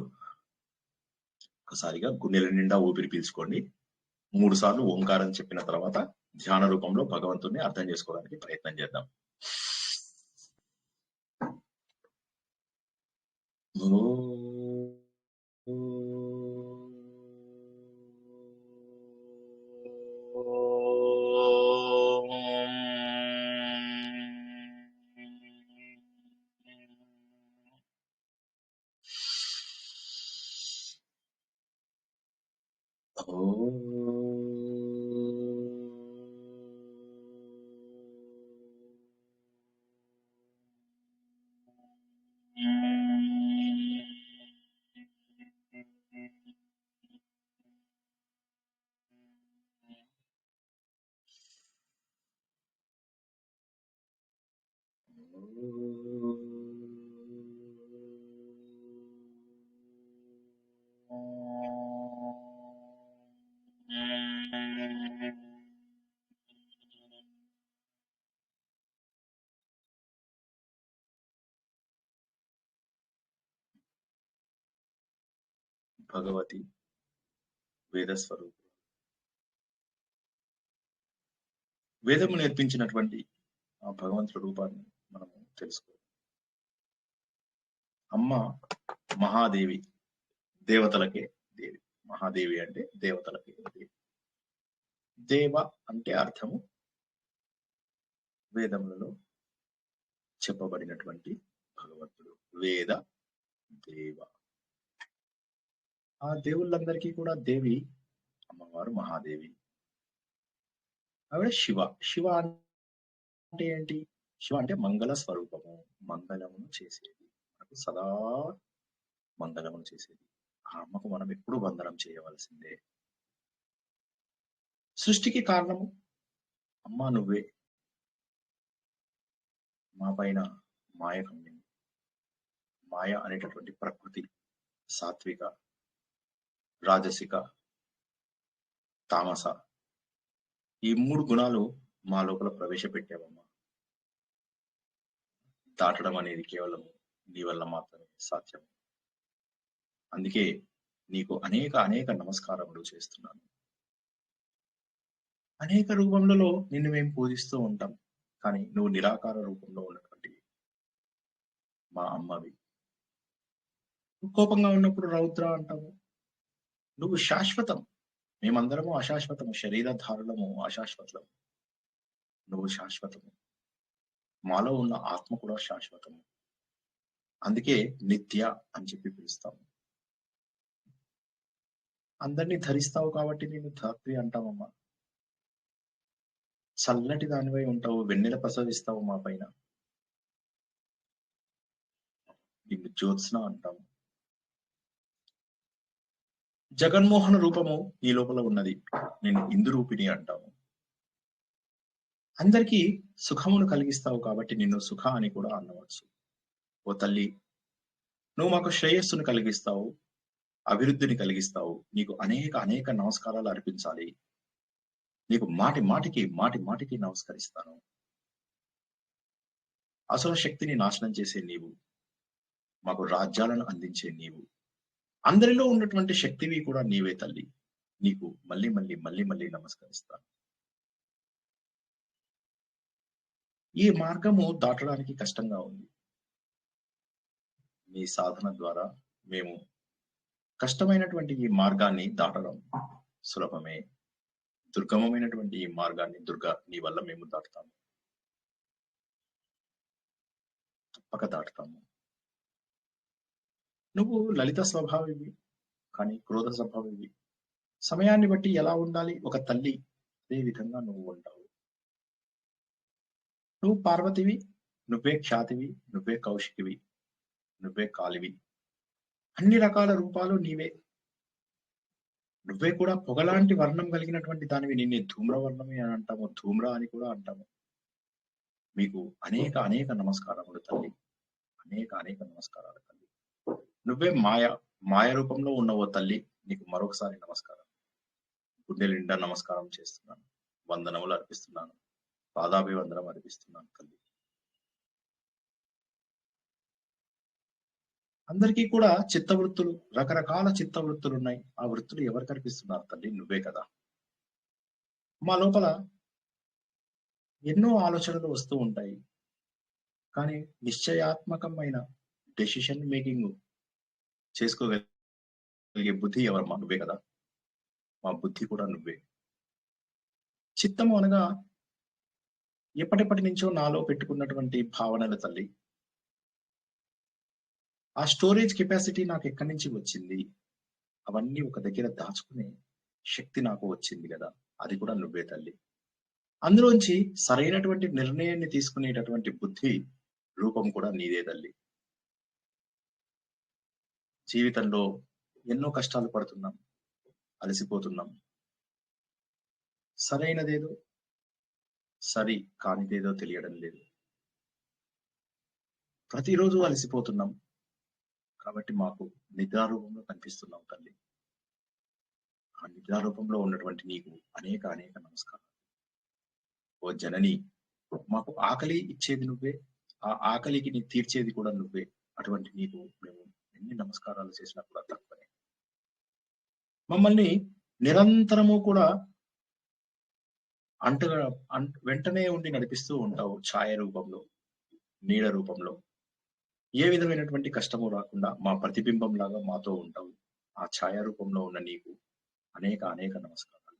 S2: ఒకసారిగా గుండెల నిండా ఊపిరి పీల్చుకోండి. 3 సార్లు ఓంకారం చెప్పిన తర్వాత ధ్యాన రూపంలో భగవంతుడిని అర్థం చేసుకోవడానికి ప్రయత్నం చేద్దాం. భగవతి వేదస్వరూపం, వేదము నేర్పించినటువంటి ఆ భగవంతుడి రూపాన్ని మనము తెలుసుకోవాలి. అమ్మ మహాదేవి, దేవతలకే దేవి. మహాదేవి అంటే దేవతలకే దేవి. దేవ అంటే అర్థము వేదములలో చెప్పబడినటువంటి భగవంతుడు. వేద దేవ. ఆ దేవుళ్ళందరికీ కూడా దేవి అమ్మవారు మహాదేవి. ఆవిడ శివ. శివ అంటే ఏంటి? శివ అంటే మంగళ స్వరూపము, మంగళమును చేసేది, మనకు సదా మంగళమును చేసేది. ఆ అమ్మకు మనం ఎప్పుడు వందనం చేయవలసిందే. సృష్టికి కారణము అమ్మా నువ్వే. మా పైన మాయ కమ్మింది. మాయ అనేటటువంటి ప్రకృతి, సాత్విక, రాజసిక, తామస, ఈ 3 గుణాలు మా లోపల ప్రవేశపెట్టావమ్మా. దాటడం అనేది కేవలం నీ వల్ల మాత్రమే సాధ్యం. అందుకే నీకు అనేక నమస్కారములు చేస్తున్నాను. అనేక రూపంలో నిన్ను మేము పూజిస్తూ ఉంటాం, కానీ నువ్వు నిరాకార రూపంలో ఉన్నటువంటి మా అమ్మవి. కోపంగా ఉన్నప్పుడు రౌద్ర అంటాము. నువ్వు శాశ్వతం, మేమందరము అశాశ్వతము, శరీరధారులము అశాశ్వతము. నువ్వు శాశ్వతము. మాలో ఉన్న ఆత్మ కూడా శాశ్వతము. అందుకే నిత్య అని చెప్పి పిలుస్తాము. అందరినీ ధరిస్తావు కాబట్టి నేను ధాత్రి అంటామమ్మా. చల్లటి దానివై ఉంటావు, వెన్నెల ప్రసవిస్తావు మా పైన. నిన్ను జ్యోత్స్న అంటాము. జగన్మోహన రూపము నీ లోపల ఉన్నది, నేను ఇందురూపిణి అంటాము. అందరికీ సుఖమును కలిగిస్తావు కాబట్టి నిన్ను సుఖ అని కూడా అనవచ్చు. ఓ తల్లి, నువ్వు మాకు శ్రేయస్సును కలిగిస్తావు, అభివృద్ధిని కలిగిస్తావు. నీకు అనేక నమస్కారాలు అర్పించాలి. నీకు మాటికి నమస్కరిస్తాను. అసలు శక్తిని నాశనం చేసే నీవు, మాకు రాజ్యాలను అందించే నీవు, అందరిలో ఉన్నటువంటి శక్తివి కూడా నీవే తల్లి. నీకు మళ్ళీ నమస్కరిస్తాను. ఈ మార్గము దాటడానికి కష్టంగా ఉంది. మీ సాధన ద్వారా మేము కష్టమైనటువంటి ఈ మార్గాన్ని దాటడం సులభమే. దుర్గమమైనటువంటి ఈ మార్గాన్ని దుర్గా నీ వల్ల మేము దాటుతాము, తప్పక దాటుతాము. నువ్వు లలిత స్వభావివి, కానీ క్రోధ స్వభావివి. సమయాన్ని బట్టి ఎలా ఉండాలి ఒక తల్లి, అదే విధంగా నువ్వు ఉంటావు. నువ్వు పార్వతివి, నువ్వే ఖ్యాతివి, నువ్వే కౌశికివి, నువ్వే కాలివి. అన్ని రకాల రూపాలు నీవే. నువ్వే కూడా పొగలాంటి వర్ణం కలిగినటువంటి దానివి. నిన్నే ధూమ్రవర్ణమే అని అంటాము, ధూమ్ర అని కూడా అంటాము. మీకు అనేక అనేక నమస్కారములు తల్లి, అనేక అనేక నమస్కారాలు తల్లి. నువ్వే మాయ రూపంలో ఉన్నవో తల్లి, నీకు మరొకసారి నమస్కారం. గుండె నిండా నమస్కారం చేస్తున్నాను, వందనములు అర్పిస్తున్నాను, పాదాభివందనం అర్పిస్తున్నాను తల్లి. అందరికీ కూడా చిత్తవృత్తులు, రకరకాల చిత్తవృత్తులు ఉన్నాయి. ఆ వృత్తులు ఎవరు కనిపిస్తున్నారు తల్లి? నువ్వే కదా. మా లోపల ఎన్నో ఆలోచనలు వస్తూ ఉంటాయి, కానీ నిశ్చయాత్మకమైన డెసిషన్ మేకింగ్ చేసుకోగలిగే బుద్ధి ఎవరమ్మా? నువ్వే కదా. మా బుద్ధి కూడా నువ్వే. చిత్తము అనగా ఎప్పటి నుంచో నాలో పెట్టుకున్నటువంటి భావనల తల్లి. ఆ స్టోరేజ్ కెపాసిటీ నాకు ఎక్కడి నుంచి వచ్చింది? అవన్నీ ఒక దగ్గర దాచుకునే శక్తి నాకు వచ్చింది కదా, అది కూడా నువ్వే తల్లి. అందులోంచి సరైనటువంటి నిర్ణయాన్ని తీసుకునేటటువంటి బుద్ధి రూపం కూడా నీదే తల్లి. జీవితంలో ఎన్నో కష్టాలు పడుతున్నాం, అలసిపోతున్నాం. సరైనదేదో సరి కానిదేదో తెలియడం లేదు. ప్రతిరోజు అలసిపోతున్నాం, కాబట్టి మాకు నిద్రారూపంలో కనిపిస్తున్నావు తల్లి. ఆ నిద్రారూపంలో ఉన్నటువంటి నీకు అనేక అనేక నమస్కారాలు. ఓ జనని, మాకు ఆకలి ఇచ్చేది నువ్వే, ఆ ఆకలికి నీ తీర్చేది కూడా నువ్వే. అటువంటి నీకు మేము ఎన్ని నమస్కారాలు చేసినా కూడా తక్కువనే. మమ్మల్ని నిరంతరము కూడా వెంటనే ఉండి నడిపిస్తూ ఉంటావు. ఛాయ రూపంలో, నీడ రూపంలో. ఏ విధమైనటువంటి కష్టము రాకుండా మా ప్రతిబింబం లాగా మాతో ఉంటావు. ఆ ఛాయ రూపంలో ఉన్న నీకు అనేక అనేక నమస్కారాలు.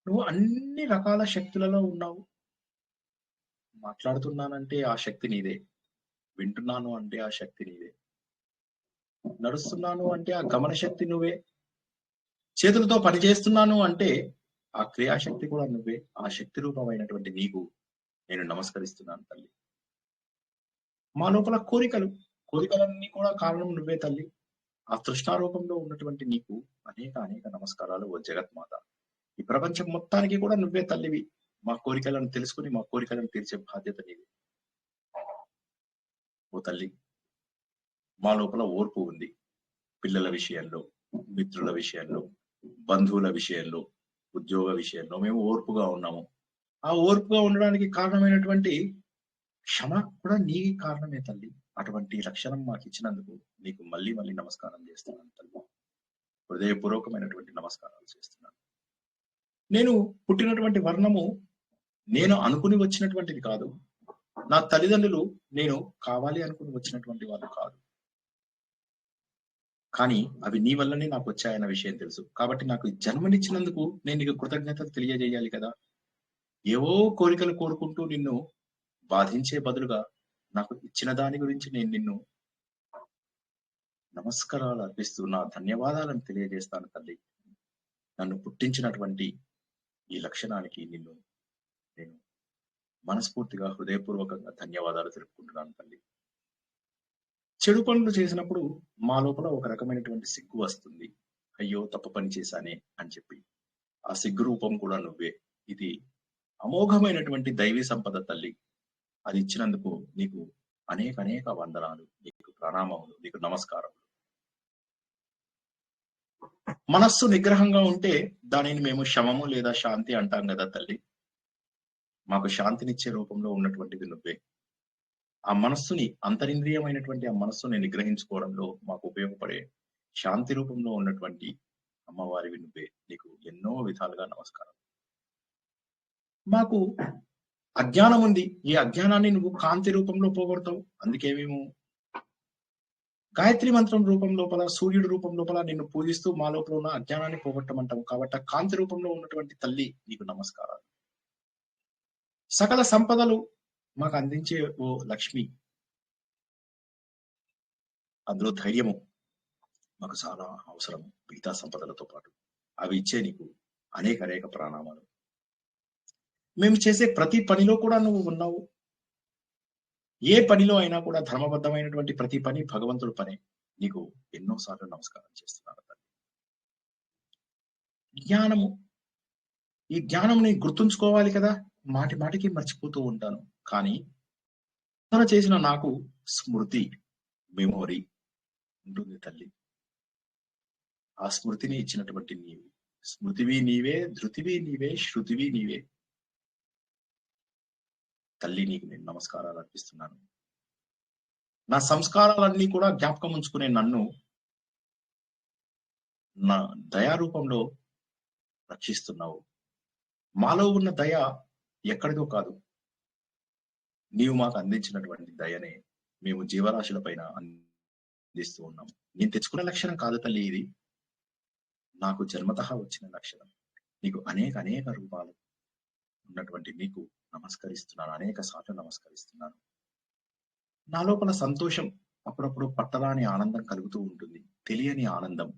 S2: నువ్వు అన్ని రకాల శక్తులలో ఉన్నావు. మాట్లాడుతున్నానంటే ఆ శక్తి నీదే, వింటున్నాను అంటే ఆ శక్తి నీదే, నడుస్తున్నాను అంటే ఆ గమన శక్తి నువ్వే, చేతులతో పని చేస్తున్నాను అంటే ఆ క్రియాశక్తి కూడా నువ్వే. ఆ శక్తి రూపమైనటువంటి నీకు నేను నమస్కరిస్తున్నాను తల్లి. మా లోపల కోరికలన్నీ కూడా కారణం నువ్వే తల్లి. ఆ తృష్ణారూపంలో ఉన్నటువంటి నీకు అనేక అనేక నమస్కారాలు ఓ జగత్మాత. ఈ ప్రపంచం మొత్తానికి కూడా నువ్వే తల్లివి. మా కోరికలను తెలుసుకుని మా కోరికలను తీర్చే బాధ్యత నీది. ఓ తల్లి, మా లోపల ఓర్పు ఉంది. పిల్లల విషయంలో, మిత్రుల విషయంలో, బంధువుల విషయంలో, ఉద్యోగ విషయంలో మేము ఓర్పుగా ఉన్నాము. ఆ ఓర్పుగా ఉండడానికి కారణమైనటువంటి క్షమ కూడా నీ కారణమే తల్లి. అటువంటి లక్షణం మాకు ఇచ్చినందుకు నీకు మళ్ళీ మళ్ళీ నమస్కారం చేస్తున్నాను తల్లి. హృదయపూర్వకమైనటువంటి నమస్కారాలు చేస్తున్నాను. నేను పుట్టినటువంటి వర్ణము నేను అనుకుని వచ్చినటువంటిది కాదు. నా తల్లిదండ్రులు నేను కావాలి అనుకుని వచ్చినటువంటి వాళ్ళు కాదు. కానీ అవి నీ వల్లనే నాకు వచ్చాయన్న విషయం తెలుసు. కాబట్టి నాకు జన్మనిచ్చినందుకు నేను నీకు కృతజ్ఞతలు తెలియజేయాలి కదా. ఏవో కోరికలు కోరుకుంటూ నిన్ను బాధించే బదులుగా నాకు ఇచ్చిన దాని గురించి నేను నిన్ను నమస్కారాలు అర్పిస్తూ నా ధన్యవాదాలను తెలియజేస్తాను తల్లి. నన్ను పుట్టించినటువంటి ఈ లక్షణానికి నిన్ను నేను మనస్ఫూర్తిగా హృదయపూర్వకంగా ధన్యవాదాలు తెలుపుకుంటున్నాను తల్లి. చెడు పనులు చేసినప్పుడు మా లోపల ఒక రకమైనటువంటి సిగ్గు వస్తుంది. అయ్యో తప్పు పని చేశానే అని చెప్పి. ఆ సిగ్గు రూపం కూడా నువ్వే. ఇది అమోఘమైనటువంటి దైవీ సంపద తల్లి. అది ఇచ్చినందుకు నీకు అనేక అనేక వందనాలు, నీకు ప్రణామములు, నీకు నమస్కారములు. మనస్సు నిగ్రహంగా ఉంటే దానిని మేము శమము లేదా శాంతి అంటాం కదా తల్లి. మాకు శాంతినిచ్చే రూపంలో ఉన్నటువంటిది నువ్వే. ఆ మనస్సుని, అంతరింద్రియమైనటువంటి ఆ మనస్సుని నిగ్రహించుకోవడంలో మాకు ఉపయోగపడే శాంతి రూపంలో ఉన్నటువంటి అమ్మవారివి నువ్వే. నీకు ఎన్నో విధాలుగా నమస్కారం. మాకు అజ్ఞానం ఉంది. ఈ అజ్ఞానాన్ని నువ్వు కాంతి రూపంలో పోగొడతావు. అందుకే మేము గాయత్రి మంత్రం రూపం లోపల, సూర్యుడి రూపం లోపల నిన్ను పూజిస్తూ మా లోపల ఉన్న అజ్ఞానాన్ని పోగొట్టమంటావు. కాబట్టి ఆ కాంతి రూపంలో ఉన్నటువంటి తల్లి నీకు నమస్కారాలు. సకల సంపదలు మాకు అందించే ఓ లక్ష్మి, అందులో ధైర్యము మాకు చాలా అవసరం. మిగతా సంపదలతో పాటు అవి ఇచ్చే నీకు అనేక ప్రణామాలు. మేము చేసే ప్రతి పనిలో కూడా నువ్వు ఉన్నావు. ఏ పనిలో అయినా కూడా ధర్మబద్ధమైనటువంటి ప్రతి పని భగవంతుడి పని. నీకు ఎన్నోసార్లు నమస్కారం చేస్తున్నాను. జ్ఞానము, ఈ జ్ఞానం నేను గుర్తుంచుకోవాలి కదా, మాటి మాటికి మర్చిపోతూ ఉంటాను. కానీ తన చేసిన నాకు స్మృతి, మెమోరీ ఉంటుంది తల్లి. ఆ స్మృతిని ఇచ్చినటువంటి నీవు. స్మృతివి నీవే, ధృతివి నీవే, శృతివి నీవే. తల్లి నీకు నేను నమస్కారాలు అర్పిస్తున్నాను. నా సంస్కారాలన్నీ కూడా జ్ఞాపకం ఉంచుకునే నన్ను నా దయారూపంలో రక్షిస్తున్నావు. మాలో ఉన్న దయ ఎక్కడిదో కాదు, నీవు మాకు అందించినటువంటి దయనే మేము జీవరాశుల పైన అందిస్తూ ఉన్నాం. నేను తెచ్చుకున్న లక్షణం కాదు తల్లి, ఇది నాకు జన్మతః వచ్చిన లక్షణం. నీకు అనేక రూపాలు ఉన్నటువంటి నీకు నమస్కరిస్తున్నాను, అనేక సార్లు నమస్కరిస్తున్నాను. నా లోపల సంతోషం అప్పుడప్పుడు పట్టరాని ఆనందం కలుగుతూ ఉంటుంది. తెలియని ఆనందం.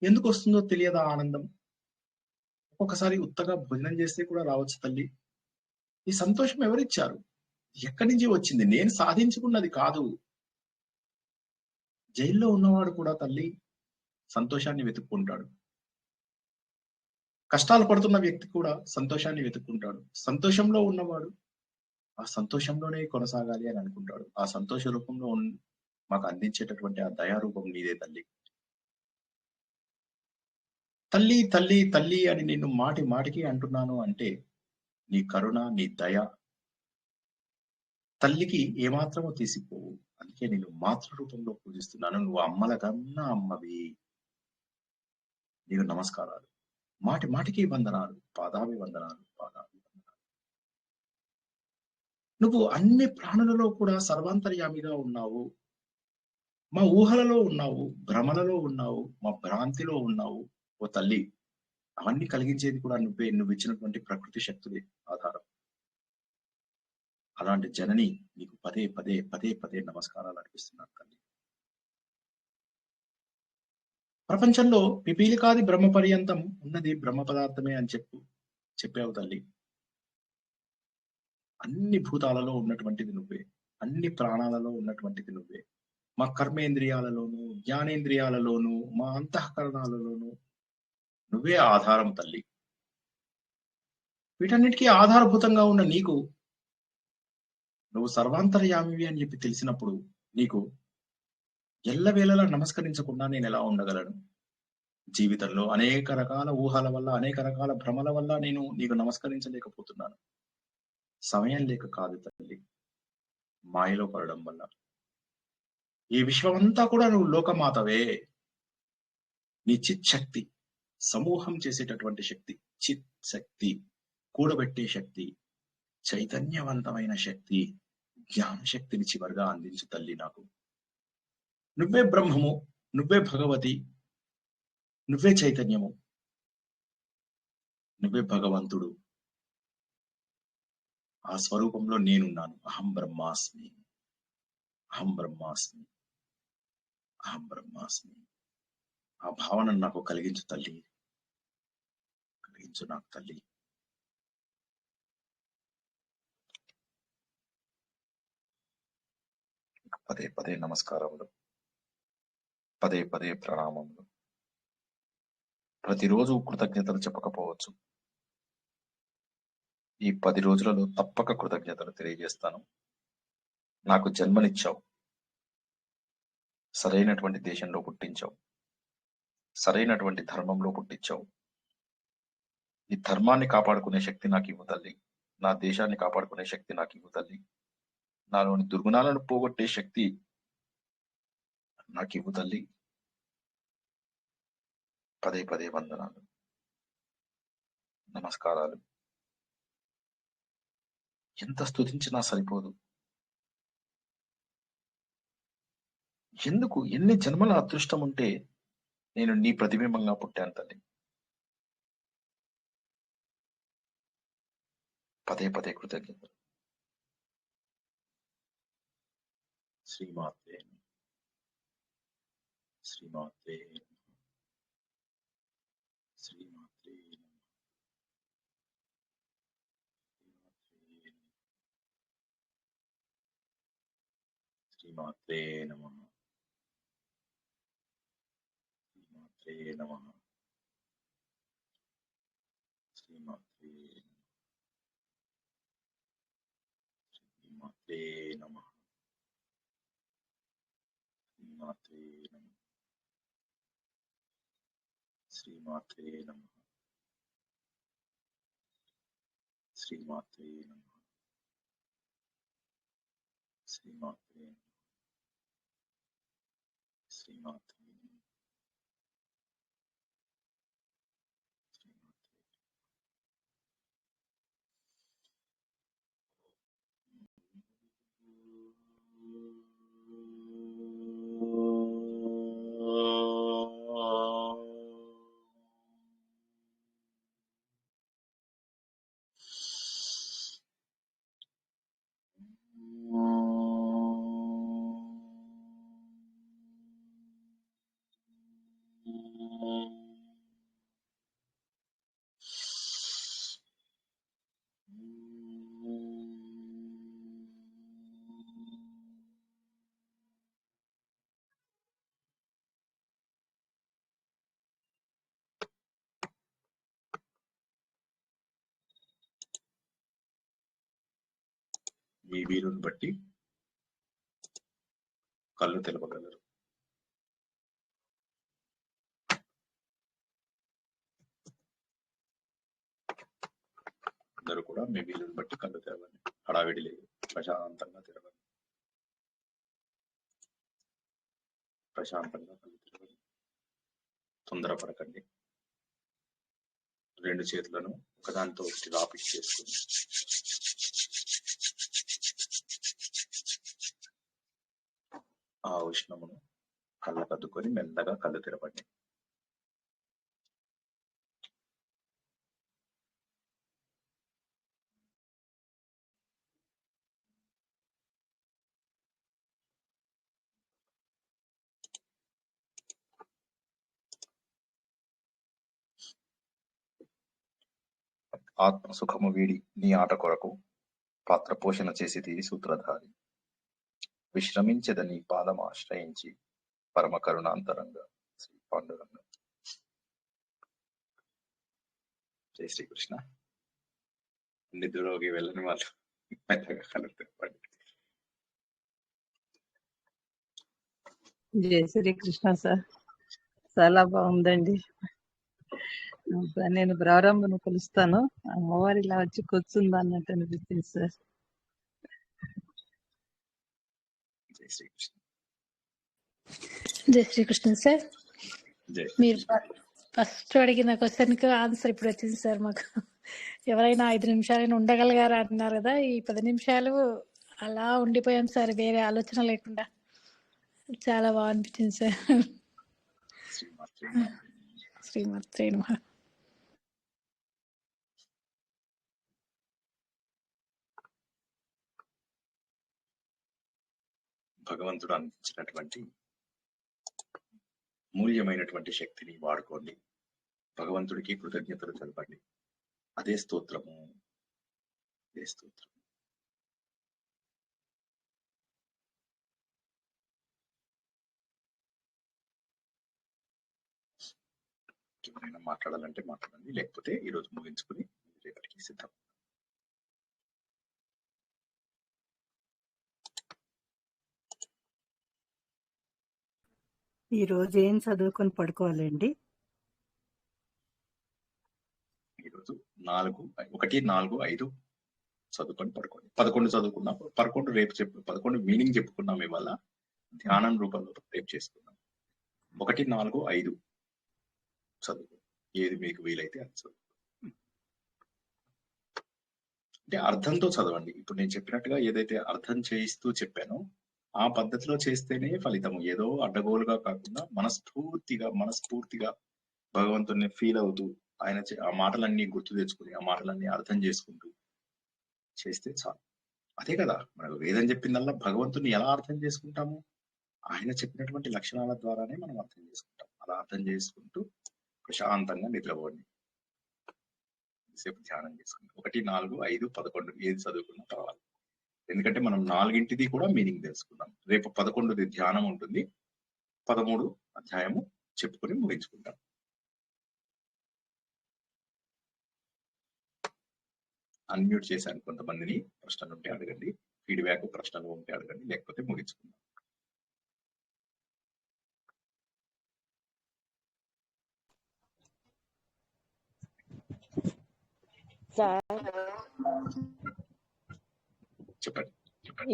S2: ఎందుకు వస్తుందో తెలియదా ఆనందం. ఒక్కొక్కసారి ఉత్తగా భోజనం చేస్తే కూడా రావచ్చు తల్లి. ఈ సంతోషం ఎవరిచ్చారు? ఎక్కడి నుంచి వచ్చింది? నేను సాధించుకున్నది కాదు. జైల్లో ఉన్నవాడు కూడా తల్లి సంతోషాన్ని వెతుక్కుంటాడు. కష్టాలు పడుతున్న వ్యక్తి కూడా సంతోషాన్ని వెతుక్కుంటాడు. సంతోషంలో ఉన్నవాడు ఆ సంతోషంలోనే కొనసాగాలి అని అనుకుంటాడు. ఆ సంతోష రూపంలో మాకు అందించేటటువంటి ఆ దయారూపం నీదే తల్లి. తల్లి తల్లి తల్లి అని నిన్ను మాటి మాటికి అంటున్నాను అంటే నీ కరుణ, నీ దయ తల్లికి ఏమాత్రమో తీసిపోవు. అందుకే నేను మాతృ రూపంలో పూజిస్తున్నాను. నువ్వు అమ్మల కన్నా అమ్మవి. నీకు నమస్కారాలు, మాటి మాటికి వందనాలు, పాదాభి వందనాలు. నువ్వు అన్ని ప్రాణులలో కూడా సర్వాంతర్యామిగా ఉన్నావు. మా ఊహలలో ఉన్నావు, భ్రమలలో ఉన్నావు, మా భ్రాంతిలో ఉన్నావు. ఓ తల్లి, అవన్నీ కలిగించేది కూడా నువ్వే. నువ్వు ఇచ్చినటువంటి ప్రకృతి శక్తులే ఆధారం. అలాంటి జనని నీకు పదే పదే పదే పదే నమస్కారాలు అర్పిస్తున్నాను తల్లి. ప్రపంచంలో పిపీలికాది బ్రహ్మ పర్యంతం ఉన్నది బ్రహ్మ పదార్థమే అని చెప్పావు తల్లి. అన్ని భూతాలలో ఉన్నటువంటిది నువ్వే, అన్ని ప్రాణాలలో ఉన్నటువంటిది నువ్వే. మా కర్మేంద్రియాలలోను, జ్ఞానేంద్రియాలలోను, మా అంతఃకరణాలలోను నువ్వే ఆధారం తల్లి. వీటన్నిటికీ ఆధారభూతంగా ఉన్న నీకు, నువ్వు సర్వాంతర్యామివి అని చెప్పి తెలిసినప్పుడు నీకు ఎల్లవేళలా నమస్కరించకుండా నేను ఎలా ఉండగలను? జీవితంలో అనేక రకాల ఊహల వల్ల, అనేక రకాల భ్రమల వల్ల నేను నీకు నమస్కరించలేకపోతున్నాను. సమయం లేక కాదు తల్లి, మాయలో పడడం వల్ల. ఈ విశ్వమంతా కూడా నువ్వు లోకమాతవే. నీ చిత్ శక్తి, సమూహం చేసేటటువంటి శక్తి, చిత్ శక్తి, కూడబెట్టే శక్తి, చైతన్యవంతమైన శక్తి, జ్ఞాన శక్తిని చివరిగా అందించు తల్లి నాకు. నువ్వే బ్రహ్మము, నువ్వే భగవతి, నువ్వే చైతన్యము, నువ్వే భగవంతుడు. ఆ స్వరూపంలో నేనున్నాను. అహం బ్రహ్మాస్మి, అహం బ్రహ్మాస్మి, అహం బ్రహ్మాస్మి. ఆ భావనను నాకు కలిగించు తల్లి, కలిగించు నాకు తల్లి. పదే పదే నమస్కారములు, పదే పదే ప్రణామములు. ప్రతిరోజు కృతజ్ఞతలు చెప్పకపోవచ్చు. ఈ 10 రోజులలో తప్పక కృతజ్ఞతలు తెలియజేస్తాను. నాకు జన్మనిచ్చావు, సరైనటువంటి దేశంలో పుట్టించావు, సరైనటువంటి ధర్మంలో పుట్టించావు. ఈ ధర్మాన్ని కాపాడుకునే శక్తి నాకు ఇవ్వు తల్లి. నా దేశాన్ని కాపాడుకునే శక్తి నాకు ఇవ్వు తల్లి. నాలోని దుర్గుణాలను పోగొట్టే శక్తి నాకు ఇవ్వు తల్లి. పదే పదే వందనాలు, నమస్కారాలు. ఎంత స్తుతించినా సరిపోదు, ఎందుకు ఎన్ని జన్మల అదృష్టం ఉంటే నేను నీ ప్రతిబింబంగా పుట్టాను తల్లి. పదే పదే కృతజ్ఞతలు. శ్రీమాత్రే శ్రీమాత్రే శ్రీమాత్రే శ్రీమాత్రే నమః శ్రీమాత్రే నమః శ్రీమాత్రే శ్రీమాత్రే నమః శ్రీమాత్రే నమః శ్రీమాత్రే నమః శ్రీమాత్రే నమః శ్రీమాత్రే శ్రీమాత్రే మీ వీరుని బట్టి కళ్ళు తెలపగలరు. అందరూ కూడా మీ వీలుని బట్టి కళ్ళు తెరవండి. హడావిడి లేదు, ప్రశాంతంగా తెరవండి. ప్రశాంతంగా కళ్ళు తెరవండి. తొందరపడకండి. రెండు చేతులను ఒకదానితో ఒకటి రాపిక్ చేసుకుని ఆ ఉష్ణమును కళ్ళకద్దుకొని మెల్లగా కళ్ళు తెరవండి. ఆత్మ సుఖము వీడి నీ ఆట కొరకు పాత్ర పోషణ చేసేది సూత్రధారి. విశ్రమించదని పాదం ఆశ్రయించి పరమ కరుణాంతరంగా శ్రీ పాండురంగ. జై శ్రీకృష్ణ. నిద్రలోకి వెళ్ళని వాళ్ళు మెల్లగా కళ్ళు తెరవండి.
S11: జై శ్రీకృష్ణ సార్. చాలా బాగుందండి. నేను ప్రారంభం కొలుస్తాను, అమ్మవారి ఇలా వచ్చి కూర్చుందా అన్నట్టు అనిపిస్తుంది సార్.
S2: జై శ్రీకృష్ణ.
S12: జై శ్రీకృష్ణ సార్.
S2: జై
S12: మీరు ఫస్ట్ అడిగిన క్వశ్చన్ కి ఆన్సర్ ఇప్పుడు వచ్చింది సార్. మాకు ఎవరైనా 5 నిమిషాలైనా ఉండగలిగారా అంటున్నారు కదా, ఈ 10 నిమిషాలు అలా ఉండిపోయాం సార్, వేరే ఆలోచన లేకుండా. చాలా బాగా అనిపించింది సార్. శ్రీమాత్రే నమః.
S2: భగవంతుడు అందించినటువంటి మూల్యమైనటువంటి శక్తిని వాడుకోండి. భగవంతుడికి కృతజ్ఞతలు తెలపండి. అదే స్తోత్రము. అదే స్తోత్రం. ఎవరైనా మాట్లాడాలంటే మాట్లాడండి, లేకపోతే ఈరోజు ముగించుకుని రేపటికి సిద్ధం.
S13: ఈ రోజు ఏం చదువుకొని పడుకోవాలండి?
S2: ఈరోజు 1, 4, 5 చదువుకొని పడుకోండి. 11 చదువుకున్నాం. 11 రేపు 11 మీనింగ్ చెప్పుకున్నాం. ఇవాళ ధ్యానం రూపంలో రేపు చేసుకున్నాం. 1, 4, 5 చదువు. ఏది మీకు వీలైతే అది చదువు. అంటే అర్థంతో చదవండి. ఇప్పుడు నేను చెప్పినట్టుగా ఏదైతే అర్థం చేయిస్తూ చెప్పానో ఆ పద్ధతిలో చేస్తేనే ఫలితము. ఏదో అడ్డగోలుగా కాకుండా మనస్ఫూర్తిగా భగవంతుడిని ఫీల్ అవుతూ ఆ మాటలన్నీ గుర్తు తెచ్చుకుని ఆ మాటలన్నీ అర్థం చేసుకుంటూ చేస్తే చాలు. అదే కదా మనకు వేదం చెప్పిందల్లా భగవంతుని ఎలా అర్థం చేసుకుంటాము? ఆయన చెప్పినటువంటి లక్షణాల ద్వారానే మనం అర్థం చేసుకుంటాం. అలా అర్థం చేసుకుంటూ ప్రశాంతంగా నిద్రపోండి. సేపు ధ్యానం చేసుకోండి. 1, 4, 5, 11 ఏది చదువుకున్నా పర్వాలేదు. ఎందుకంటే మనం 4ంటిది కూడా మీనింగ్ తెలుసుకున్నాం. రేపు 11ది ధ్యానం ఉంటుంది. 13 అధ్యాయము చెప్పుకొని ముగించుకుంటాం. అన్మ్యూట్ చేశాను కొంతమందిని. ప్రశ్నలు ఉంటే అడగండి. ఫీడ్బ్యాక్ ప్రశ్నలు ఉంటే అడగండి, లేకపోతే ముగించుకుందాం.
S3: సార్
S2: చెప్పండి.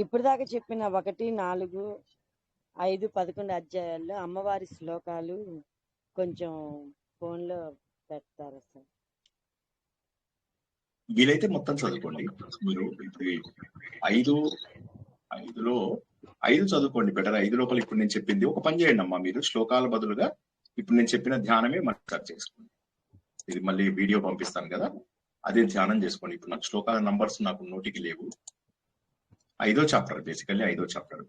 S3: ఇప్పుడు దాకా చెప్పిన 1, 4, 5, 11 అధ్యాయాల్లో అమ్మవారి శ్లోకాలు కొంచెం ఫోన్లో పెడతారా సార్?
S2: వీలైతే మొత్తం చదువుకోండి. మీరు ఇప్పుడు 5లో 5 చదువుకోండి బెటర్. 5 లోపల ఇప్పుడు నేను చెప్పింది ఒక పని చేయండి అమ్మా. మీరు శ్లోకాల బదులుగా ఇప్పుడు నేను చెప్పిన ధ్యానమే మనకు చేసుకోండి. ఇది మళ్ళీ వీడియో పంపిస్తాను కదా, అదే ధ్యానం చేసుకోండి. ఇప్పుడు నాకు శ్లోకాల నంబర్స్ నాకు నోటికి లేవు. 5వ చాప్టర్, బేసికల్లీ 5వ చాప్టర్.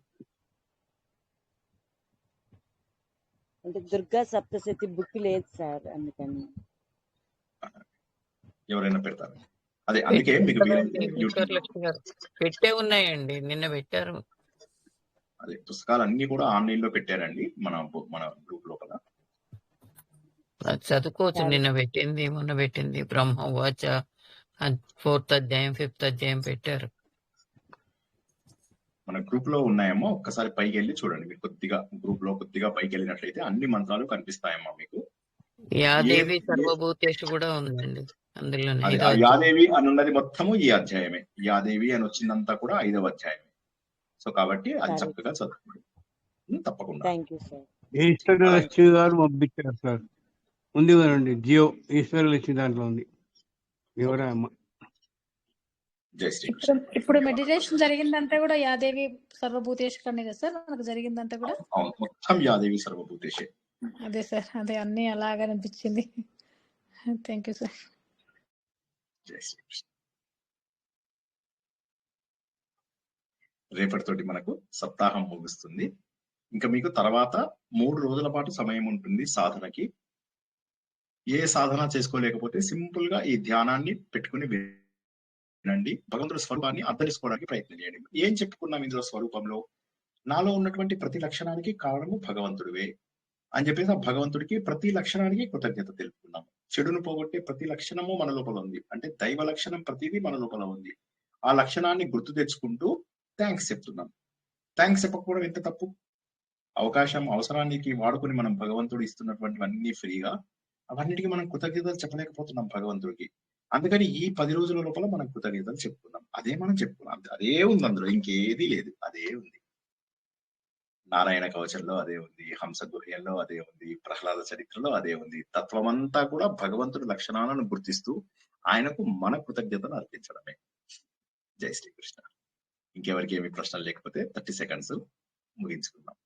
S3: అంటే దుర్గా సప్తశతి బుక్ లేదు సార్, అందుకని.
S2: ఎవరైనా పెడతారు. అదే అందుకే మీకు
S6: పెట్టే ఉన్నాయండి, నిన్న పెట్టారు.
S2: అదే పుస్తకాలు అన్ని కూడా ఆన్లైన్ లో పెట్టారండి మన గ్రూప్ లోపల.
S6: చదువుకోవచ్చు. నిన్న పెట్టింది, మొన్న పెట్టింది. బ్రహ్మవాచ 4th అధ్యాయం 5th అధ్యాయం పెట్టారు.
S2: మన గ్రూప్ లో ఉన్నాయమ్మా. ఒక్కసారి పైకి వెళ్ళి చూడండి. మీరు కొద్దిగా గ్రూప్ లో కొద్దిగా పైకి వెళ్ళినట్లయితే అన్ని మంత్రాలు కనిపిస్తాయమ్మా మీకు.
S6: యాదేవి సర్వభూతేషు కూడా ఉందండి అందులోనే.
S2: యాదేవి అని ఉన్నది మొత్తము ఈ అధ్యాయమే. యాదేవి అని వచ్చిందంతా కూడా 5వ అధ్యాయమే. సో కాబట్టి అది చక్కగా చదువుకోండి తప్పకుండా.
S14: ఈశ్వర లక్ష్మి గారు పంపించారు సార్. ఉంది కదండి జియో ఈశ్వర లక్ష్మి దాంట్లో ఉంది. ఎవరా అమ్మ?
S2: జై శ్రీకృష్ణ.
S12: ఇప్పుడు మెడిటేషన్ జరిగిందంతా కూడా యాదేవి సర్వభూతేషు కనే కదా సార్ మనకు జరిగిందంతా కూడా?
S2: మొత్తం యాదేవి సర్వభూతేషే.
S12: అదే సార్, అదే అన్ని అలాగే అనిపించింది. Thank you sir.
S2: జై శ్రీకృష్ణ. రేపటితోటి మనకు సప్తాహం ముగుస్తుంది. ఇంకా మీకు తర్వాత 3 రోజుల పాటు సమయం ఉంటుంది సాధనకి. ఏ సాధన చేసుకోలేకపోతే సింపుల్ గా ఈ ధ్యానాన్ని పెట్టుకుని వినండి. భగవంతుడి స్వరూపాన్ని అర్థం చేసుకోవడానికి ప్రయత్నం చేయండి. ఏం చెప్పుకున్నాం ఇందులో స్వరూపంలో? నాలో ఉన్నటువంటి ప్రతి లక్షణానికి కారణము భగవంతుడివే అని చెప్పేసి ఆ భగవంతుడికి ప్రతి లక్షణానికి కృతజ్ఞత తెలుపుకున్నాం. చెడును పోగొట్టే ప్రతి లక్షణము మన లోపల ఉంది. అంటే దైవ లక్షణం ప్రతిదీ మన లోపల ఉంది. ఆ లక్షణాన్ని గుర్తు తెచ్చుకుంటూ థ్యాంక్స్ చెప్తున్నాం. థ్యాంక్స్ చెప్పకపోవడం ఎంత తప్పు? అవసరానికి వాడుకుని మనం భగవంతుడు ఇస్తున్నటువంటివన్నీ ఫ్రీగా, అవన్నిటికీ మనం కృతజ్ఞతలు చెప్పలేకపోతున్నాం భగవంతుడికి. అందుకని ఈ 10 రోజుల లోపల మనం కృతజ్ఞతలు చెప్పుకున్నాం. అదే మనం చెప్పుకున్నాం. అదే ఉంది అందులో, ఇంకేది లేదు. అదే ఉంది. నారాయణ కవచంలో అదే ఉంది, హంస గుహ్యంలో అదే ఉంది, ప్రహ్లాద చరిత్రలో అదే ఉంది. తత్వమంతా కూడా భగవంతుడి లక్షణాలను గుర్తిస్తూ ఆయనకు మన కృతజ్ఞతను అర్పించడమే. జై శ్రీకృష్ణ. ఇంకెవరికి ఏమి ప్రశ్నలు లేకపోతే 30 seconds ముగించుకుందాం.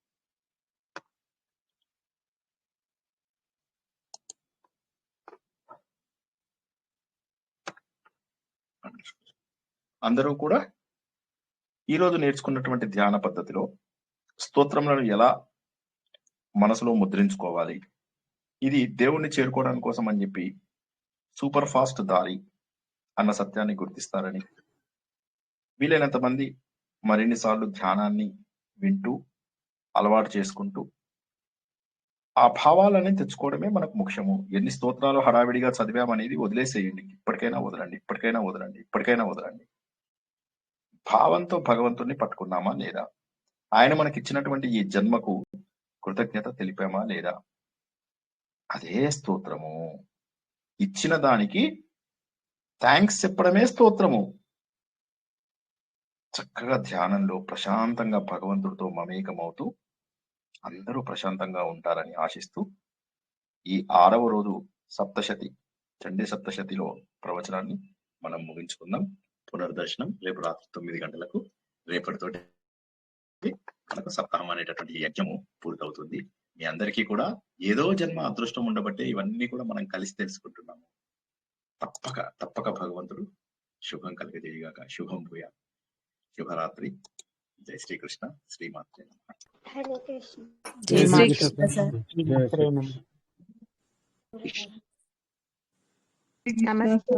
S2: అందరూ కూడా ఈరోజు నేర్చుకున్నటువంటి ధ్యాన పద్ధతిలో స్తోత్రములను ఎలా మనసులో ముద్రించుకోవాలి, ఇది దేవుణ్ణి చేరుకోవడానికి కోసం అని చెప్పి సూపర్ ఫాస్ట్ దారి అన్న సత్యాన్ని గుర్తిస్తారని, వీలైనంత మంది మరిన్నిసార్లు ధ్యానాన్ని వింటూ అలవాటు చేసుకుంటూ ఆ భావాలని తెచ్చుకోవడమే మనకు ముఖ్యము. ఎన్ని స్తోత్రాలు హడావిడిగా చదివామనేది వదిలేసేయండి. ఇప్పటికైనా వదలండి. భావంతో భగవంతుణ్ణి పట్టుకున్నామా లేదా? ఆయన మనకిచ్చినటువంటి ఈ జన్మకు కృతజ్ఞత తెలిపామా లేదా? అదే స్తోత్రము. ఇచ్చిన దానికి థ్యాంక్స్ చెప్పడమే స్తోత్రము. చక్కగా ధ్యానంలో ప్రశాంతంగా భగవంతుడితో మమేకమవుతూ అందరూ ప్రశాంతంగా ఉంటారని ఆశిస్తూ ఈ 6వ రోజు సప్తశతి, చండీ సప్తశతిలో ప్రవచనాన్ని మనం ముగించుకుందాం. పునర్దర్శనం రేపు రాత్రి 9 గంటలకు. రేపటితోటి మనకు సప్తాహం అనేటటువంటి యజ్ఞము పూర్తవుతుంది. మీ అందరికీ కూడా ఏదో జన్మ అదృష్టం ఉండబట్టే ఇవన్నీ కూడా మనం కలిసి తెలుసుకుంటున్నాము. తప్పక భగవంతుడు శుభం కలిగజేయగాక. శుభం భూయా. శుభరాత్రి. జై శ్రీకృష్ణ. శ్రీమాత్రే నమః.
S15: హరే కృష్ణ.
S1: జై
S14: జై
S1: శ్రీకృష్ణ
S14: శ్రీకృష్ణ.
S1: సార్.
S14: జై
S1: శ్రీమాత్రే
S14: శ్రీకృష్ణ.
S1: నమః.
S15: నమస్తే